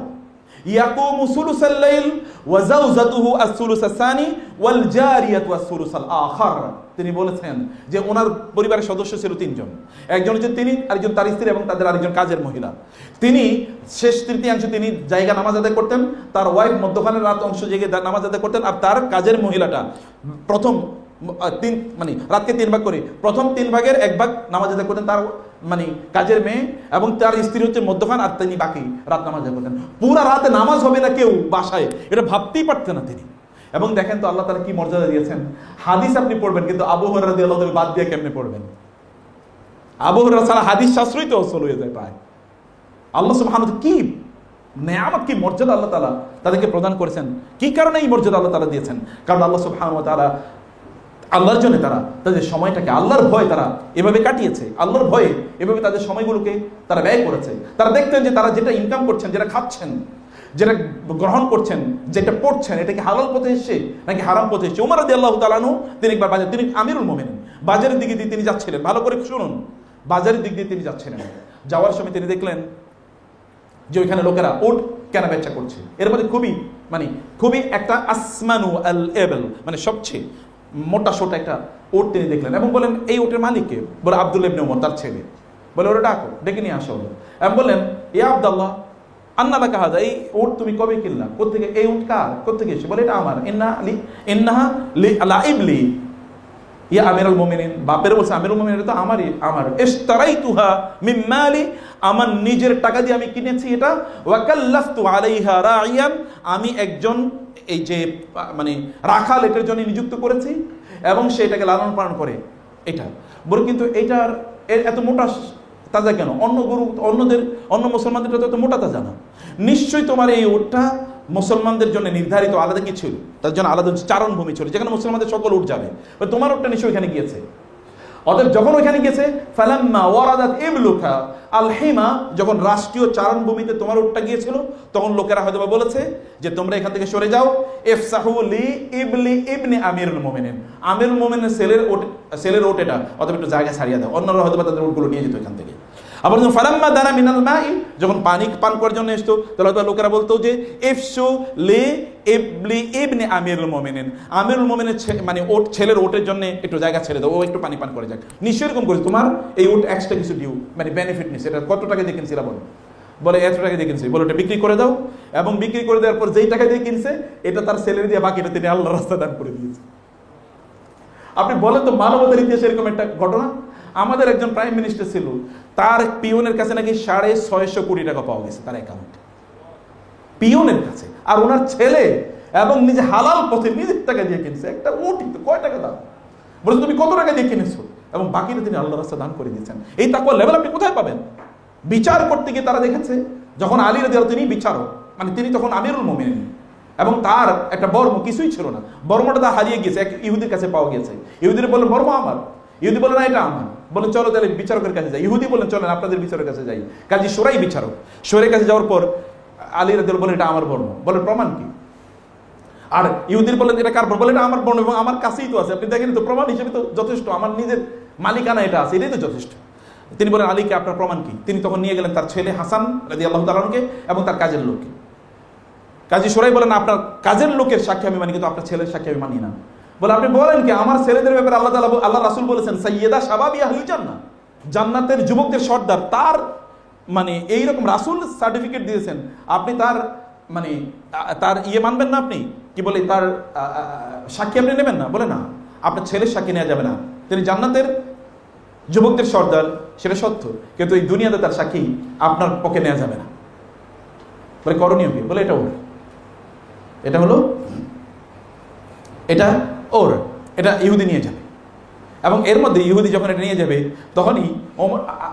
ইয়াকুমু সুলুসাল লাইল ওয়া যাওজাতুহু আস-সুলুসাস সানি ওয়াল জারিয়াতু আস-সুলুসাল আখার। তিনি বলেছেন যে ওনার পরিবারের সদস্য ছিল তিনজন, একজন হচ্ছে তিনি, আরেকজন তার স্ত্রী এবং তাদের আরেকজন কাজের মহিলা। তিনি শেষ তৃতীয়াংশ তিনি জায়গা নামাজ আদায় করতেন, তার ওয়াইফ মধ্যখানের রাত অংশ জেগে নামাজ আদায় করতেন, আর তার কাজের মহিলাটা প্রথম মানে রাতকে 3 ভাগ করে প্রথম 3 ভাগের 1 ভাগ নামাজ আদায় করতেন তার মানে কাজের মেয়ে, এবং তার স্ত্রী হচ্ছে মধ্যখান, আর তিনি বাকি রাত নামাজ আদায় করতেন। পুরা রাতে নামাজ হবে না কেউ বাসায়, এটা ভাবতেই পারতেন না তিনি। এবং দেখেন তো আল্লাহ তাআলা কি মর্যাদা দিয়েছেন। হাদিস আপনি পড়বেন কিন্তু আবু হুরায়রা রাদিয়াল্লাহু তাআলা বাদ দিয়ে কেমনে পড়বেন? আবু হুরায়রা ছাড়া হাদিস শাস্ত্রই তো অসল হয়ে যায় প্রায়। আল্লাহ সুবহানাহু ওয়া তাআলা কি নেয়ামত, কি মর্যাদা আল্লাহ তাআলা তাদেরকে প্রদান করেছেন। কি কারণে এই মর্যাদা আল্লাহ তাআলা দিয়েছেন? কারণ আল্লাহ সুবহানাহু ওয়া তাআলা আল্লাহর জন্য তারা তাদের সময়টাকে আল্লাহর ভয় তারা এভাবে কাটিয়েছে, আল্লাহর ভয়ে এভাবে তাদের সময়গুলোকে তারা ব্যয় করেছে। তারা দেখতেন যে তারা যেটা ইনকাম করছেন, যেটা খাচ্ছেন, যেটা গ্রহণ করছেন, যেটা পড়ছেন, এটা কি হালাল পথে এসছে নাকি হারাম পথে এসছে। ওমর রাদিয়াল্লাহু তাআলা আনহু তিনি একবার বাজার, তিনি আমিরুল মুমিনিন, বাজারের দিকে দিয়ে তিনি যাচ্ছিলেন, ভালো করে শুনুন, বাজারের দিক দিয়ে তিনি যাচ্ছিলেন। যাওয়ার সময় তিনি দেখলেন যে ওইখানে লোকেরা উট কেনা বেচা করছে। এর মধ্যে খুবই একটা আসমানু আল এবল মানে সবচেয়ে মোটা সোটা একটা উট তিনি দেখলেন এবং বলেন এই উটের মালিককে? বলে আব্দুল্লাহ ইবনে ওমর, তার ছেলে। বলে ওরা ডাকো, ডেকে নিয়ে আসো। এবং বললেন ইয়া আব্দুল্লাহ আন্না লাকা হাযা, এই উট তুমি কবে কিনলা? কোত্থেকে? এই উট কার? কোত্থেকে এসে? বলে এটা আমার। ইন্নাহা লাইবলি, ইয়া আমিরুল মুমিনিন, বাপের বলছে আমিরুল মুমিনিন এটা তো আমারই, আমার ইশতারাইতুহা মিন মালি, আমার নিজের টাকা দিয়ে আমি কিনেছি এটা, ওয়া কাল্লাফতু আলাইহা রাইয়ান, আমি একজন এই যে মানে রাখাল এটার জন্য নিযুক্ত করেছি এবং সে এটাকে লালন পালন করে। এটা বলে কিন্তু এটার এত মোটা তাজা কেন? অন্য গরু অন্য মুসলমানদের তো এত মোটা তাজা না। নিশ্চয়ই তোমার এই উটটা মুসলমানদের জন্য নির্ধারিত আলাদা কি ছিল, তার জন্য আলাদা চারণভূমি ছিল যেখানে মুসলমানদের সকল উট যাবে, তোমার উটটা নিশ্চয়ই ওখানে গিয়েছে। অতএব যখন ওইখানে গেছে, ফালাম্মা ওয়ারাদাত ইবলুকা আল হিমা, যখন রাষ্ট্রীয় চারণভূমিতে তোমার উটটা গিয়েছিল, তখন লোকেরা হয়তো বলেছে যে তোমরা এখান থেকে সরে যাও, ইফসাহু লি ইবলি ইবনে আমিরুল মুমিনিন, আমিরুল মুমিনের ছেলের ওট এটা, অতএব একটু জায়গা ছাড়িয়ে দাও, অন্যরা হয়তো তাদের উটগুলো নিয়ে যেত এখান থেকে। আবার যখন ফালাম্মা দানা মিনাল মাই, যখন পানি পান করার জন্য আসতো, তাহলে হয়তো লোকেরা বলতো যে ইফসু লি ইবলি ইবনে আমিরুল মুমিনিন, আমিরুল মুমিনের মানে ওট ছেলের ওটের জন্য একটু জায়গা ছেড়ে দাও, ও একটু পানি পান করে যাক। নিশ্চয়ই এরকম করেছে, তোমার এই ওট এক্সট্রা কিছু ডিউ মানে বেনিফিট নিচ্ছে, এটা কত টাকা দিয়ে কিনছিল বলে এত টাকা দিয়ে কিনছে, বলে ওটা বিক্রি করে দাও, এবং বিক্রি করে দেওয়ার পর যেই টাকা দিয়ে কিনছে এটা তার ছেলের দিয়ে বাকিটা তিনি আল্লাহর রাস্তায় দান করে দিয়েছে। আপনি বলেন তো মানবতার ইতিহাসে এরকম একটা ঘটনা? আমাদের একজন প্রাইম মিনিস্টার ছিল, তার পিওনের কাছে নাকি 650 কোটি টাকা পাওয়া গেছে তার অ্যাকাউন্টে, পিওনের কাছে, আর ওনার ছেলে এবং নিজে হালাল পথে নিজের টাকা দিয়ে কিনছে একটা উট। কয় টাকা দাম বলছে, তুমি কত টাকা দিয়ে কিনেছো, এবং বাকিটা তিনি আল্লাহর রাস্তায় দান করে দিয়েছেন। এই তাকওয়ার লেভেল আপনি কোথায় পাবেন? বিচার করতে গিয়ে তারা দেখেছে যখন আলী রাদিয়াল্লাহু তিনি বিচারক, মানে তিনি তখন আমিরুল মুমিনিন, এবং তার একটা বর্ম কিছুই ছিল না, বর্মটা তা হারিয়ে গিয়েছে, এক ইহুদির কাছে পাওয়া গেছে। ইহুদির বললেন বর্ম আমার, ইহুদি বলে না এটা আমার, বলেন চলো তাহলে বিচারকের কাছে যাই। ইহুদি বলেন চলেন আপনাদের বিচারকের কাছে যাই। কাজী শোরাই বিচারক, শোরের কাছে যাওয়ার পর আলী রাদিয়াল্লাহু বলেন এটা আমার বর্ম, বলেন প্রমাণ কি? আর ইহুদির বলেন এটা কার বর্ম, বলেন এটা আমার বর্ম এবং আমার কাছেই তো আছে, আপনি দেখেন তো, প্রমাণ হিসেবে তো যথেষ্ট, আমার নিজের মালিকানা এটা আছে, এটাই তো যথেষ্ট। তিনি বলেন আলীকে আপনার প্রমাণ কি? তিনি তখন নিয়ে গেলেন তার ছেলে হাসান রাদিয়াল্লাহু তাআলা আনহুকে এবং তার কাজের লোককে। কাজী শোরাই বলেন আপনার কাজের লোকের সাক্ষী আমি মানি, কিন্তু আপনার ছেলের সাক্ষী আমি মানি না। বলে আপনি বলেন কি? আমার ছেলেদের ব্যাপারে আল্লাহ রাসূল বলেছেন সাইয়্যিদা শাবাবি আহলিল জান্নাহ, জান্নাতের যুবকদের সর্দার, তার মানে এইরকম রাসূল সার্টিফিকেট দিয়েছেন, আপনি তার মানে তার মানবেন না? আপনি কি বলে তার সাক্ষী আপনি নেবেন না? বলে না, আপনার ছেলের সাক্ষী নেওয়া যাবে না, তিনি জান্নাতের যুবকদের সর্দার, সেটা সত্য, কিন্তু এই দুনিয়াতে তার সাক্ষী আপনার পক্ষে নেওয়া যাবে না। বলে করণীয় কি? বলে এটা ওর, এটা হলো এটা ওর, এটা ইহুদি নিয়ে যাবে। এবং এর মধ্যে ইহুদি যখন এটা নিয়ে যাবে, তখনই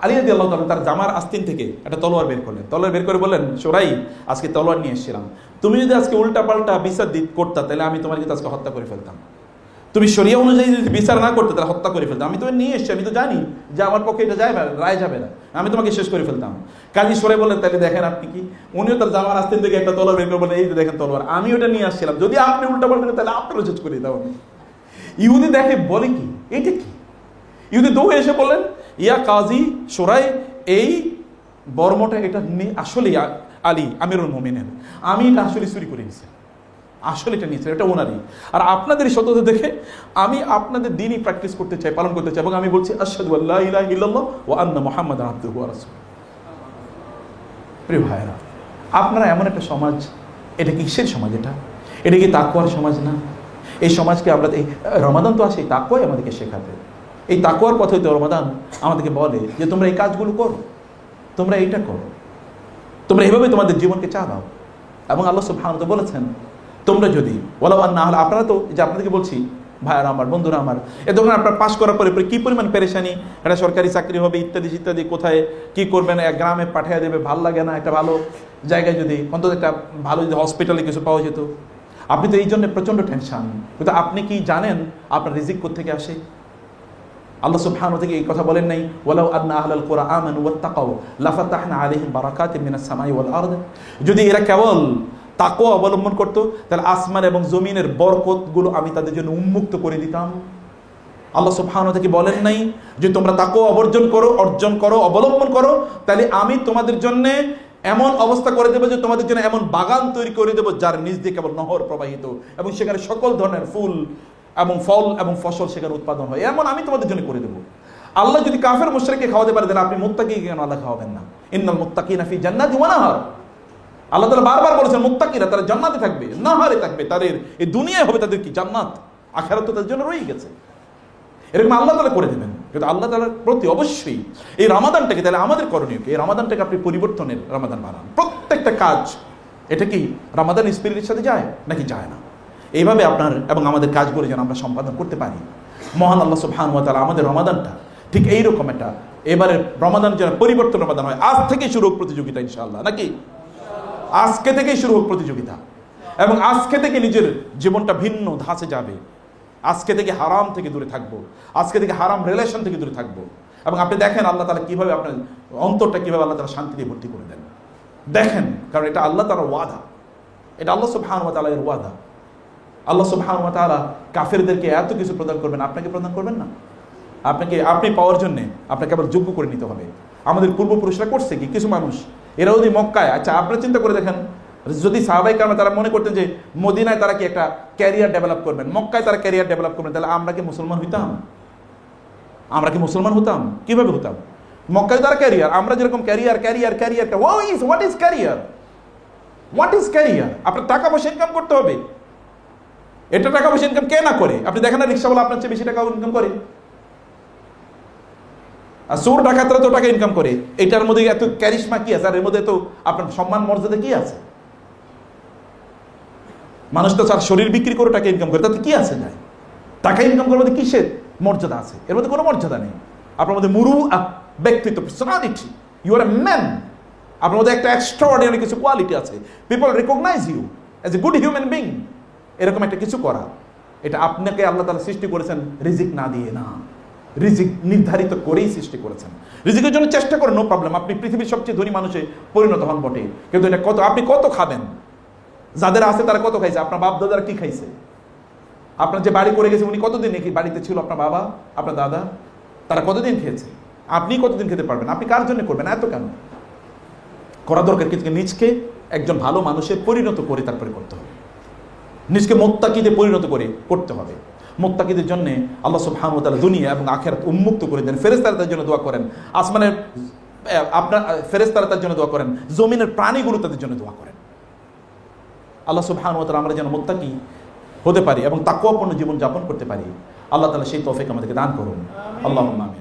আলী রাদিয়াল্লাহু তাআলা তার জামার আস্তিন থেকে একটা তলোয়ার বের করলেন, তলোয়ার বের করে বললেন শোরাই আজকে তলোয়ার নিয়ে এসেছিলাম, তুমি যদি আজকে উল্টা পাল্টা বিচার করতা তাহলে আমি তোমার কিন্তু আজকে হত্যা করে ফেলতাম, তুমি শরিয়া অনুযায়ী যদি বিচার না করতে তাহলে হত্যা করে ফেলতাম, আমি তোমার নিয়ে এসেছি, আমি তো জানি যে আমার পক্ষে এটা যায় না, রায় যাবে না, আমি তোমাকে শেষ করে ফেলতাম। কাজী শোরাই বললেন তাহলে দেখেন আপনি কি? উনিও তার জামার আস্তিন থেকে একটা তলোয়ার বের করে বলেন এই যে দেখেন তলোয়ার, আমি ওটা নিয়ে আসছিলাম, যদি আপনি উল্টা পাল্টা তাহলে আপনারও শেষ করে দাও। ইহুদি দেখে বলে কি এইটা কি? ইহুদি দৌড়ে এসে বললেন ইয়া কাজী শোরাই, এই বর্মটা এটা আসলে আলী আমিরুল মুমিনিন, আমি এটা আসলে চুরি করে নিয়েছি, আসলে এটা নিয়েছে, এটা ওনারই। আর আপনাদের সততা দেখে আমি আপনাদের দিনই প্র্যাকটিস করতে চাই, পালন করতে চাই, এবং আমি বলছি আশহাদু আল্লা ইলাহা ইল্লাল্লাহ ওয়া আন্না মুহাম্মাদান আবদুহু ওয়া রাসূলুহু। প্রিয় ভাইরা, আপনারা এমন একটা সমাজ, এটা কিসের সমাজ? এটা কি তাকওয়ার সমাজ না? এই সমাজকে আমরা, এই রমাদান তো আসে তাকওয়াই আমাদেরকে শেখাতে, এই তাকওয়ার পথে তো রমাদান আমাদেরকে বলে যে তোমরা এই কাজগুলো করো, তোমরা এইটা করো, তোমরা এইভাবে তোমাদের জীবনকে চালাও। এবং আল্লাহ সুবহানাহু ওয়া তাআলা বলেছেন তোমরা যদি ওয়ালাউ আন্না আহলা, আপনারা তো যে আপনাদেরকে বলছি ভাইয়ারা আমার, বন্ধুরা আমার, এ ধরুন আপনার পাশ করার পরে কী পরিমাণ পেরেশানি, একটা সরকারি চাকরি হবে ইত্যাদি ইত্যাদি, কোথায় কি করবেন, এক গ্রামে পাঠিয়ে দেবে, ভাল লাগে না, একটা ভালো জায়গায় যদি অন্তত একটা ভালো যদি হসপিটালে কিছু পাওয়া যেত, আপনি তো এই জন্য প্রচণ্ড টেনশন। কিন্তু আপনি কি জানেন আপনার রিজিক কোত্থেকে আসে? আল্লাহ সুবহানাহু ওয়া তাআলা এই কথা বলেন নাই ওয়ালাউ আন্না আহলাল কুরআ আমানু ওয়াত্তাকাউ লাফাতাহনা আলাইহিম বারাকাতিন মিনাস সামাই ওয়াল আরদ, যদি এরা কেবল তাকওয়া অবলম্বন করতো তাহলে আসমান এবং জমিনের বরকতগুলো আমি তাদের জন্য উন্মুক্ত করে দিতাম। আল্লাহ সুবহানাহু ওয়া তাআলা কি বলেন নাই যে তোমরা তাকওয়া অর্জন করো অবলম্বন করো, তাহলে আমি তোমাদের জন্য এমন অবস্থা করে দেবো যে তোমাদের জন্য এমন বাগান তৈরি করে দেবো যার নিচ দিয়ে কেবল নহর প্রবাহিত, এবং সেখানে সকল ধরনের ফুল এবং ফল এবং ফসল সেখানে উৎপাদন হয়, এমন আমি তোমাদের জন্য করে দেবো। আল্লাহ যদি কাফের মুশরিককে খাওয়াতে পারে তাহলে আপনি মুত্তাকিকে কেন আল্লাহ খাওয়াবেন না? ইন্নাল মুত্তাকিনা ফি জান্নাতি ওয়া নাহার, আল্লাহ তাআলা বারবার বলেছেন মুত্তাকিরা তারা জান্নাতে থাকবে, নাহারে থাকবে, তাদের এই দুনিয়ায় হবে তাদের কি জান্নাত, আখিরাত তো তাদের জন্য রয়ে গেছে। এরকম আল্লাহ তাআলা করে দেবেন। কিন্তু আল্লাহ তাআলার প্রতি অবশ্যই এই রমাদানটাকে, তাহলে আমাদের করণীয় কি? এই রমাদানটাকে আপনি পরিবর্তনের রমাদান বানান। প্রত্যেকটা কাজ এটা কি রমাদান স্পিরিটের সাথে যায় নাকি যায় না? এইভাবে আপনার এবং আমাদের কাজগুলো যেন আমরা সম্পাদন করতে পারি। মহান আল্লাহ সুবহানাহু ওয়া তাআলা আমাদের রমাদানটা ঠিক এইরকম একটা এবারে রমাদান যেন পরিবর্তন রমাদান হয়। আজ থেকেই শুরু হোক প্রতিযোগিতা ইনশাআল্লাহ, নাকি? আজকে থেকেই শুরু হোক প্রতিযোগিতা, এবং আজকে থেকে নিজের জীবনটা ভিন্ন ধাঁচে যাবে। আজকে থেকে হারাম থেকে দূরে থাকবো, আজকে থেকে হারাম রিলেশন থেকে দূরে থাকবো। এবং আপনি দেখেন আল্লাহ তাআলা কিভাবে আপনার অন্তরটা কিভাবে আল্লাহ তাআলা শান্তি দিয়ে ভর্তি করে দেন, দেখেন। কারণ এটা আল্লাহ তাআলার ওয়াদা, এটা আল্লাহ সুবহানাহু ওয়া তাআলার ওয়াদা। আল্লাহ সুবহানাহু ওয়া তাআলা কাফেরদেরকে এত কিছু প্রদান করবেন, আপনাকে প্রদান করবেন না? আপনি পাওয়ার জন্য আপনাকে আবার যোগ্য করে নিতে হবে। আমাদের পূর্বপুরুষরা করছে কি? কিছু মানুষ এরা যদি মক্কায়, আচ্ছা আপনারা চিন্তা করে দেখেন, যদি সাহাবায়ে কেরাম তারা মনে করতেন যে মদিনায় তারা কি একটা ক্যারিয়ার ডেভেলপ করবেন, মক্কায় তারা ক্যারিয়ার ডেভেলপ করবেন, তাহলে আমরা কি মুসলমান হইতাম? আমরা কি মুসলমান হতাম? কিভাবে হতাম? মক্কায় তারা ক্যারিয়ার, আমরা যেরকম career career career what is career? What is career? আপনার টাকা পয়সা ইনকাম করতে হবে। এটা টাকা পয়সা ইনকাম কে না করে? আপনি দেখেন না রিক্সাওয়ালা আপনার চেয়ে বেশি টাকা ইনকাম করে, আর চোর ডাকাতরা তো টাকা ইনকাম করে। এটার মধ্যে এত ক্যারিশমা কি আছে? আর এর মধ্যে তো আপনার সম্মান মর্যাদা কি আছে? মানুষ তো তার শরীর বিক্রি করে টাকা ইনকাম করে, তাতে কি আছে? যায় টাকা ইনকাম করার মধ্যে কিসের মর্যাদা আছে? এর মধ্যে কোনো মর্যাদা নেই। আপনার মধ্যে ব্যক্তিত্ব, personality, you are a man. আপনার মধ্যে একটা এক্সট্রাঅর্ডিনারি কিছু কোয়ালিটি আছে। People recognise you as a good human being. এরকম একটা কিছু করা, এটা আপনাকে আল্লাহ তাআলা সৃষ্টি করেছেন রিজিক না দিয়ে না, রিজিক নির্ধারিত করেই সৃষ্টি করেছেন। রিজিকের জন্য চেষ্টা করেন, নো প্রবলেম। আপনি পৃথিবীর সবচেয়ে ধনী মানুষে পরিণত হন বটে, কিন্তু এটা কত, আপনি কত খাবেন? যাদের আছে তারা কত খাইছে? আপনার বাপ দাদারা কি খাইছে? আপনার যে বাড়ি করে গেছে উনি কতদিন নাকি বাড়িতে ছিল? আপনার বাবা, আপনার দাদা, তারা কতদিন খেয়েছে? আপনি কতদিন খেতে পারবেন? আপনি কার জন্য করবেন? এত কেন করা দরকার? কিন্তু নিজকে একজন ভালো মানুষে পরিণত করে তারপরে করতে হবে, নিজকে মুত্তাকিতে পরিণত করে করতে হবে। মুত্তাকিদের জন্য আল্লাহ সুবহানাহু ওয়া তাআলা দুনিয়া এবং আখিরাত উন্মুক্ত করে দেন। ফেরেশতারা তার জন্য দোয়া করেন, আসমানের আপনার ফেরেশতারা তার জন্য দোয়া করেন, জমিনের প্রাণীগুলো তাদের জন্য দোয়া করেন। আল্লাহ সুবহানাহু ওয়া তাআলা আমরা যেন মুত্তাকি হতে পারি এবং তাকওয়াপূর্ণ জীবন যাপন করতে পারি। আল্লাহ তাআলা সেই তৌফিক আমাদেরকে দান করুন। আল্লাহুম্মা আমিন।